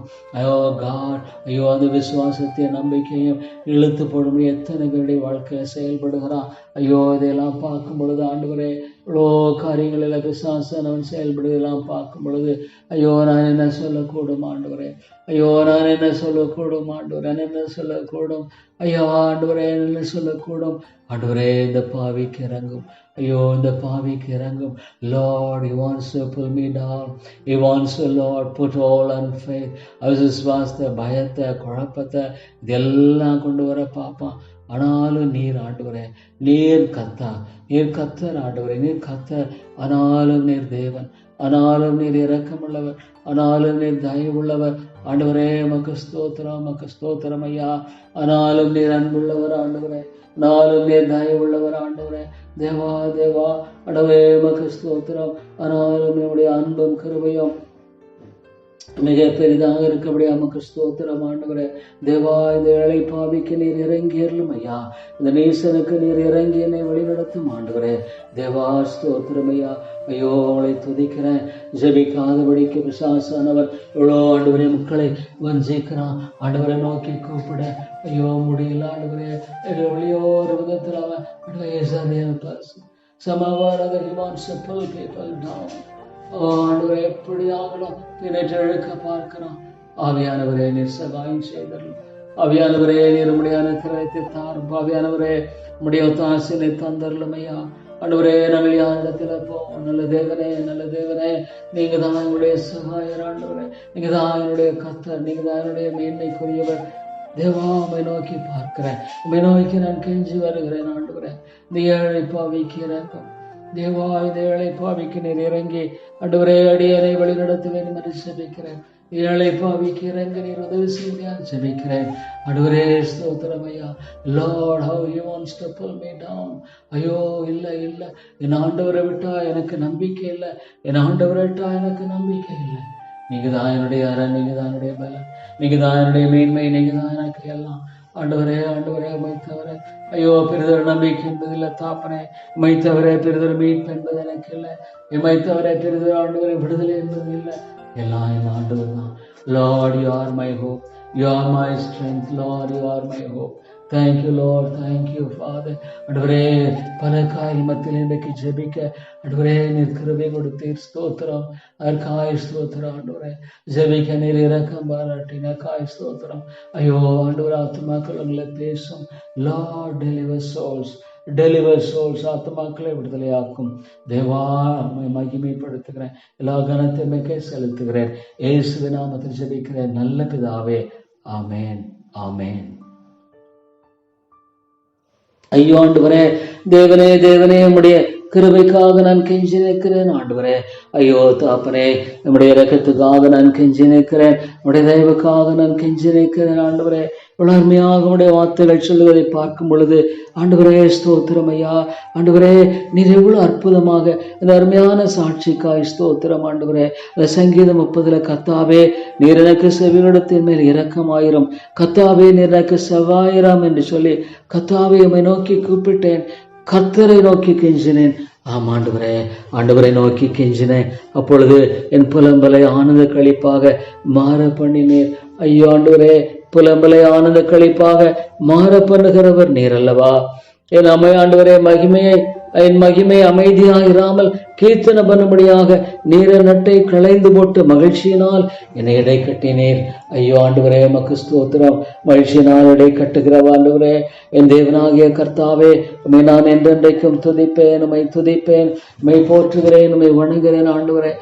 [SPEAKER 1] Oh God, ஐயோ அந்த விசுவாசத்தையும் நம்பிக்கையும் இழுத்து போடும் எத்தனை பேருடைய வாழ்க்கையில் செயல்படுகிறான். ஐயோ இதையெல்லாம் பார்க்கும் பொழுது ஆண்டவரே, இவ்வளோ காரியங்களில் பிசாசனவன் செயல்படுவதெல்லாம் பார்க்கும் பொழுது ஐயோ நான் என்ன சொல்லக்கூடும் ஆண்டவரே, ஐயோ நான் என்ன சொல்லக்கூடும் ஆண்டவரே, நான் என்ன சொல்லக்கூடும் ஐயோ ஆண்டவரே, என்ன சொல்லக்கூடும் ஆண்டவரே. இந்த பாவிக்கு இறங்கும், ஐயோ இந்த பாவிக்கு இறங்கும். Lord, he wants to pull me down. He wants to, Lord, put all on faith. அவிசுவாசத்தை, பயத்தை, குழப்பத்தை இதெல்லாம் கொண்டு வர பார்ப்பான். ஆனாலும் நீர் ஆண்டவரே, நீர் கத்தர் ஆண்டவரே, நீர் கத்தர். ஆனாலும் நீர் தேவன், ஆனாலும் நீர் இரக்கமுள்ளவர், ஆனாலும் நீர் தயவுள்ளவர் ஆண்டவரே. உமக்கு ஸ்தோத்திரம், உமக்கு ஸ்தோத்திரம் ஐயா. ஆனாலும் நீர் அன்புள்ளவர் ஆண்டவரே, ஆனாலும் நீர் தயவுள்ளவர் ஆண்டவரே. தேவா தேவா ஆண்டவரே உமக்கு ஸ்தோத்திரம். ஆனாலும் என்னுடைய அன்பும் கிருபையும் மிக பெரிதாக இருக்கபடியா உமக்கு ஸ்தோத்திரம் ஆண்டவரே. தேவா இந்த ஏழை பாவிக்கு நீர் இறங்கி அருளும் ஐயா. இந்த நேசனுக்கு நீர் இறங்கி என்னை வழிநடத்தும் ஆண்டவரே. தேவா ஸ்தோத்திரம் ஐயா. ஐயோ அவளை துதிக்கிறேன். ஜெபிக்காதபடிக்கு பிசாசானவர் எவ்வளோ ஆண்டவரே மக்களை வஞ்சிக்கிறான். ஆண்டவரை நோக்கி கூப்பிட ஐயோ முடியல ஆண்டவரே. எவ்வளையோ ஒரு விதத்தில் அவன் சமாவாரக ஆண்டவரை எப்படி ஆகணும் பின்னேற்ற இழுக்க பார்க்கிறான். ஆவியானவரே நீர் சகாயம் செய்தரலும். ஆவியானவரே நீர் உடைய அனுக்கிரகத்தை தாரும். ஆவியானவரே உடைய ஒத்தாசையை தந்தரலும் ஐயா. ஆண்டவரே நாங்கள் யாரிடத்துல போவோம். நல்ல தேவனே, நல்ல தேவனே, நீங்க தான் என்னுடைய சகாயர் ஆண்டவரே. நீங்க தான் என்னுடைய கர்த்தர், நீங்க தான் என்னுடைய மேன்மைக்குரியவர். தேவா உம்மை நோக்கி பார்க்கிறேன், உம்மை நோக்கி நான் கெஞ்சி வருகிறேன் ஆண்டவரே. இந்த ஏழை பாவிக்கு இறங்கும் தேவா. இந்த ஏழை பாவிக்கு நீர் இறங்கி ஆண்டவரே அடியனை வழி நடத்த வேண்டும் என்று ஜெபிக்கிறேன். ஏழை பாவிக்கு இறங்க நீர் உதவி செய்ய ஜெபிக்கிறேன் ஆண்டவரே. ஸ்தோத்திரம் ஐயா. Lord, how he wants to pull me down. ஐயோ இல்லை இல்லை, என் ஆண்டவரை விட்டா எனக்கு நம்பிக்கை இல்லை, என் ஆண்டவரை விட்டா எனக்கு நம்பிக்கை இல்லை. நீங்க தான் என்னுடைய அரண், நீங்க தான் என்னுடைய பலன், நீங்க தான் என்னுடைய மேன்மை, நீங்க தான் எனக்கு எல்லாம் ஆண்டவரே. ஆண்டவரே உமைத்தவரே ஐயோ பெரிதொரு நம்பிக்கை என்பதில்லை தாப்பனே. உமைத்தவரே பெரிதொரு மீட்பு என்பது எனக்கு இல்லை. இமைத்தவரே பெரிதொரு ஆண்டவரை விடுதலை என்பது இல்லை. எல்லாம் என் ஆண்டவர் தான். Lord, you are my hope, you are my strength. Lord, you are my hope. Thank you Lord, thank you Father. ஆண்டவரே பல காரியம் மத்தியில் இன்றைக்கு ஜெபிக்க ஆண்டவரே நீர் கிருபை கொடுத்தீர். ஸ்தோத்திரம், அதற்காய் ஸ்தோத்திரம் ஆண்டவரே. ஜெபிக்க நீர் இரக்கம் பாராட்டினக்காய் ஸ்தோத்திரம். ஐயோ ஆண்டவர் ஆத்துமாக்கள் உங்களை பேசும். Lord, deliver souls, deliver souls. ஆத்துமாக்களை விடுதலையாக்கும் தேவா. மகிமைப்படுத்துகிறேன், எல்லா கனத்தையுமே செலுத்துகிறேன். இயேசுவின் நாமத்தில் ஜெபிக்கிறேன் நல்ல பிதாவே, ஆமேன், ஆமேன். ஐயோ ஆண்டவரே, தேவனே தேவனே, உம்முடைய கிருபைக்காக நான் கெஞ்சி நிற்கிறேன் ஆண்டவரே. ஐயோ தாப்பனே, நம்முடைய இரக்கத்துக்காக நான் கெஞ்சி நிற்கிறேன், நம்முடைய தயவுக்காக நான் கெஞ்சி நிற்கிறேன் ஆண்டவரே. உணர்மையாக உடைய வார்த்தைகள் சொல்லுவதை பார்க்கும் பொழுது ஆண்டவரே ஸ்தோத்திரம் ஐயா. ஆண்டவரே நீர் எவ்வளவு அற்புதமாக இந்த அருமையான சாட்சிக்காய் ஸ்தோத்திரம் ஆண்டவரே. அந்த சங்கீதம் 30 கத்தாவே நீர் எனக்கு செவியிடத்தின் மேல் இரக்கமாயிரும், கத்தாவே நீர் எனக்கு செவ்வாயிரம் என்று சொல்லி கத்தாவே உம்மை நோக்கி கூப்பிட்டேன், கர்த்தரை நோக்கி கெஞ்சினேன். ஆம் ஆண்டவரே, ஆண்டவரை நோக்கி கெஞ்சினேன். அப்பொழுது என் புலம்பலை ஆனந்த களிப்பாக மாற பண்ணினேன். ஐயோ ஆண்டவரே, புலம்பலை ஆனந்த களிப்பாக மாற பண்ணுகிறவர் நீர் அல்லவா. என் ஆண்டவரே என் மகிமை அமைதியாயிராமல் கீர்த்தனை பண்ணும்படியாக நீர நட்டை களைந்து போட்டு மகிழ்ச்சியினால் என்னை இடை கட்டினீர். ஐயோ ஆண்டவரே உமக்கு ஸ்தோத்திரம். மகிழ்ச்சியினால் இடை கட்டுகிறவா ஆண்டவரே, என் தேவனாகிய கர்த்தாவே, உம்மை நான் என்றென்றைக்கும் துதிப்பேன், உம்மை துதிப்பேன், உம்மை போற்றுகிறேன், உம்மை வணங்குகிறேன் ஆண்டவரே.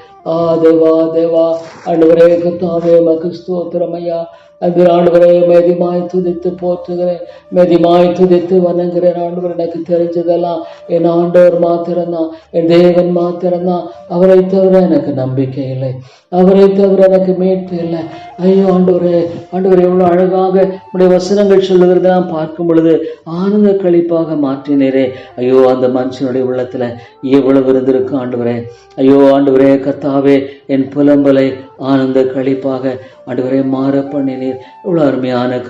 [SPEAKER 1] தேவா தேவா ஆண்டவரே கர்த்தாவே உமக்கு ஸ்தோத்திரம் ஐயா. அது ஆண்டவரே மெதிமாய் துதித்து போற்றுகிறேன், மெதிமாய் துதித்து வணங்குகிறேன் ஆண்டவர். எனக்கு தெரிஞ்சதெல்லாம் என் ஆண்டவர் மாத்திரம்தான், என் தேவன் மாத்திரம்தான். அவரை தவிர எனக்கு நம்பிக்கை இல்லை, அவரை தவிர எனக்கு மீட்பு இல்லை. ஐயோ ஆண்டவரே, ஆண்டவர் எவ்வளவு அழகாக உடைய வசனங்கள் சொல்லுகிறதெல்லாம் பார்க்கும் பொழுது ஆனந்த களிப்பாக மாற்றினரே. ஐயோ அந்த மனுஷனுடைய உள்ளத்துல எவ்வளவு இருந்திருக்கு ஆண்டவரே. ஐயோ ஆண்டவரே கர்த்தாவே, என் புலம்பலை ஆனந்த களிப்பாக ஆண்டவரே மாற பண்ணினீர். இவ்வளோ அருமையான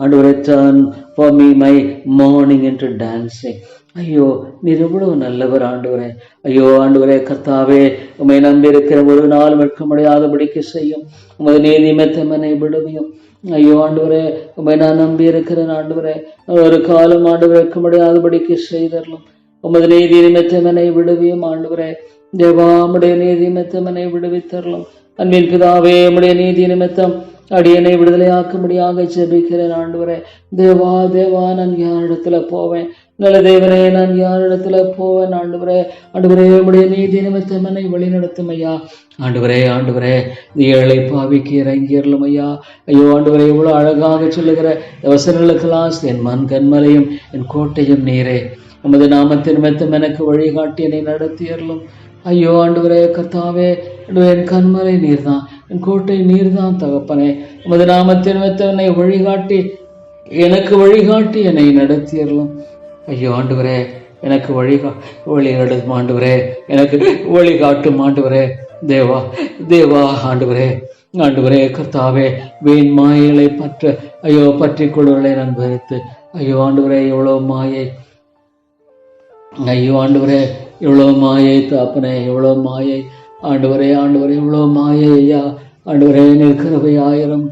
[SPEAKER 1] ஆண்டவரே turn for me my morning into dancing. ஐயோ நீர் எவ்வளவு நல்லவர் ஆண்டவரே. ஐயோ ஆண்டவரே கர்த்தாவே, உம்மை நம்பியிருக்கிற ஒரு நாள் வெட்க முடியாதபடிக்கு செய்யும். உமது நீதி மெத்தமனை விடுவியும். ஐயோ ஆண்டவரே, உம்மை நான் நம்பி இருக்கிறேன் ஆண்டவரே. ஒரு காலம் ஆண்டவரே வெட்க முடியாதபடிக்கு செய்தரலும். உமது நீதி நிமித்தமனை விடுவியும் ஆண்டவரே. தேவா, உம்முடைய நீதி நிமித்தமனை விடுவித்தரலும். அன்பின் பிதாவே, உம்முடைய நீதி நிமித்தம் அடியனை விடுதலையாக்கும்படியாக ஜெபிக்கிறேன் ஆண்டவரே. தேவா தேவா, நான் யாரிடத்துல போவேன்? நல்ல தேவனே, நான் யாரிடத்துல போவேன் ஆண்டவரே? ஆண்டவரே, உம்முடைய நீதி நிமித்தம் என்னை வழிநடத்தும் ஐயா. ஆண்டவரே ஆண்டவரே, இந்த ஏழை பாவிக்கு இறங்கியறலும் ஐயா. ஐயோ ஆண்டவரே, இவ்வளவு அழகாக சொல்லுகிற வசனங்களுக்கெல்லாம் என் மண் கண்மலையும் என் கோட்டையும் நீரே. உமது நாமத்தின் நிமித்தம் எனக்கு வழிகாட்டி என்னை நடத்தியறலும். ஐயோ ஆண்டவரே கர்த்தாவே, என் கண்மலை நீர்தான், என் கோட்டை நீர்தான் தகப்பனே. உமது நாமத்தின் நிமித்தம் என்னை வழிகாட்டி என்னை நடத்தியறலும். ஐயோ ஆண்டவரே, எனக்கு வழிநடும் ஆண்டவரே, எனக்கு வழிகாட்டும் ஆண்டவரே. தேவா தேவா ஆண்டவரே, ஆண்டவரே கர்த்தாவே, வீண் மாயைகளை பற்றி கொள்வதை நான் வெறுத்து, ஐயோ ஆண்டவரே எவ்வளோ மாயை, ஐயோ ஆண்டவரே எவ்வளோ மாயை தாப்பனே, எவ்வளோ மாயை ஆண்டவரே. ஆண்டவரே எவ்வளோ மாயை ஐயா. ஆண்டவரே நீர் கிருபையாயிரம்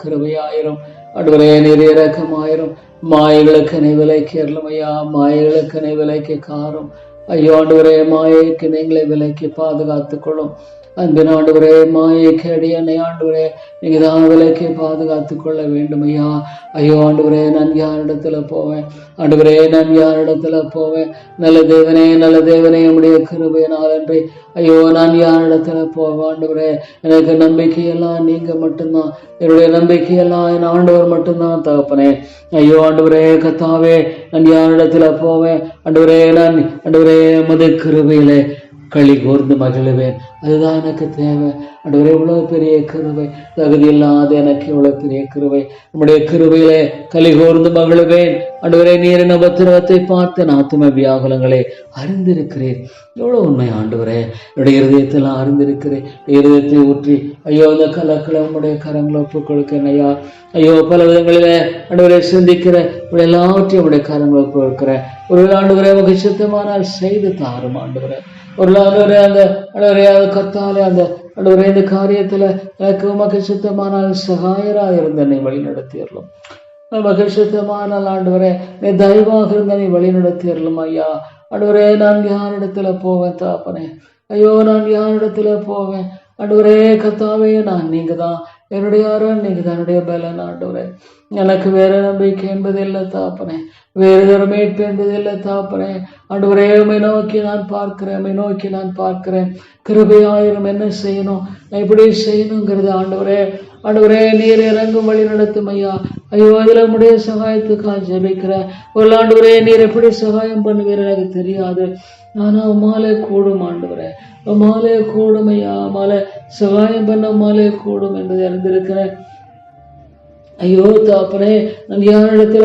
[SPEAKER 1] ஆண்டவரே, நீர் இரக்கமாயிரம். மாயைகளுக்கு விலைக்கு ஏறலும் ஐயா, மாயைகளுக்கு விலைக்கு காரும். ஐயோ ஆண்டவரே, மாயைக்கு நீங்களை விலைக்கு பாதுகாத்துக் கொள்ளும். அன்பின் ஆண்டவரே, மாயைக்கு அடியனை ஆண்டவரே நீங்க தான் விலைக்கு பாதுகாத்து கொள்ள வேண்டும் ஐயா. ஐயோ ஆண்டவரே, நான் யாரிடத்துல போவேன்? ஆண்டவரே, நான் யாரிடத்துல போவேன்? நல்ல தேவனே உம்முடைய கிருபையினால் அன்றி ஐயோ நான் யாரிடத்துல போவேன்? ஆண்டவரே, எனக்கு நம்பிக்கையெல்லாம் நீங்க மட்டும்தான், என்னுடைய நம்பிக்கையெல்லாம் என் ஆண்டவர் மட்டும்தான் தகப்பனே. ஐயோ ஆண்டவரே கர்த்தாவே, நான் யாரிடத்துல போவேன்? ஆண்டவரே உமது கிருபையிலே களி கூர்ந்து மகிழுவேன். அதுதான் எனக்கு தேவை ஆண்டவரே. இவ்வளவு பெரிய கிருபை, தகுதி இல்லாத எனக்கு இவ்வளவு பெரிய கிருபை. நம்முடைய கிருபையிலே களி கூர்ந்து மகிழுவேன் ஆண்டவரே. நீரின் உபத்திரவத்தை பார்த்து ஆத்தும வியாகுலங்களை அறிந்திருக்கிறேன். எவ்வளவு உண்மை ஆண்டவரே. என்னுடைய இருதயத்தெல்லாம் அறிந்திருக்கிறேன். இருதயத்தை ஊற்றி ஐயோ இந்த கலக்களை உங்களுடைய கரங்களை ஒப்புக் கொடுக்கிறேன் ஐயா. ஐயோ பல விதங்களிலே ஆண்டவரை சிந்திக்கிற எல்லாவற்றையும் உடைய கரங்களை ஒப்புக் கொடுக்கிறேன். ஒரு ஆண்டவரே உங்க சித்தமானால் செய்து தாரும் ஆண்டவரே. ஒரு ஆண்டவரே, அந்த கத்தாலே அந்த ஆண்டவரே இந்த காரியத்துல எனக்கு உமக்கு சித்தமானால் சகாயராக இருந்த என்னை வழி நடத்தியறலும். உமக்கு சித்தமானால் ஆண்டவரே நீ தயவாக இருந்த நீ வழி நடத்தியறலும் ஐயா. ஆண்டவரே, நான் யாரிடத்துல போவேன் தாப்பனே? ஐயோ நான் யாரிடத்துல போவேன்? ஆண்டவரே கத்தாவே, நீங்க தான் என்னுடைய அரண், நீங்க தான் என்னுடைய பலன் ஆண்டவரே. எனக்கு வேற நம்பிக்கை என்பது இல்லை தாப்பனே, வேறு மீட்பு என்பது இல்லை தாப்பனே. ஆண்டவரே, உம்மை நோக்கி நான் பார்க்கிறேன். கிருபையாயிரம் என்ன செய்யணும், எப்படி செய்யணுங்கிறது ஆண்டவரே நீர் இறங்கும் வழி நடத்தும் ஐயா. ஐயோ அதில் உம்முடைய சகாயத்துக்காக ஜெபிக்கிறேன். ஒரு ஆண்டவரே, நீர் எப்படி சகாயம் பண்ணுவீர் எனக்கு தெரியாது, ஆனா உம்மாலே கூடும் ஆண்டவரே, உம்மாலே கூடும் ஐயா. உம்மாலே சகாயம் பண்ண உம்மாலே கூடும் என்பதை அறிந்திருக்கிறேன். ஐயோ தாப்பனே, நான் யாரிடத்துல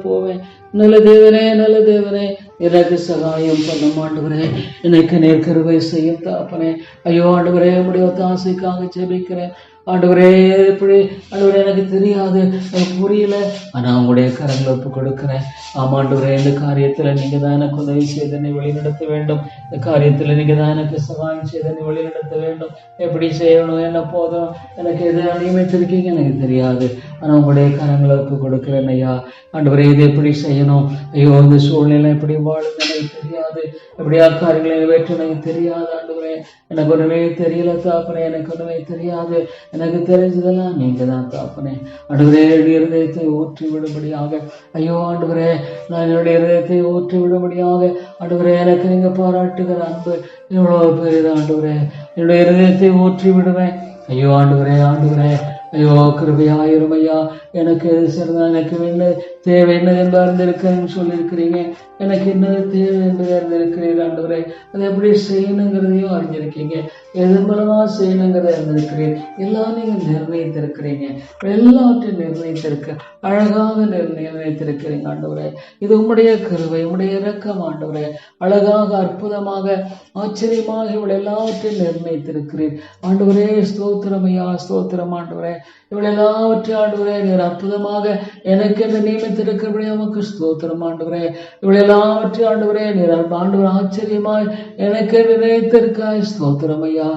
[SPEAKER 1] போவேன்? நல்ல தேவனே எனக்கு சகாயம் பண்ண ஆண்டவரே. எனக்கு நேர்கருவை செய்யும் தாப்பனே. ஐயோ ஆண்டவரே, உம்முடைய ஒத்தாசைக்காக ஜெபிக்கிறேன் ஆண்டவரே. எப்படி ஆண்டவரே எனக்கு தெரியாது, எனக்கு புரியல, ஆனா உங்களுடைய கரங்களை ஒப்பு கொடுக்கிறேன். ஆமாண்டவரே, இந்த காரியத்துல நீங்க தான் எனக்கு உதவி செய்து என்னை வழிநடத்த வேண்டும். இந்த காரியத்துல நீங்க தான் எனக்கு சகாயம் செய்து என்னை வழிநடத்த வேண்டும். எப்படி செய்யணும், என்ன போதும், எனக்கு எது நியமித்திருக்கீங்க எனக்கு தெரியாது, ஆனா உங்களுடைய கரங்களை ஒப்பு கொடுக்கிறேன் ஐயா. ஆண்டவரே, இது எப்படி செய்யணும்? ஐயோ இந்த சூழ்நிலை எப்படி வாழுது எனக்கு தெரியாது, எப்படியா காரியங்களை நிறைவேற்ற எனக்கு தெரியாது ஆண்டவரே. எனக்கு ஒண்ணுமே தெரியல தாப்பனே, எனக்கு ஒண்ணுமே தெரியாது. எனக்கு தெரிஞ்சதெல்லாம் நீங்க தான் தாப்பனே. ஆண்டவரே, என்னுடைய இருதயத்தை ஊற்றி விடும்படியாக ஐயோ ஆண்டவரே, நான் என்னுடைய இருதயத்தை ஊற்றி விடும்படியாக ஆண்டவரே, எனக்கு நீங்க பாராட்டுகிற அன்பு எவ்வளவு பெரியது ஆண்டவரே. என்னுடைய இருதயத்தை ஊற்றி விடுவேன் ஐயோ ஆண்டவரே. ஐயோ கிருபையாயிரும் ஐயா. எனக்கு எது சிறந்தா, எனக்கு தேவை என்ன என்று அறிந்திருக்கிறேன்னு சொல்லியிருக்கிறீங்க. எனக்கு என்னது தேவை என்று அறிந்திருக்கிறீர்கள் ஆண்டவரே. அதை எப்படி செய்யணுங்கிறதையும் அறிஞ்சிருக்கீங்க. எதன் மூலமா செய்யணுங்கிறத அறிந்திருக்கிறீர். எல்லாம் நீங்க நிர்ணயித்திருக்கிறீங்க. எல்லாவற்றையும் நிர்ணயித்திருக்க அழகாக நிர்ணயித்திருக்கிறீங்க ஆண்டவரே. இது உம்முடைய கிருபை, உம்முடைய இரக்கம் ஆண்டவரே. அழகாக அற்புதமாக ஆச்சரியமாக இவள் எல்லாவற்றையும் நிர்ணயித்திருக்கிறீர் ஆண்டவரே. ஸ்தோத்திரம் ஐயா, ஸ்தோத்திரம் ஆண்டவரே. இவள் எல்லாவற்றையும் ஆண்டவரே நீர் அற்புதமாக எனக்கு என்று நியமித்திருக்கிறபடி நமக்கு ஸ்தோத்திரம் ஆண்டவரே. இவள் எல்லாவற்றையும் ஆண்டவரே நீர் ஆண்டவர் ஆச்சரியமாய் எனக்கு நினைத்திருக்காய். ஸ்தோத்திரம் ஐயா.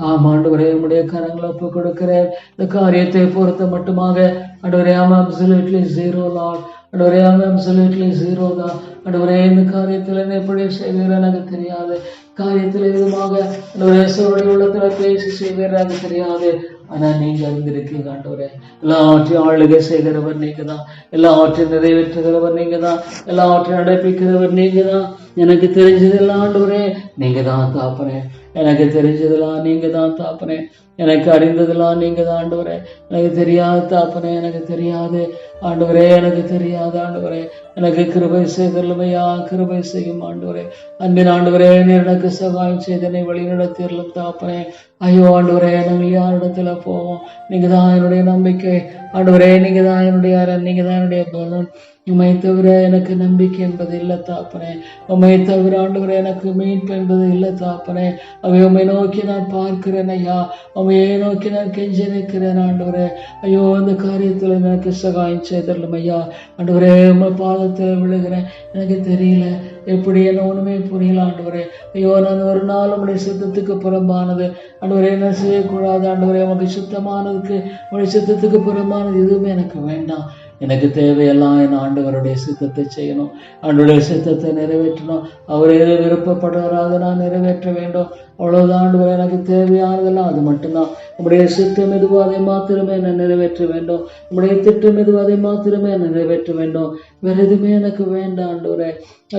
[SPEAKER 1] ஆம் ஆண்டவரே, உம்முடைய கரங்களை ஒப்பு கொடுக்கிறேன். இந்த காரியத்தை பொறுத்த மட்டுமாக ஆண்டவரே, absolutely zero Lord. ஆண்டவரே, absolutely zero தான் ஆண்டவரே. இந்த காரியத்தில் என்ன எப்படி செய்வீர் எனக்கு தெரியாது. காரியத்தில் விதமாக ஆண்டவரே உள்ளத்துல பேசி செய்வீர் எனக்கு தெரியாது. ஆனா நீங்க அறிந்திருக்கீங்க ஆண்டவரே. எல்லாவற்றையும் ஆளுகை செய்கிறவர் நீங்க தான். எல்லாவற்றையும் நிறைவேற்றுகிறவர் நீங்க தான். எல்லாவற்றையும் நடப்பிக்கிறவர் நீங்க தான். எனக்கு தெரிஞ்சதெல்லாம் ஆண்டவரே நீங்க தான் தாப்பனே. எனக்கு தெரிஞ்சதெல்லாம் நீங்க தான் தாப்பனே. எனக்கு அறிந்ததெல்லாம் நீங்க தான் ஆண்டவரே. எனக்கு தெரியாது தாப்பனே, எனக்கு தெரியாது ஆண்டவரே, எனக்கு தெரியாது ஆண்டவரே. எனக்கு கிருபை செய்தல்லுமையா, கிருபை செய்யும் ஆண்டவரே. அன்பின் ஆண்டவரே, நீர் எனக்கு சகாயம் செய்தனை வழி நடத்திடலும் தாப்பனே. ஐயோ ஆண்டவரே, நாங்கள் யாரிடத்துல போவோம்? நீங்க தான் என்னுடைய நம்பிக்கை ஆண்டவரே. நீங்க தான் என்னுடைய அரண், நீங்க தான் என்னுடைய பலன். உம்மை தவிர எனக்கு நம்பிக்கை என்பது இல்லை தாப்பனே. உம்மை தவிர ஆண்டவரே எனக்கு மீட்பு என்பது இல்லை தாப்பனே. அவை உம்மை நோக்கி நான் பார்க்கிறேன் ஐயா. உம்மையை நோக்கி நான் கெஞ்சி நிற்கிறேன் ஆண்டவரே. ஐயோ, அந்த காரியத்தில் எனக்கு சகாயம் செய்தரலும் ஐயா. ஆண்டவரே, உம்மை பாதத்தில் விழுகிறேன். எனக்கு தெரியல எப்படி, என்ன ஒண்ணுமே புரியல ஆண்டவரே. ஐயோ, நான் ஒரு நாள் உடைய சித்தத்துக்கு புறம்பானது ஆண்டவரே என்ன செய்யக்கூடாது ஆண்டவரே. உமக்கு சுத்தமானதுக்கு உடைய சித்தத்துக்கு புறம்பானது எதுவுமே எனக்கு வேண்டாம். எனக்கு தேவையெல்லாம் என் ஆண்டவருடைய சித்தத்தை செய்யணும், ஆண்டவருடைய சித்தத்தை நிறைவேற்றணும். அவர் எது விருப்பப்படுறாத நான் நிறைவேற்ற வேண்டும். அவ்வளவுதான் ஆண்டவரே. எனக்கு தேவையானதெல்லாம் அது மட்டும்தான். உங்களுடைய சித்தம் எதுவோ அதை மாத்திரமே என்னை நிறைவேற்ற வேண்டும். உங்களுடைய திட்டம் எதுவோ அதை மாத்திரமே என்னை நிறைவேற்ற வேண்டும். வேற எதுவுமே எனக்கு வேண்டாம் ஆண்டவரே.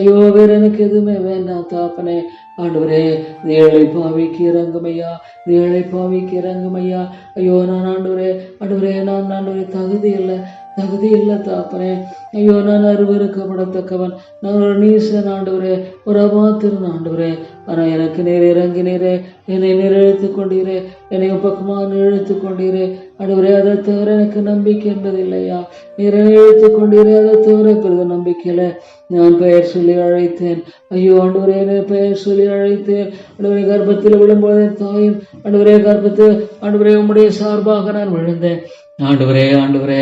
[SPEAKER 1] ஐயோ, வேற எனக்கு எதுவுமே வேண்டாம் தாப்பனே. ஆண்டவரே, ஏழை பாவிக்கு இறங்குமையா, ஏழை பாவிக்கு இறங்குமையா. ஐயோ, நான் ஆண்டவரே நான் ஆண்டவரே தகுதி இல்லை தாப்பனே. ஐயோ, நான் அருவருக்கப்படத்தக்கவன், நான் ஒரு நீசன் ஆண்டவரே, ஒரு அபாத்திரன் ஆண்டவரே. ஆனா எனக்கு நீர் இறங்கினீரே, என்னை நிறைவேற்றி கொண்டீரே, என்னை பக்கமா இழுத்து கொண்டீரே ஆண்டவரே. அதை தவிர எனக்கு நம்பிக்கை என்பது இல்லையா. நீர் இழுத்து கொண்டீரே, அதை தவிர பிறகு நம்பிக்கையில நான் பெயர் சொல்லி அழைத்தேன். ஐயோ ஆண்டவரே, பெயர் சொல்லி அழைத்தேன் ஆண்டவரே. கர்ப்பத்தில் விழும்போது தாயும் ஆண்டவரே, கர்ப்பத்தில் ஆண்டவரே உம்முடைய சார்பாக நான் விழுந்தேன் ஆண்டவரே.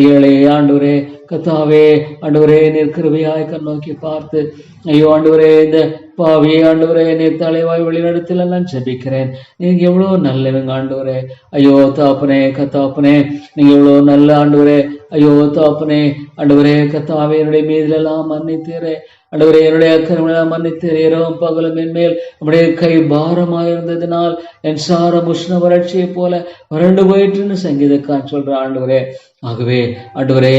[SPEAKER 1] ஏழை ஆண்டவரே, கத்தாவே ஆண்டவரே, நீர் கிருபையாய் கண்ணோக்கி பார்த்து ஐயோ ஆண்டவரே, இந்த பாவியை ஆண்டவரே நீர் தலைவாய் வழிநடத்தல நான் ஜெபிக்கிறேன். நீங்க எவ்வளவு நல்லவங்க ஆண்டவரே. ஐயோ தாப்பனே, கத்தாப்பனே, நீங்க எவ்வளவு நல்ல ஆண்டவரே. ஐயோ தாப்பனே ஆண்டவரே, கத்தாவே என்னுடைய மீதிலெல்லாம் மன்னித்தீரே ஆண்டவரே. என்னுடைய அக்கிரமெல்லாம் மன்னித்தீர். இரவும் பகலும் என் மேல் நம்முடைய கை பாரமாயிருந்ததினால் என் சாரம் உஷ்ண வறட்சியை போல வறண்டு போயிட்டுன்னு சங்கீதக்கான் சொல்ற ஆண்டவரே. ஆகவே ஆண்டவரே,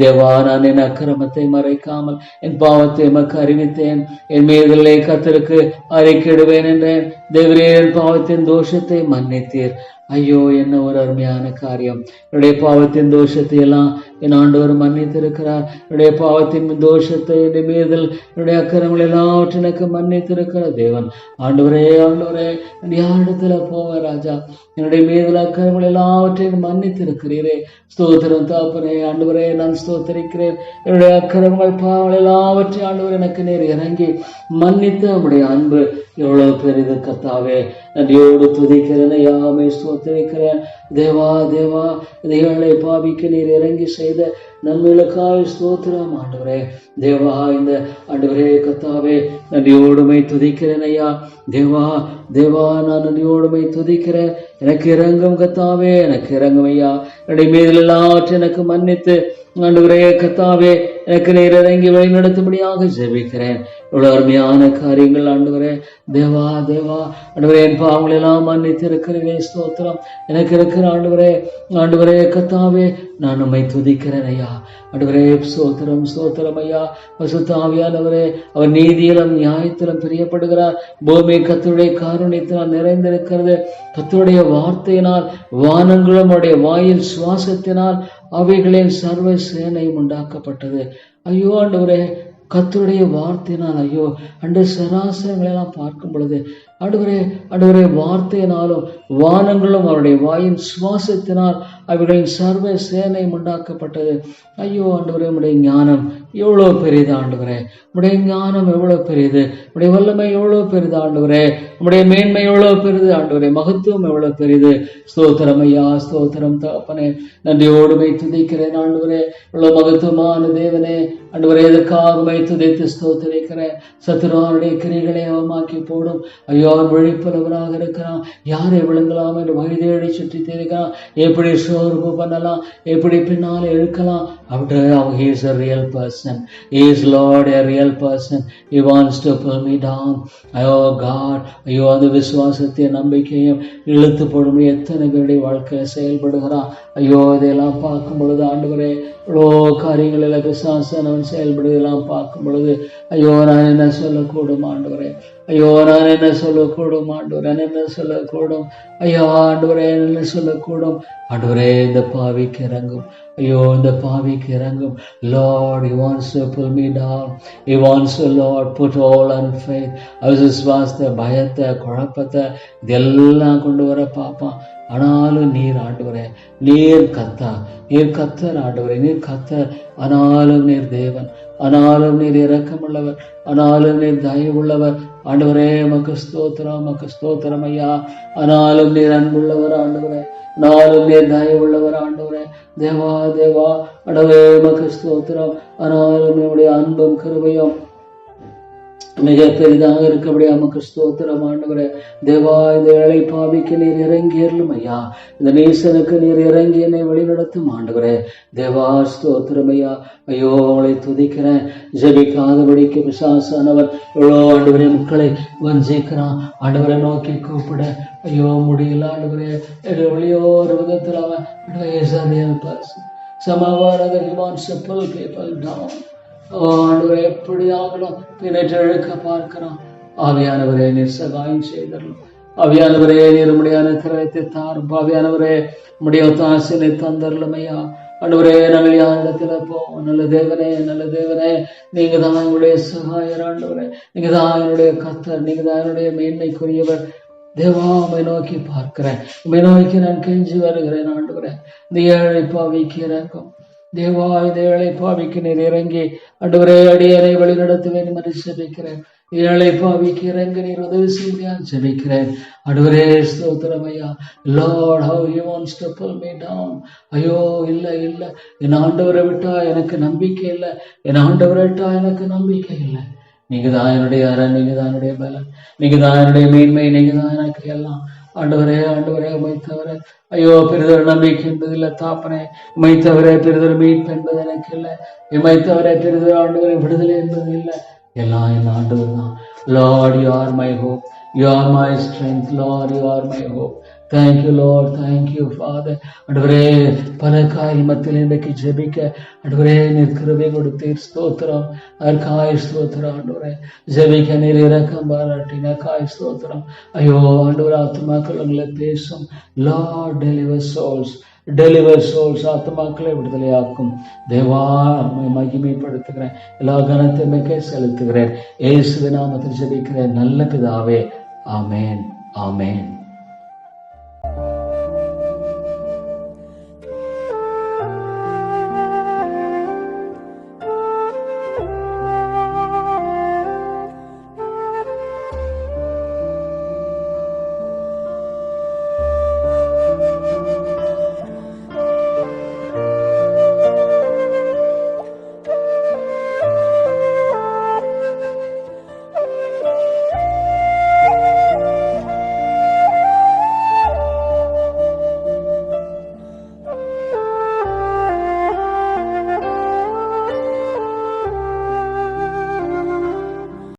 [SPEAKER 1] தேவா, நான் என் அக்கிரமத்தை மறைக்காமல் என் பாவத்தை எமக்கு அறிவித்தேன். என் மீதிலே கர்த்தருக்கு அறிக்கையிடுவேன் என்றேன். தேவரே, என் பாவத்தின் தோஷத்தை மன்னித்தீர். ஐயோ, என்ன ஒரு அருமையான காரியம். என்னுடைய பாவத்தின் தோஷத்தை எல்லாம் என் ஆண்டவர் மன்னித்திருக்கிறார். என்னுடைய பாவத்தின் தோஷத்தை, என்னுடைய மீதல், என்னுடைய அக்கிரமங்கள் எல்லாவற்றும் எனக்கு மன்னித்திருக்கிற தேவன். ஆண்டவரே, யாரிடத்துல போவேன் ராஜா? என்னுடைய மீதல் அக்கிரமங்கள் எல்லாவற்றையும் மன்னித்திருக்கிறீரே. ஸ்தோத்திரம் தாப்பனே. ஆண்டவரே, நான் ஸ்தோத்தரிக்கிறேன். என்னுடைய அக்கிரமங்கள் பாவங்கள் எல்லாவற்றையும் ஆண்டவர் எனக்கு நேர் இறங்கி மன்னித்து நம்முடைய அன்பு எவ்வளவு பெரிது கர்த்தாவே. நன்றியோடு துதிக்கிறேன், யாமே ஸ்தோத்தரிக்கிறேன். தேவா, இந்த ஏழை பாவிக்கு நீர் இறங்கி செய்த நன்மைகளுக்காய் ஸ்தோத்திரம் ஆண்டவரே. தேவா, இந்த ஆண்டவரே கர்த்தாவே, நன்றியோடுமை துதிக்கிறேன் ஐயா. தேவா, நான் நன்றியோடுமை துதிக்கிறேன். எனக்கு இறங்கும் கர்த்தாவே, எனக்கு இறங்கும் ஐயா. என்னுடைய மீதில் எல்லாவற்றையும் எனக்கு மன்னித்து ஆண்டவரே கர்த்தாவே, எனக்கு நீர் இறங்கி வழி நடத்தும்படியாக ஜெபிக்கிறேன். இவ்வளவு அருமையான காரியங்கள் ஆண்டவரே. தேவா ஆண்டவரே, என் பாவங்கள் எல்லாம் மன்னித்து இருக்கிறேன். ஸ்தோத்திரம் எனக்கு இருக்கிற ஆண்டவரே கர்த்தாவே, நான் உம்மை துதிக்கிறேன் ஐயா. ஆண்டவரே, ஸ்தோத்திரம் ஐயா. பரிசுத்த ஆவியானவரே, அவர் நீதியிலும் நியாயத்திலும் பிரியப்படுகிறார். பூமி கர்த்தருடைய காருண்யத்தினால் நிறைந்திருக்கிறது. கர்த்தருடைய வார்த்தையினால் வானங்களும் அவருடைய வாயில் சுவாசத்தினால் அவைகளின் சர்வ சேனையும் உண்டாக்கப்பட்டது. ஐயோ ஆண்டவரே, கர்த்தருடைய வார்த்தையினால் ஐயோ சராசரங்களை எல்லாம் பார்க்கும் பொழுது ஆண்டவரே வார்த்தையினாலும் வானங்களும் அவருடைய வாயின் சுவாசத்தினால் அவைகளின் சர்வ சேனை உண்டாக்கப்பட்டது. ஐயோ ஆண்டவரே, உடைய ஞானம் எவ்வளவு பெரியது ஆண்டவரே, உடைய ஞானம் எவ்வளவு பெரியது, உடைய வல்லமை எவ்வளவு பெரிது ஆண்டவரே, உடைய மேன்மை எவ்வளவு பெரிது ஆண்டவரே, மகத்துவம் எவ்வளவு பெரிது. ஸ்தோத்திரம் ஐயா, ஸ்தோத்திரம் தகப்பனே, நன்றியோடுமை துதிக்கிறேன் ஆண்டவரே. இவ்வளவு மகத்துவமான தேவனே ஆண்டவரே, எதற்காக துதித்து ஸ்தோத்திரிக்கிறேன். சத்துருவானுடைய கிரிகளை அவமாக்கி போடும் ஐயோ, அவன் விழிப்புலவராக இருக்கிறான். யாரை விழுங்கலாம் என்று வயதேடி சுற்றி தெரிகிறான். எப்படி சோர்வு பண்ணலாம், எப்படி பின்னாலே இழுக்கலாம். He is a real person. He is Lord, a real person. He wants to pull me down. Oh God, ஐயோ அந்த விசுவாசத்தையும் நம்பிக்கையும் இழுத்து போடும் எத்தனை பேருடைய வாழ்க்கையில செயல்படுகிறான். ஐயோ இதையெல்லாம் பார்க்கும் பொழுது ஆண்டவரே, இவ்வளோ காரியங்களில் விசுவாசம் செயல்படுவதெல்லாம் பார்க்கும் பொழுது ஐயோ நான் என்ன சொல்லக்கூடும் ஆண்டவரே, ஐயோ நான் என்ன சொல்லக்கூடும் ஆண்டவரே, என்ன சொல்லக்கூடும் ஐயா ஆண்டவரே, என்ன சொல்லக்கூடும் ஆண்டவரே. இந்த பாவிக்கு இறங்கும் ஐயோ, இந்த பாவிக்கு இறங்கும். Lord, He wants to pull me down. He wants to, Lord, put all on faith. அவிசுவாசத்தை, பயத்தை, குழப்பத்தை இதெல்லாம் கொண்டு வர பார்ப்பான். ஆனாலும் நீர் ஆண்டவரே, நீர் கர்த்தர் ஆண்டவரே, நீர் கர்த்தர். ஆனாலும் நீர் தேவன், ஆனாலும் நீர் இரக்கமுள்ளவர், ஆனாலும் நீர் தயவுள்ளவர் ஆண்டவரே. உமக்கு ஸ்தோத்திரம், உமக்கு ஸ்தோத்திரம் ஐயா. ஆனாலும் நீர் அன்புள்ளவர் ஆண்டவரே, ஆனாலும் நீர் தயவுள்ளவர் ஆண்டவரே. தேவா தேவா ஆண்டவரே, உமக்கு ஸ்தோத்திரம். ஆனாலும் என்னுடைய அன்பும் கிருபையும் மிக பெரிதாக இருக்கபடியா உமக்கு ஸ்தோத்திரம் ஆண்டவரே. தேவா, இந்த ஏழை பாவிக்கு நீர் இறங்கி அருளும் ஐயா. இந்த நேசனுக்கு நீர் இறங்கி என்னை வழிநடத்தும் ஆண்டவரே. தேவா ஸ்தோத்திரம் ஐயா. ஐயோ அவளை துதிக்கிறேன். ஜெபிக்காதபடிக்கு பிசாசானவர் எவ்வளோ ஆண்டவரே மக்களை வஞ்சிக்கிறான். ஆண்டவரை நோக்கி கூப்பிட ஐயோ முடியல ஆண்டவரே. எவ்வளையோ ஒரு விதத்தில் அவன் ஆண்டவரை எப்படி ஆகணும் பின்னேற்ற இழுக்க பார்க்கிறான். ஆவியானவரே நீர் சகாயம் செய்தரலும். ஆவியானவரே நீர் உம்முடைய அனுக்கிரகத்தை தாரும். ஆவியானவரே உம்முடைய ஒத்தாசையை தந்தரலும் ஐயா. ஆண்டவரே நாங்கள் யாரிடத்துல போவோம்? நல்ல தேவனே, நல்ல தேவனே, நீங்க தான் என்னுடைய சகாயர் ஆண்டவரே. நீங்க தான் என்னுடைய கர்த்தர், நீங்க தான் என்னுடைய மேன்மைக்குரியவர். தேவா, உம்மை நோக்கி பார்க்கிறேன், உம்மை நோக்கி நான் கெஞ்சி வருகிறேன் ஆண்டவரே. இந்த ஏழை பாவிக்கு இறங்கும் தேவா. இந்த ஏழை பாவிக்கு நீர் இறங்கி ஆண்டவரே அடியனை வழி நடத்த வேண்டும் என்று ஜெபிக்கிறேன். ஏழை பாவிக்கு இறங்க நீர் உதவி செய்ய ஜெபிக்கிறேன் ஆண்டவரே. ஸ்தோத்திரம் ஐயா. Lord, how he wants to pull me down. ஐயோ இல்லை இல்லை, என் ஆண்டவரை விட்டா எனக்கு நம்பிக்கை இல்லை, என் ஆண்டவரை விட்டா எனக்கு நம்பிக்கை இல்லை. நீங்க தான் என்னுடைய அரண், நீங்க தான் என்னுடைய பலன், நீங்க தான் என்னுடைய மேன்மை, நீங்க தான் எனக்கு எல்லாம் ஆண்டவரே. ஆண்டவரே உம்மை தவிர ஐயோ பெரிதொரு நம்பிக்கை என்பதில்லை தாப்பனே. உம்மை தவிர பெரிதொரு மீட்பு என்பது எனக்கு இல்லை. உம்மை தவிர பெரிதொரு ஆண்டவரை விடுதலை என்பது இல்லை. எல்லாம் என் ஆண்டவர் தான். Lord, you are my hope, you are my strength. Lord, you are my hope. Thank you Lord, thank you Father. ஆண்டவரே பல காரியத்தில் இன்றைக்கு ஜெபிக்க ஆண்டவரே நீர் கிருபை கொடுத்தீர். ஸ்தோத்திரம், அதற்காய் ஸ்தோத்திரம் ஆண்டவரே. ஜெபிக்க நீர் இரக்கம் பாராட்டினக்காய் ஸ்தோத்திரம். ஐயோ ஆண்டவரே, ஆத்துமாக்கள் உங்களை பேசும். Lord, deliver souls, deliver souls. ஆத்துமாக்களை விடுதலையாக்கும் தேவா. மகிமைப்படுத்துகிறேன், எல்லா கனத்தையுமே செலுத்துகிறேன். இயேசுவின் நாமத்தில் ஜெபிக்கிறேன் நல்ல பிதாவே. ஆமேன், ஆமேன்.